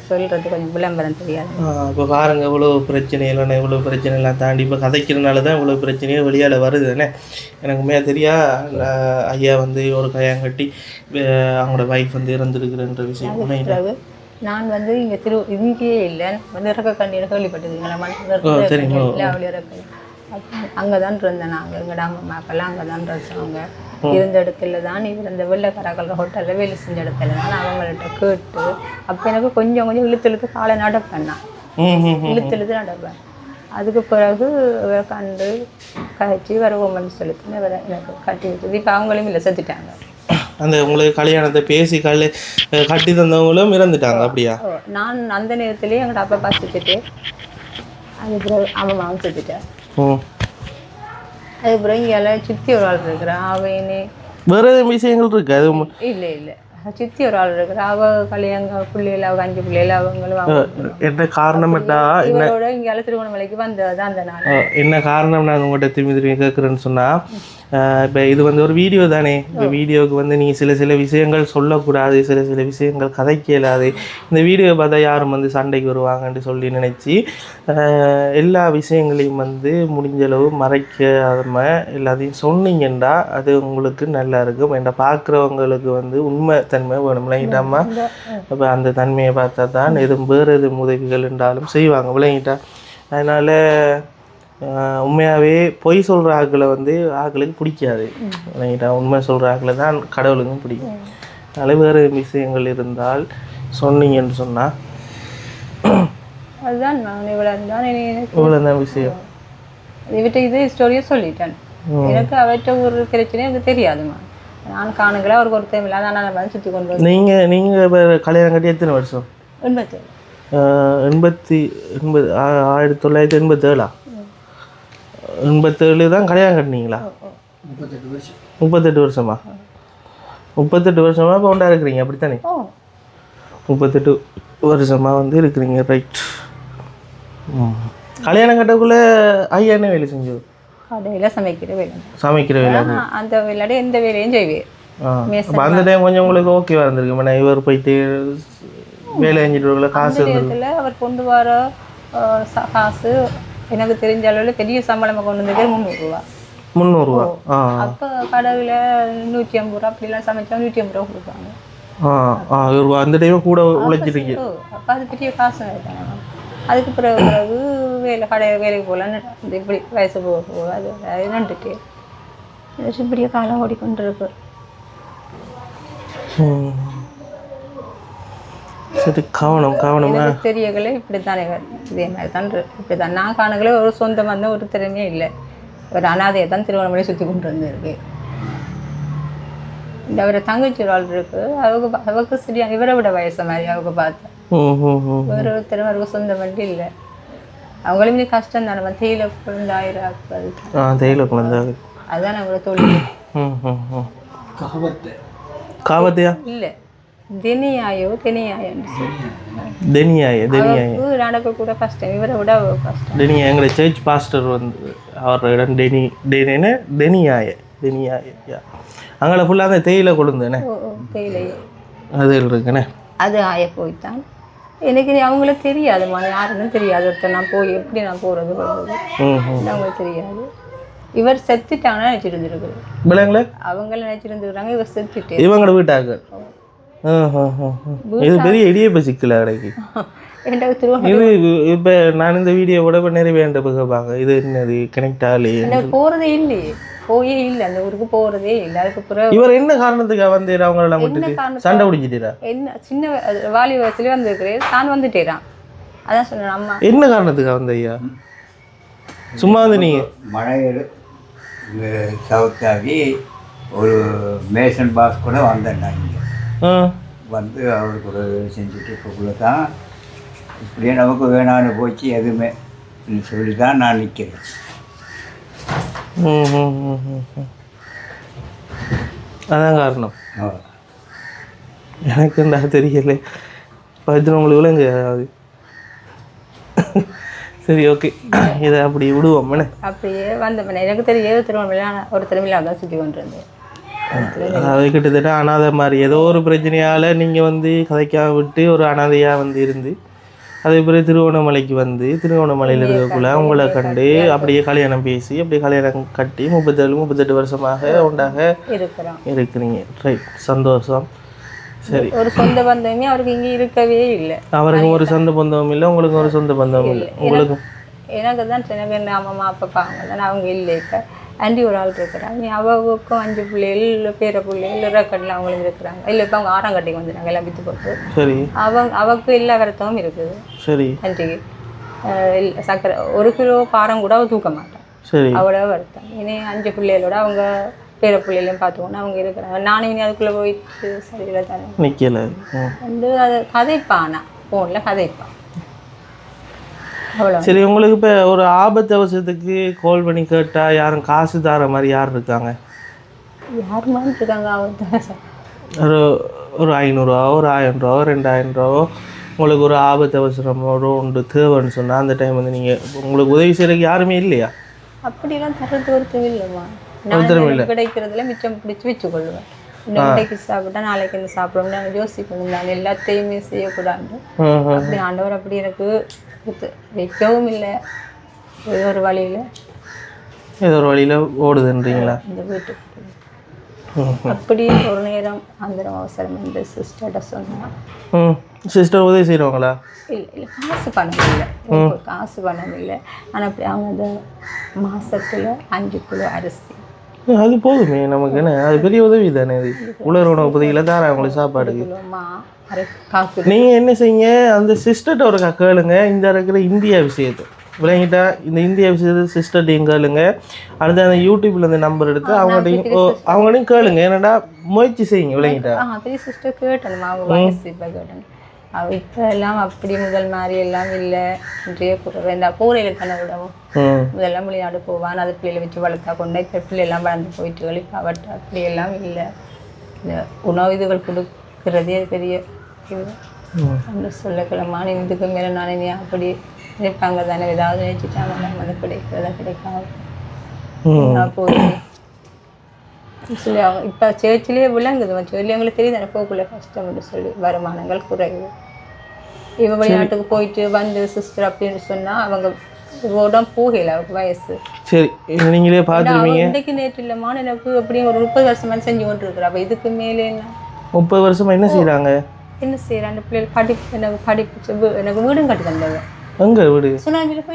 சொல்கிறது கொஞ்சம் விளம்பரம் தெரியாது. இப்போ பாருங்க இவ்வளோ பிரச்சனை இல்லைன்னா இவ்வளோ பிரச்சனைலாம் தாண்டி இப்போ கதைக்கிறனால தான் இவ்வளோ பிரச்சனையே வெளியால் வருது தானே. எனக்குமே தெரியா ஐயா வந்து ஒரு கல்யாணம் கட்டி அவங்களோட வைஃப் வந்து இறந்துருக்குறன்ற விஷயம். நான் வந்து இங்கே இங்கேயே இல்லை வந்து இறக்க கண்டியில் கேள்விப்பட்டிருக்கீங்களா? அங்கே தான் இருந்தேன். நாங்கள் எங்களோட அம்மா அப்பெல்லாம் அங்கே தான் இருந்தாங்க. இருந்த இடத்துல தான் இவர் இந்த வெள்ளைக்காரர்கள் ஹோட்டலில் வேலை செஞ்ச இடத்துல தான் அவங்கள்ட்ட கேட்டு அப்போ எனக்கு கொஞ்சம் கொஞ்சம் இழுத்து காலை நடப்பேன். நான் இழுத்து நடப்பேன். அதுக்கு பிறகு கண்டு கழிச்சு வருவோம்னு சொல்லிட்டு இவரை எனக்கு கட்டி விட்டு இப்போ அவங்களையும் இல்லை செத்துட்டாங்க. அந்த உங்களுக்கு கல்யாணத்தை பேசி கட்டி தந்தவங்களும் இறந்துட்டாங்க. அப்படியா? நான் அந்த நேரத்துலேயே எங்கள்ட அப்பா பார்த்துட்டு அதுக்கப்புறம் அம்மாவும் செத்துட்டேன். அதுக்கப்புறம் இங்கே சுற்றி ஒரு ஆள் இருக்கிறான். அவனே வேறு எதுவும் விஷயங்கள் இருக்கு? அது இல்லை இல்லை சுற்றி ஒரு ஆள் இருக்கிற அவ கல்யாண பிள்ளைகள் அவங்க 5 பிள்ளைகள் அவங்களும் என்ன காரணம்ட்டா இவரோட இங்கே திருவண்ணாமலைக்கு வந்ததுதான் அந்த நாள். என்ன காரணம் நான் உங்கள்கிட்ட திரும்பி கேட்குறேன்னு சொன்னால் இப்போ இது வந்து ஒரு வீடியோ தானே. இப்போ வீடியோவுக்கு வந்து நீங்கள் சில விஷயங்கள் சொல்லக்கூடாது, சில விஷயங்கள் கதைக்க இயலாது. இந்த வீடியோ பார்த்தா யாரும் வந்து சண்டைக்கு வருவாங்கன்னு சொல்லி நினச்சி எல்லா விஷயங்களையும் வந்து முடிஞ்சளவு மறைக்காம எல்லாத்தையும் சொன்னீங்கன்னா அது உங்களுக்கு நல்லா இருக்கும். என்ற பார்க்குறவங்களுக்கு வந்து உண்மை தன்மை வேணும் விளங்கிட்டாமா. அப்போ அந்த தன்மையை பார்த்தா தான் எதுவும் வேறு எதுவும் உதவிகள் என்றாலும் செய்வாங்க விளங்கிட்டா. அதனால் உண்மையாகவே பொய் சொல்கிற ஆக்களை வந்து ஆக்களுக்கு பிடிக்காது விளங்கிட்டா. உண்மை சொல்கிற ஆக்களை தான் கடவுளுக்கும் பிடிக்கும். அதனால் வேறு விஷயங்கள் இருந்தால் சொன்னீங்கன்னு சொன்னால் அதுதான் நான் இவ்வளோதான் விஷயம். இவர்கிட்ட இதே ஸ்டோரியை சொல்லிட்டேன். எனக்கு அவர்கிட்ட ஒரு பிரச்சனையும் எனக்கு தெரியாதுமா. நான் காணுங்களா அவருக்கு ஒரு தேவையில்லை. அதான் நான் சுற்றி கொண்டு வந்து நீங்கள் இப்போ கல்யாணம் கட்டி எத்தனை வருஷம்? 1987 87 தான் கல்யாணம் கட்டினீங்களா? 38 வருஷமா? 38 வருஷமா இப்போ ஒன்றா இருக்கிறீங்க அப்படித்தானே? 38 வருஷமாக வந்து இருக்கிறீங்க. ரைட். கல்யாணம் கட்டக்குள்ளே ஐயா என்ன வேலை செஞ்சு? கடையில் சமைக்கிற வேலை. அந்த வேலையோட எந்த வேலையும் செய்வேன். அப்போ அந்த டைம் கொஞ்சம் உங்களுக்கு ஓகேவா இருந்திருக்கு. மேடம் இவர் போயிட்டு வேலை செஞ்சுட்டு காசு இருந்ததுல அவர் கொண்டு வர காசு எனக்கு தெரிஞ்ச அளவில் பெரிய சம்பளமாக கொண்டு வந்தது 300 ரூபா. அப்போ கடையில் 150 ரூபா அப்படிலாம் சமைச்சா 150 ரூபா கொடுப்பாங்க. அந்த டைம் கூட உழைச்சிருக்கீங்க. அப்போ அது பெரிய காசு ஆகிட்டாங்க. அதுக்கு பிறகு வேலைக்கு போகலான்னு இப்படி வயசு போக அது நின்றுட்டு இப்படியே காலம் ஓடிக்கொண்டு இருக்கு. சரி கவனமா தெரியகளே இப்படித்தானே இதே மாதிரி தான் இப்படி தான். நான் காணங்களே ஒரு சொந்தம் வந்து ஒரு திறமையே இல்லை. ஒரு அனாதையை தான் திருவண்ணாமலை சுற்றி கொண்டு வந்துருக்கு. இந்த அவரை தங்கச்சி ஒரு ஆள் இருக்கு. அவருக்கு சரியா இவரை விட வயசு மாதிரி அவங்க பார்த்தா வேறு ஒரு திறமை அவருக்கு சொந்தம் வண்டி இல்லை. அவங்களுமே கஷ்டம் தானே. தேயிலை குழந்தாயிரம் தேயிலை குழந்தை அதுதான் அவங்களோட தொழில். காவத்தையா இல்லை தெனியாயோ நடக்க கூட கஷ்டம். இவரை விட கஷ்டம். டெனியா எங்களை சர்ச் பாஸ்டர் வந்து அவரோட இடம் டெனியாய அங்கே ஃபுல்லாக அந்த தேயிலை கொழுந்துண்ணே. தேயிலை அது இருக்குண்ணே. அது ஆய போய்த்தான். எனக்கு அவங்கள தெரியாதுமா, யாருன்னு தெரியாது. ஒருத்தர் நான் போய் எப்படி நான் போகிறது அவங்களுக்கு தெரியாது. இவர் செத்துட்டாங்கன்னா நினச்சிருந்துருக்கு பிள்ளைங்கள அவங்கள நினச்சிருந்துருக்காங்க. இவர் செத்துட்டு இவங்களோட வீட்டாங்க. இது பெரிய இடியப்ப சிக்கல கிடைக்கு. இது இப்போ நான் இந்த வீடியோவோட இப்போ நிறைய வேண்ட கேட்பாங்க இது என்னது கனெக்ட் ஆகலையே போகிறதே இல்லையே. போயே இல்லை அந்த ஊருக்கு போகிறதே இல்லை. அதுக்கு பிறகு இவர் என்ன காரணத்துக்காக வந்து அவங்களெல்லாம் விட்டுட்டு சண்டை பிடிச்சிட்டா? என்ன சின்ன வாலி வயசுலேயே வந்துருக்கிறேன் தான் வந்துட்டேறான். அதான் சொன்னேன் அம்மா என்ன காரணத்துக்காக வந்து ஐயா சும்மா வந்து நீங்கள் மழையில் சவுத்தாகி ஒரு மேசன் பாஸ் கூட வந்தேன். இங்கே வந்து அவருக்கு ஒரு செஞ்சுட்டு இருக்கக்குள்ள தான் இப்படியே நமக்கு வேணான்னு போச்சு எதுவுமே சொல்லி தான் நான் நிற்கிறேன். அதான் காரணம். எனக்கு என்ன தெரியல பார்த்து உங்களுக்கு விளங்க அது. சரி ஓகே இதை அப்படி விடுவோம். அப்படியே வந்த எனக்கு தெரிய திருவண்ணாமலை ஒரு திருவிழா தான் சுற்றி கொண்டு இருந்தேன். அதாவது கிட்டத்தட்ட அனாதை மாதிரி ஏதோ ஒரு பிரச்சனையால் நீங்கள் வந்து கதைக்காக விட்டு ஒரு அனாதையாக வந்து இருந்து அதே பிறகு திருவண்ணாமலைக்கு வந்து திருவண்ணாமலையில் இருக்கக்குள்ள உங்களை கண்டு அப்படியே கல்யாணம் பேசி அப்படியே கல்யாணம் கட்டி 37-38 வருஷமாக உண்டாக இருக்கிறீங்க. ரைட், சந்தோஷம். சரி, ஒரு சொந்த பந்தமே அவருக்கு இங்கே இருக்கவே இல்லை. அவருக்கு ஒரு சொந்த பந்தமும் இல்லை, உங்களுக்கு ஒரு சொந்த பந்தமும் இல்லை. உங்களுக்கு எனக்கு தான் எனக்கு என்ன அம்மா அப்பா அவங்க இல்லை. இப்போ ஆண்டி ஒரு ஆள் இருக்கிறாங்க. அவங்களுக்கும் 5 பிள்ளைகள் பேர பிள்ளைகள் ரெக்கடில் அவங்களும் இருக்கிறாங்க. இல்லை இப்போ அவங்க 6ஆம் கட்டிக்கு வந்துட்டாங்க எல்லாம் விற்று போட்டு. சரி, அவருக்கு எல்லா வருத்தமும் இருக்குது. சரி, ஆண்டிக்கு சக்கரை 1 கிலோ காரம் கூட அவள் தூக்க மாட்டான். சரி, அவ்வளோ வருத்தம். இனி 5 பிள்ளைகளோட அவங்க பேர பிள்ளைகளையும் பார்த்துக்கணும் அவங்க இருக்கிறாங்க. நானும் இனி அதுக்குள்ளே போயிட்டு சரியில்லை தானே நிற்கலை வந்து அது கதைப்பானா ஃபோனில் கதைப்பான். அவ்வளோ. சரி, உங்களுக்கு இப்போ ஒரு ஆபத்து அவசரத்துக்கு கால் பண்ணி கேட்டால் யாரும் காசு தர மாதிரி யார் இருக்காங்க? யார் மாதிரி இருக்காங்க? ஒரு 500 ரூபா, ஒரு 1000 ரூபா, 2000 ரூபாவோ உங்களுக்கு ஒரு ஆபத்து அவசரம் ஒரு ஒன்று தேவைன்னு சொன்னால் அந்த டைம் வந்து நீங்கள் உங்களுக்கு உதவி செய்கிறதுக்கு யாருமே இல்லையா? அப்படிலாம் தரது ஒருத்தர் இல்லைம்மா. நான் கிடைக்கிறதுல மிச்சம் பிடிச்சி வச்சுக்கொள்ளுவேன். இன்னைக்கு சாப்பிட்டா நாளைக்கு என்ன சாப்பிடணும் நாங்கள் யோசிக்கணும். நான் எல்லாத்தையுமே செய்யக்கூடாது. அப்படி ஆண்டவர் அப்படி எனக்கு வைக்கவும் இல்லை. ஏதோ ஒரு வழியில் ஓடுதுன்றீங்களா இந்த வீட்டுக்கு? அப்படி ஒரு நேரம் அந்த அவசரம் இந்த சிஸ்டர்கிட்ட சொன்னான். சிஸ்டர் உதவி செய்கிறவங்களா? இல்லை காசு பணம் இல்லை. ஆனால் அப்படி அவங்க அந்த மாதத்தில் 5 கிலோ அரிசி அது போதுமே நமக்கு. என்ன அது பெரிய உதவி தானே. அது உலர் உணவு பகுதியில் தாரா அவங்களுக்கு சாப்பாடுக்கு. நீங்கள் என்ன செய்யுங்க, அந்த சிஸ்டர்கிட்ட ஒரு கேளுங்க இந்த இருக்கிற இந்தியா விஷயத்தை விளங்கிட்டா. இந்த இந்தியா விஷயத்தை சிஸ்டர்ட்டையும் கேளுங்க. அடுத்து அந்த யூடியூப்ல இந்த நம்பர் எடுத்து அவங்களையும் கேளுங்க. என்னடா முயற்சி செய்யுங்க விளங்கிட்டா. பெரிய சிஸ்டர் கேட்டேன் அவங்க வயசு இப்போ கேட்டேன். இப்போ எல்லாம் அப்படி முதல் மாதிரி எல்லாம் இல்லை. இன்றைய இந்த கூரையில் தானே விடவும் முதல்லாம் வெளிநாடு போவான். அது பிள்ளைகளை வச்சு வளர்த்தா கொண்டு இப்போ பிள்ளையெல்லாம் வளர்ந்து போயிட்டு வெளி அவட்ட அப்படியெல்லாம் இல்லை. இந்த உணவு இதுகள் கொடுக்குறதே பெரிய இது அந்த சொல்லக்கிழமான இதுக்கு மேலே நான் இனி அப்படி நினைப்பாங்க தானே. ஏதாவது நினைச்சிட்டாங்க நம்ம அது கிடைக்கிறதா கிடைக்காது போய் சொல்லி அவங்க இப்போ சேர்ச்சிலேயே விளங்குது. சொல்லி அவங்களுக்கு தெரியுது எனக்கு போக்குள்ள கஷ்டம்னு சொல்லி வருமானங்கள் குறைவு. இவன் வெளிநாட்டுக்கு போயிட்டு வந்து சிஸ்டர் அப்படின்னு சொன்னால் அவங்க உடம்பு போகல அவருக்கு வயசு. சரி, நீங்களே பார்த்துருவீங்க. இன்றைக்கு நேற்று இல்லைம்மா எனக்கு அப்படியும் ஒரு 30 வருஷமா செஞ்சு கொண்டு இருக்கிற. அப்போ இதுக்கு மேலே என்ன 30 வருஷமா என்ன செய்கிறாங்க? என்ன செய்கிறேன் அந்த பிள்ளைகள் எனக்கு படிப்பு எனக்கு வீடும் கட்டி தந்தது. எங்கே வீடு? சுனாமியில்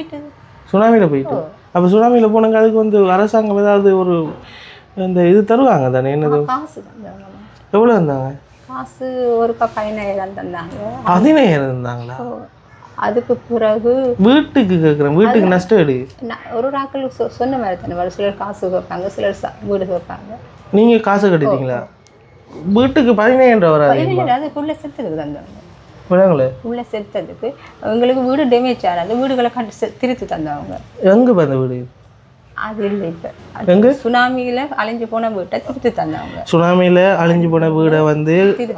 போயிட்டு. அப்போ சுனாமியில் போனாங்க. அதுக்கு வந்து அரசாங்கம் ஏதாவது ஒரு இந்த இது தருவாங்க தானே? என்னது காசு தந்தாங்க? எவ்வளோ இருந்தாங்க காசு? ஒரு 15,000 தந்தாங்க. 15,000 இருந்தாங்களா? அதுக்கு பிறகு வீட்டுக்கு கேட்குறேன். வீட்டுக்கு நஷ்டம் எடு. ஒரு நாட்கள் சொன்ன மாதிரி தானே. சிலர் காசு கேட்பாங்க, சிலர் வீடு கேட்பாங்க. நீங்கள் காசு கட்டிட்டீங்களா? வீட்டுக்கு 15,000 வராது. அதுக்குள்ளே செத்துக்கு தந்தாங்க. உள்ள செத்ததுக்கு எங்களுக்கு வீடு டேமேஜ் ஆகாது. வீடுகளை கட்டி திருத்தி தந்தவங்க. எங்கே அந்த வீடு? அது இல்லை. இப்போ சுனாமியில் அழிஞ்சு போன வீட்டை திருத்தி தந்தவங்க. சுனாமியில் அழிஞ்சு போன வீடை வந்து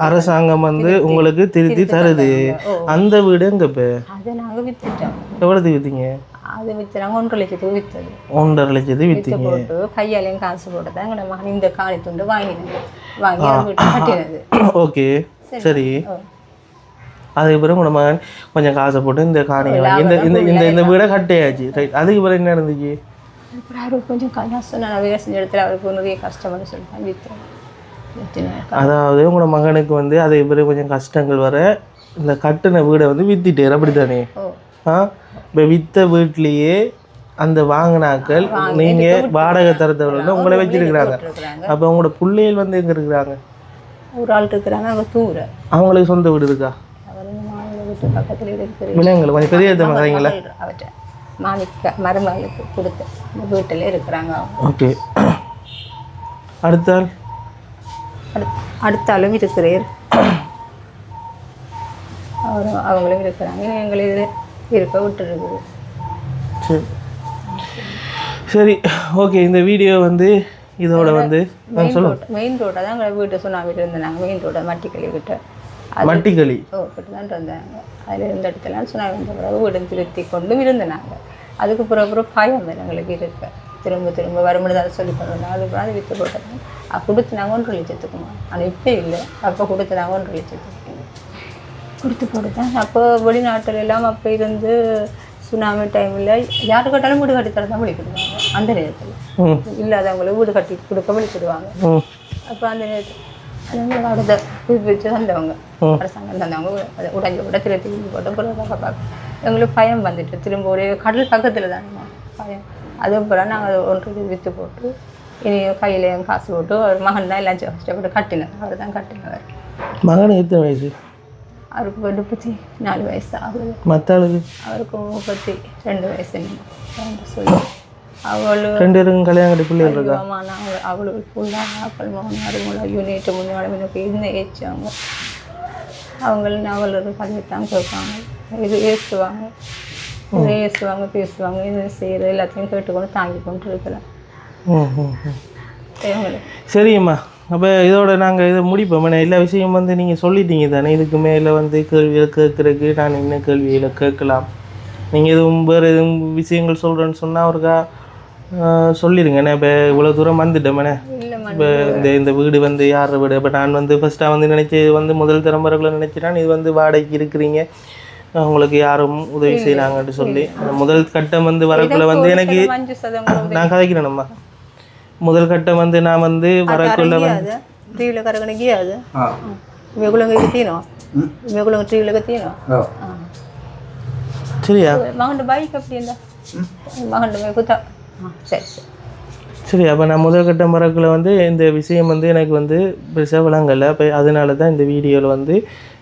அரசாங்கம் வந்து உங்களுக்கு திருத்தி தருது. அந்த வீடு எங்கே இப்போ? அதை நாங்கள் விற்றுட்டோம். எவ்வளோது விற்றீங்க? அது விற்றுறாங்க 1.5 லட்சத்துக்கு விற்றது. 1.5 லட்சத்துக்கு விற்றீங்க. போட்டு கையாலையும் காசு போட்டு தான் எங்களோட மகன் இந்த காணி துண்டு வாங்கி வீட்டை கட்டினது. ஓகே, சரி. அதுக்கு பிறகு உங்களோட மகன் கொஞ்சம் காசை போட்டு இந்த காணியை வாங்கி இந்த வீடை கட்டியாச்சு. ரைட். அதுக்கு பிறகு என்ன நடந்துச்சு? அவருக்கு கொஞ்சம் கஷ்டம். நான் வேலை செஞ்ச இடத்துல அவருக்கு நிறைய கஷ்டம்னு சொல்லிட்டாங்க விற்றேன். அதாவது உங்களோட மகனுக்கு வந்து அதுக்கு பிறகு கொஞ்சம் கஷ்டங்கள் வர இந்த கட்டின வீடை வந்து விற்றுட்டார். அப்படி தானே? இப்போ விற்ற வீட்லேயே அந்த வாங்கினாக்கள் நீங்கள் வாடகை தரத்தவர்கள் உங்களை வச்சுருக்கிறாங்க. அப்போ உங்களோட பிள்ளைகள் வந்து எங்கே இருக்கிறாங்க? ஒரு ஆள் இருக்கிறாங்க. அவங்க தூர. அவங்களுக்கு சொந்த வீடு இருக்கா? வீட்டு பக்கத்தில் இருக்கிற விலங்குகள் கொஞ்சம் பெரிய தரீங்களா? அவற்றை மாணிக்க மருமகளுக்கு கொடுத்து இந்த வீட்டில் இருக்கிறாங்க. ஓகே. அடுத்தாலும் இருக்கிறார். அவங்களும் இருக்கிறாங்க. எங்களை இதில் இருக்க விட்டுருக்குது. சரி சரி, ஓகே. இந்த வீடியோ வந்து இதோட வந்து மெயின் ரோட்டை தான் எங்களை வீட்டை சுனாமிட்டு இருந்தாங்க. மெயின் ரோட்டை மட்டிக்களி கிட்ட மட்டிக்களி கிட்ட தான் இருந்தாங்க. அதில் இருந்த இடத்துலாம் சுனாமி வந்த பிறகு வீடு திருத்தி கொண்டும் இருந்தாங்க. அதுக்கு பிறகு பயம் எங்களுக்கு இருக்க திரும்ப வரும்படி தான் சொல்லி பண்ணுறாங்க. அதுக்கப்புறம் அது விற்று போட்டாங்க. கொடுத்துனாங்க 1 லட்சத்துக்குமா. ஆனால் இப்போ இல்லை, அப்போ கொடுத்துனாங்க 1 லட்சத்துக்கு கொடுத்து போட்டுதான். அப்போ வெளிநாட்டில் எல்லாம் அப்போ இருந்து சுனாமி டைமில் யாரு கேட்டாலும் வீடு கட்டி தர தான் விழிக்கிடுவாங்க. அந்த நேரத்தில் இல்லாதவங்களுக்கு வீடு கட்டி கொடுக்க விழிக்கிடுவாங்க. அப்போ அந்த நேரத்தில் அதுங்களுக்கு அடுத்த புதுப்பிச்சு தந்தவங்க அரசாங்கம் தந்தவங்க அதை உடஞ்ச விட திருப்பி போட்டு பார்க்க எங்களுக்கு பயம் வந்துட்டு திரும்ப ஒரே கடல் பக்கத்தில் தானே பயம். அதுக்கப்புறம் நாங்கள் 1 விற்று போட்டு இனி கையில் காசு போட்டு ஒரு மகன் தான் எல்லாம் கஷ்டப்பட்டு கட்டினேன். அவர் தான் கட்டினவர். மகன் எத்தனை வயசு? அவருக்கு 34 வயசு ஆகுது. மற்ற ஆளுக்கு? அவருக்கு 32 வயசு சொல்லி அவளும் 2 பேருக்கும் கல்யாணம் கட்டி பிள்ளைகள் இருக்கா? அவளுக்கு ஃபுல்லாக ஆக்கள் மகன் யூனிட் முன்னாடி எனக்கு இந்த ஏச்சாங்க. அவங்களும் அவளோட கதையை தான் கேட்பாங்க. இது ஏசுவாங்க பேசுவாங்க. இது செய்கிற எல்லாத்தையும் கேட்டுக்கொண்டு தாங்கி கொண்டு இருக்கலாம். சரிம்மா, அப்போ இதோட நாங்கள் இதை முடிப்போம். எல்லா விஷயம் வந்து நீங்கள் சொல்லிட்டீங்க தானே. இதுக்கு மேலே வந்து கேள்விகளை கேட்குறதுக்கு நான் என்ன கேள்விகளை கேட்கலாம், நீங்கள் எதுவும் வேறு எதுவும் விஷயங்கள் சொல்கிறேன்னு சொன்னால் அவருக்கா சொல்லிடுங்கண்ணே. இப்போ இவ்வளோ தூரம் வந்துட்டோம்ண்ணே. இப்போ இந்த வீடு வந்து யார் வீடு? இப்போ நான் வந்து ஃபஸ்ட்டாக வந்து நினச்சி வந்து முதல் தலைமுறைகளை நினச்சிட்டான் இது வந்து வாடகைக்கு இருக்கிறீங்க, உங்களுக்கு யாரும் உதவி செய்யலாங்கன்னு சொல்லி முதல் கட்டம் வந்து வரக்குள்ள வந்து எனக்கு நான் கதைக்கிறேன்ம்மா. முதல் கட்டம் வந்து நான் வந்து வரக்குள்ள வந்து சரியா சரி. அப்போ நான் முதல் கட்டம் வரக்குள்ள வந்து இந்த விஷயம் வந்து எனக்கு வந்து பெருசாக விளங்கலை. அப்போ அதனால தான் இந்த வீடியோவில் வந்து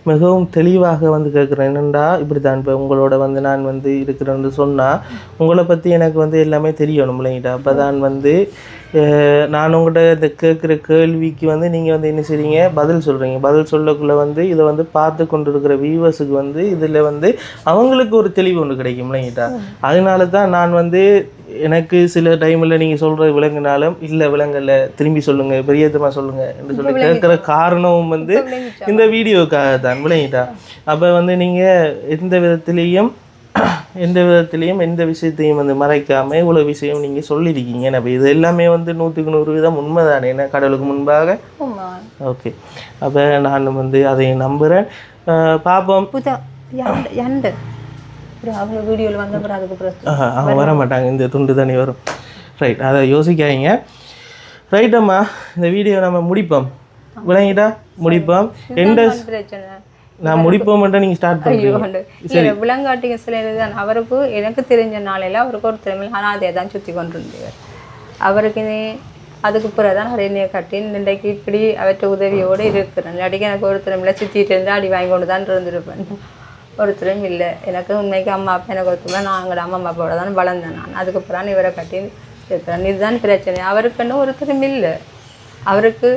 மிகவும் தெளிவாக வந்து கேட்குறேன். என்னென்னா இப்படி தான் இப்போ உங்களோட வந்து நான் வந்து இருக்கிறேன்னு சொன்னால் உங்களை பற்றி எனக்கு வந்து எல்லாமே தெரியணும் இல்லைங்கிட்ட. அப்போ தான் வந்து நான் உங்கள்கிட்ட இந்த கேட்குற கேள்விக்கு வந்து நீங்கள் வந்து என்ன செய்றீங்க, பதில் சொல்கிறீங்க. பதில் சொல்லக்குள்ளே வந்து இதை வந்து பார்த்து கொண்டு இருக்கிற வியூவர்ஸுக்கு வந்து இதில் வந்து அவங்களுக்கு ஒரு தெளிவு ஒன்று கிடைக்கும் இல்லைங்கிட்டா. அதனால தான் நான் வந்து எனக்கு சில டைமில் நீங்கள் சொல்கிறது விளங்குனாலும் இல்லை விளங்கலை திரும்பி சொல்லுங்கள் பெரியத்தமாக சொல்லுங்கள் என்று சொல்லி கேட்குற காரணமும் வந்து இந்த வீடியோக்காக தான் விளங்கிட்டா. அப்போ வந்து நீங்கள் எந்த விதத்துலேயும் எந்த விஷயத்தையும் வந்து மறைக்காமல் இவ்வளோ விஷயம் நீங்கள் சொல்லியிருக்கீங்க. அப்போ இது எல்லாமே வந்து 100க்கு 100% உண்மை தானே என்ன கடவுளுக்கு முன்பாக? ஓகே. அப்போ நான் வந்து அதை நம்புகிறேன். பார்ப்போம். அவங்க வர மாட்டாங்க, இந்த துண்டு தண்ணி வரும். ரைட், அதை யோசிக்காதீங்க. ரைட்டம்மா, இந்த வீடியோ நம்ம முடிப்போம் விளங்கிட்டா. முடிப்போம். எந்த நான் முடிப்போம் மட்டும் நீங்கள் ஸ்டார்ட் பண்ணுறீங்க. சரி, விலங்காட்டிங்க சில இதுதான். அவருக்கு எனக்கு தெரிஞ்ச நாளையில் அவருக்கு ஒரு திறமையில் அனாதையை தான் சுற்றி கொண்டு இருந்தார். அவருக்கு அதுக்கு பிறகு தான் அவர் என்னையை கட்டி இன்றைக்கு இப்படி அவற்றை உதவியோடு இருக்கிறேன். அடிக்க எனக்கு ஒரு திறமையில் சுற்றிட்டு இருந்தால் அடி வாங்கி கொண்டு தான் இருந்திருப்பேன். ஒருத்தரும் இல்லை எனக்கு. உண்மைக்கு அம்மா அப்பா எனக்கு ஒருத்தர் நான் எங்களோட அம்மா அப்பாவோட தான் வளர்ந்தேன். நான் அதுக்கப்புறம் இவரை கட்டி இருக்கிறேன். இதுதான் பிரச்சனை. அவருக்குன்னு ஒருத்தரும் இல்லை. அவருக்கு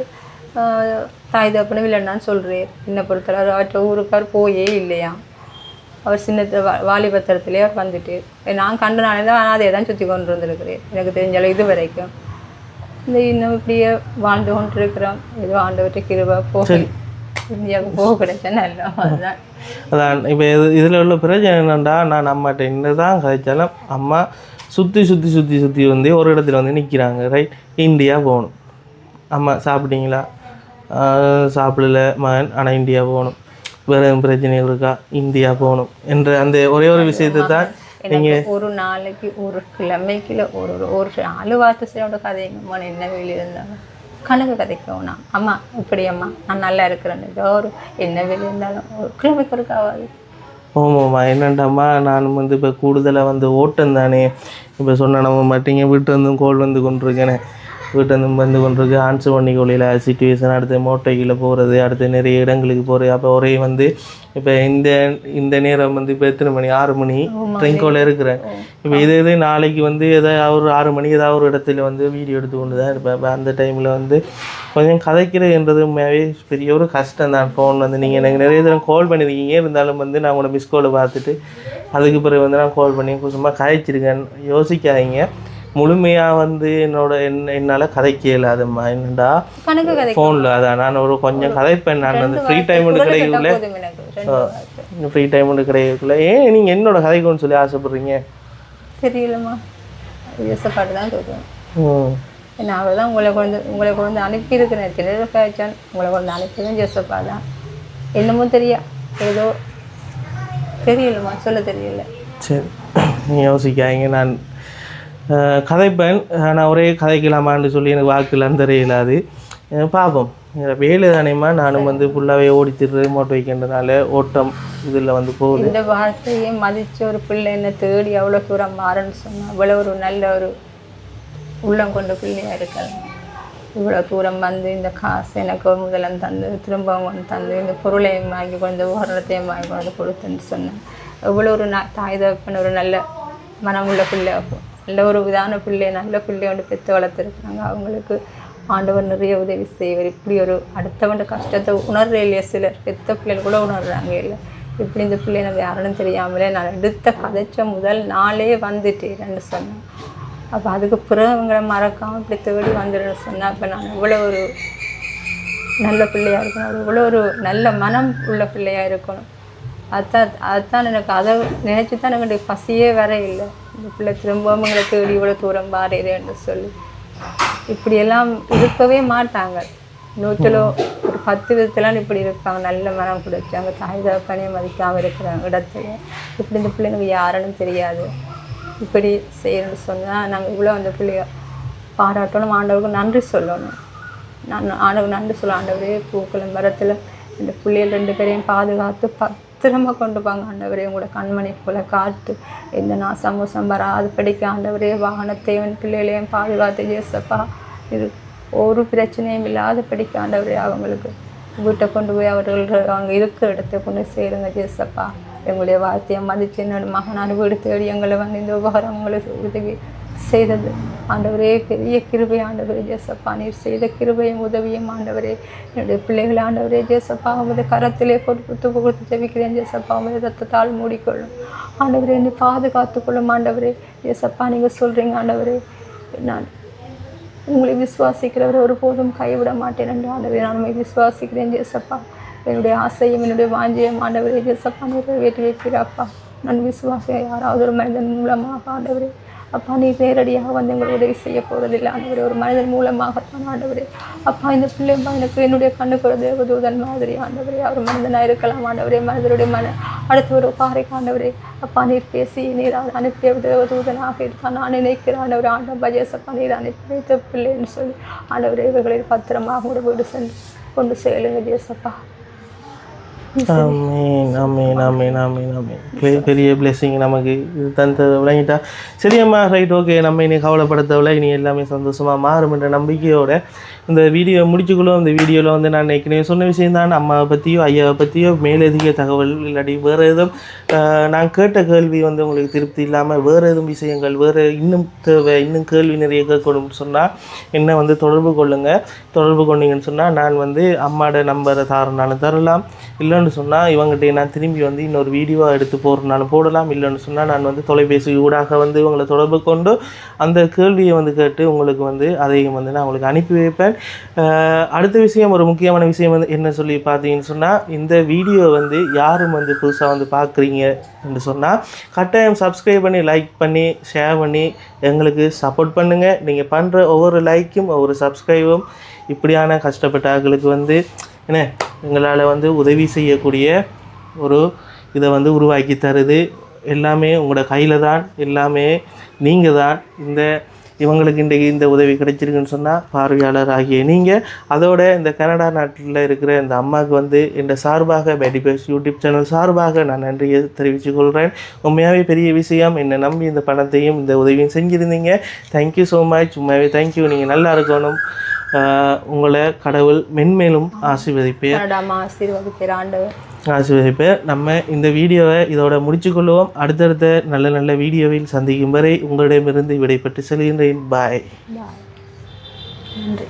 தாய் தகப்பனும் இல்லைன்னு சொல்கிறேன். என்னை பொறுத்தளவு அவற்றை ஊருக்கு அவர் போயே இல்லையா. அவர் சின்ன வாலிபத்திரத்திலே அவர் வந்துட்டு நான் கண்ட நாளே தான் அதே தான் சுற்றி கொண்டு வந்துருக்கிறேன். எனக்கு தெரிஞ்சாலும் இது வரைக்கும் இந்த இன்னும் இப்படியே வாழ்ந்து கொண்டு இருக்கிறோம். ஏதோ ஆண்டவற்றை கிருபை போக இந்தியாவுக்கு போக கிடைச்சா நல்லா. அதுதான் அதான் இப்போ இதில் உள்ள பிரச்சனை என்னென்னா, நான் அம்மாட்ட என்ன தான் கதைச்சாலும் அம்மா சுற்றி வந்து ஒரு இடத்துல வந்து நிற்கிறாங்க. ரைட், இந்தியா போகணும். அம்மா சாப்பிட்டீங்களா? சாப்பிடல மகன், ஆனால் இந்தியா போகணும். வேறு எதுவும் பிரச்சனைகள் இருக்கா? இந்தியா போகணும் என்ற அந்த ஒரே ஒரு விஷயத்தை தான் நீங்கள் ஒரு நாளைக்கு ஒரு கிழமைக்குள்ள ஒரு 4 வார்த்தை செய்யோட கதைங்கம்மா. என்ன வெளியில் இருந்தாங்க கணக்கு கதைக்கணும். அம்மா இப்படி அம்மா நான் நல்லா இருக்கிறேன்னு ஏதோ ஒரு என்ன வெளியே இருந்தாலும் ஒரு கிழமைக்கு ஒரு காவாது. ஓமாம்மா, என்னண்டாம்மா நான் வந்து இப்போ கூடுதலாக வந்து ஓட்டம் தானே. இப்போ சொன்ன நம்ம மாட்டீங்க வீட்டு வந்தும் கோல் வந்து கொண்டிருக்கேனே, வீட்டு வந்து கொண்டிருக்கு. ஆன்சர் பண்ணிக்கொள்ளையில் சிச்சுவேஷன், அடுத்து மோட்டைக்கில் போகிறது, அடுத்து நிறைய இடங்களுக்கு போகிறது. அப்போ ஒரே வந்து இப்போ இந்த நேரம் வந்து இப்போ எத்தனை மணி? 6 மணி ட்ரெயின்கோவில் இருக்கிறேன். இப்போ இதே நாளைக்கு வந்து ஏதாவது ஒரு 6 மணி ஏதாவது ஒரு இடத்துல வந்து வீடியோ எடுத்து கொண்டு தான் இருப்பேன். இப்போ அந்த டைமில் வந்து கொஞ்சம் கதைக்கிறதுன்றது உண்மையாகவே பெரிய ஒரு கஷ்டம் தான். ஃபோன் வந்து நீங்கள் எனக்கு நிறைய தடவை கால் பண்ணியிருக்கீங்க, இருந்தாலும் வந்து நான் உங்களோட மிஸ் காலை பார்த்துட்டு அதுக்கு பிறகு வந்து நான் கால் பண்ணி சும்மா கதைச்சிருக்கேன். யோசிக்காதீங்க, முழுமையாக வந்து என்னால் கதைக்க இல்லாதம்மா. என்னடா ஃபோனில் அதான் நான் ஒரு கொஞ்சம் கதைப்பேன். நான் அந்த ஃப்ரீ டைம் ஒன்று கிடைக்கக்குள்ள ஏன் நீங்கள் என்னோட கதைக்குன்னு சொல்லி ஆசைப்படுறீங்க? தெரியலம்மா, தான் ஏன்னா அவர் தான் உங்களை கொண்டு அனுப்பியிருக்கிறேன் திரு பேச்சான் உங்களை கொண்டு அனுப்பியதும் ஜெசப்பா தான். என்னமோ தெரியா ஏதோ தெரியலம்மா, சொல்ல தெரியல. சரி, நீங்கள் யோசிக்காங்க. நான் கதைப்பேன், நான் ஒரே கதைக்கலாமான்னு சொல்லி எனக்கு வாக்குலாம் தெரியலாது. பார்ப்போம், வேலை தானேம்மா. நானும் வந்து ஃபுல்லாகவே ஓடித்திடுறது மோட்டோ வைக்கின்றனால ஓட்டம் இதில் வந்து போகுது. இந்த வார்த்தையை மதித்த ஒரு பிள்ளை என்ன தேடி அவ்வளோ தூரம் மாறன்னு சொன்னால் அவ்வளோ ஒரு நல்ல ஒரு உள்ளம் கொண்ட பிள்ளையாக இருக்கலாம். இவ்வளோ தூரம் வந்து இந்த காசு எனக்கு முதலம் தந்து திரும்பவும் கொண்டு தந்து இந்த பொருளையும் வாங்கி கொண்டு உபகரணத்தையும் வாங்கி கொண்டு கொடுத்துன்னு சொன்னேன். எவ்வளோ ஒரு தாய் தகப்பன் ஒரு நல்ல மனம் உள்ள பிள்ளையாகும், நல்ல ஒரு விதான பிள்ளை, நல்ல பிள்ளை வந்து பெற்று வளர்த்துருக்குறாங்க. அவங்களுக்கு ஆண்டவர் நிறைய உதவி செய்வார். இப்படி ஒரு அடுத்தவன் கஷ்டத்தை உணர்ற இல்லையா, சிலர் பெற்ற பிள்ளைகள் கூட உணர்றாங்க இல்லை. இப்படி இந்த பிள்ளை நம்ம யாருன்னு தெரியாமலே நான் எடுத்த கதைச்ச முதல் நாளே வந்துட்டேன்னு சொன்னேன். அப்போ அதுக்கு பிறகு அவங்கள மறக்காமல் இப்படி தேடி வந்துடுன்னு சொன்னேன். அப்போ நான் இவ்வளோ ஒரு நல்ல பிள்ளையாக இருக்கணும், இவ்வளோ ஒரு நல்ல மனம் உள்ள பிள்ளையாக இருக்கணும். அதுதான் எனக்கு அதை நினச்சி தான் எனக்கு பசியே வர இல்லை. இந்த பிள்ளை திரும்பவும் எங்களை தேடி இவ்வளோ தூரம் பாருன்னு சொல்லி இப்படியெல்லாம் இருக்கவே மாட்டாங்க. 100ல் ஒரு 10 விதத்துலாம் இப்படி இருப்பாங்க. நல்ல மனம் பிடிச்சாங்க, தாய் தகப்பனே மதிக்காமல் இருக்கிறாங்க இடத்துல. இப்படி இந்த பிள்ளைங்களுக்கு யாருன்னு தெரியாது. இப்படி செய்யணும்னு சொன்னால் நாங்கள் இவ்வளோ அந்த பிள்ளைய பாராட்டணும், ஆண்டவருக்கு நன்றி சொல்லணும். ஆண்டவர் நன்றி சொல்ல, ஆண்டவரே பூக்களை மரத்தில் இந்த பிள்ளைகள் 2 பேரையும் பாதுகாத்து பத்திரமா கொண்டு போங்க ஆண்டவரே. உங்களோட கண்மணி போல காத்து எந்த நாசமோசம் வராது படிக்க ஆண்டவரே. வாகனத்தையும் பிள்ளைகளையும் பாதுகாத்து ஜேசப்பா, இது ஒரு பிரச்சனையும் இல்லாத படிக்க ஆண்டவரே. அவங்களுக்கு வீட்டை கொண்டு போய் அவர்கள் அவங்க இருக்கிற இடத்த கொண்டு சேருங்க ஜேசப்பா. எங்களுடைய வார்த்தையை மதித்து என்னோட மகனார் வீடு தேடி எங்களை வந்து இந்த உபகாரங்களுக்கு உதவி செய்தது ஆண்டவரே. பெரிய கிருபை ஆண்டவரே ஜேசப்பா. நீர் செய்த கிருபையும் உதவியும் ஆண்டவரே. என்னுடைய பிள்ளைகள் ஆண்டவரே ஜேசப்பா உமது கரத்திலே கொடுத்து ஜெபிக்கிறேன் ஜேசப்பா. உமது ரத்தத்தால் மூடிக்கொள்ளும் ஆண்டவரே. நீ பாதுகாத்துக்கொள்ளும் ஆண்டவரே ஜேசப்பா. நீங்கள் சொல்கிறீங்க ஆண்டவரே, நான் உங்களை விசுவாசிக்கிறவர் ஒருபோதும் கைவிட மாட்டேன் என்று ஆண்டவரே. நான் உண்மை விசுவாசிக்கிறேன் ஜேசப்பா. என்னுடைய ஆசையும் என்னுடைய வாஞ்சியம் ஆண்டவரே ஜேசப்பா நிறைவேற்றி வைக்கிறாப்பா. நான் விசுவாசம் யாராவது ஒரு மனிதன் மூலமாக ஆண்டவரே அப்பா நீ நேரடியாக வந்து எங்களுக்கு உதவி செய்ய போகிறதில்லை ஆண்டவரே. ஒரு மனிதன் மூலமாகத்தான் ஆண்டவரே. அப்பா இந்த பிள்ளைப்பா எனக்கு என்னுடைய கண்ணுக்கு ஒரு தேவதூதன் மாதிரி ஆண்டவரே. அவர் மனிதனாக இருக்கலாம் ஆண்டவரே, மனிதனுடைய அடுத்த ஒரு பாறைக்கு ஆண்டவரே. அப்பா நீர் பேசி நீர் அனுப்பிய தேவதூதனாக இருக்கான் நான் நினைக்கிறேன் ஆண்டவரே. ஆண்டவா ஜேசப்பா நீர் அனுப்பி வைத்த பிள்ளைன்னு சொல்லி ஆண்டவரே இவர்களில் பத்திரமாக கூட வீடு சென்று கொண்டு செல்லுங்க ஜேசப்பா. ஆமீன் ஆமீன் ஆமீன் ஆமீன் ஆமீன். பெரிய பிளெஸிங் நமக்கு இது தந்த விளங்கிட்டா. சரியம்மா, ரைட், ஓகே. நம்ம இனி கவலைப்படுத்தவில்லை, இனி எல்லாமே சந்தோஷமாக மாறும் என்ற நம்பிக்கையோடு இந்த வீடியோ முடிச்சுக்கொள்ளும். இந்த வீடியோவில் வந்து நான் ஏற்கனவே சொன்ன விஷயம்தான். அம்மாவை பற்றியோ ஐயாவை பற்றியோ மேலதிக தகவல் இல்லாட்டி வேறு எதுவும் நான் கேட்ட கேள்வி வந்து உங்களுக்கு திருப்தி இல்லாமல் வேறு எதுவும் விஷயங்கள் வேறு இன்னும் தேவை, இன்னும் கேள்வி நிறைய கேட்கணும்னு சொன்னால் என்னை வந்து தொடர்பு கொள்ளுங்கள். தொடர்பு கொண்டீங்கன்னு சொன்னால் நான் வந்து அம்மாவோட நம்பரை தரனாலும் தரலாம். இல்லைன்னு சொன்னால் இவங்ககிட்ட நான் திரும்பி வந்து இன்னொரு வீடியோவாக எடுத்து போடுறனாலும் போடலாம். இல்லைன்னு சொன்னால் நான் வந்து தொலைபேசி ஊடாக வந்து இவங்களை தொடர்பு கொண்டு அந்த கேள்வியை வந்து கேட்டு உங்களுக்கு வந்து அதையும் வந்து நான் உங்களுக்கு அனுப்பி வைப்பேன். அடுத்த விஷயம், ஒரு முக்கியமான விஷயம் வந்து என்ன சொல்லி பார்த்தீங்கன்னு சொன்னால், இந்த வீடியோ வந்து யாரும் வந்து புதுசாக வந்து பார்க்குறீங்க என்று சொன்னால் கட்டாயம் சப்ஸ்கிரைப் பண்ணி லைக் பண்ணி ஷேர் பண்ணி எங்களுக்கு சப்போர்ட் பண்ணுங்கள். நீங்கள் பண்ணுற ஒவ்வொரு லைக்கும் ஒவ்வொரு சப்ஸ்கிரைபும் இப்படியான கஷ்டப்பட்ட ஆட்களுக்கு வந்து என்ன எங்களால் வந்து உதவி செய்யக்கூடிய ஒரு இதை வந்து உருவாக்கி தருது. எல்லாமே உங்களோட கையில் தான், எல்லாமே நீங்கள் தான். இவங்களுக்கு இன்றைக்கு இந்த உதவி கிடைச்சிருக்குன்னு சொன்னால் பார்வையாளர் ஆகிய நீங்கள். அதோட இந்த கனடா நாட்டில் இருக்கிற இந்த அம்மாவுக்கு வந்து இந்த சார்பாக பேடிபேஸ் யூடியூப் சேனல் சார்பாக நான் நன்றியை தெரிவித்துக் கொள்கிறேன். உண்மையாகவே பெரிய விஷயம். என்னை நம்பி இந்த பணத்தையும் இந்த உதவியும் செஞ்சுருந்தீங்க. Thank you so much. உண்மையாகவே தேங்க்யூ. நீங்கள் நல்லா இருக்கணும். உங்களை கடவுள் மென்மேலும் ஆசீர்வதிப்பேர். நம்ம இந்த வீடியோவை இதோட முடிச்சுக்கொள்வோம். அடுத்தடுத்த நல்ல நல்ல வீடியோவில் சந்திக்கும் வரை உங்களிடமிருந்து விடைபெற்று செல்கின்றேன். பாய். நன்றி.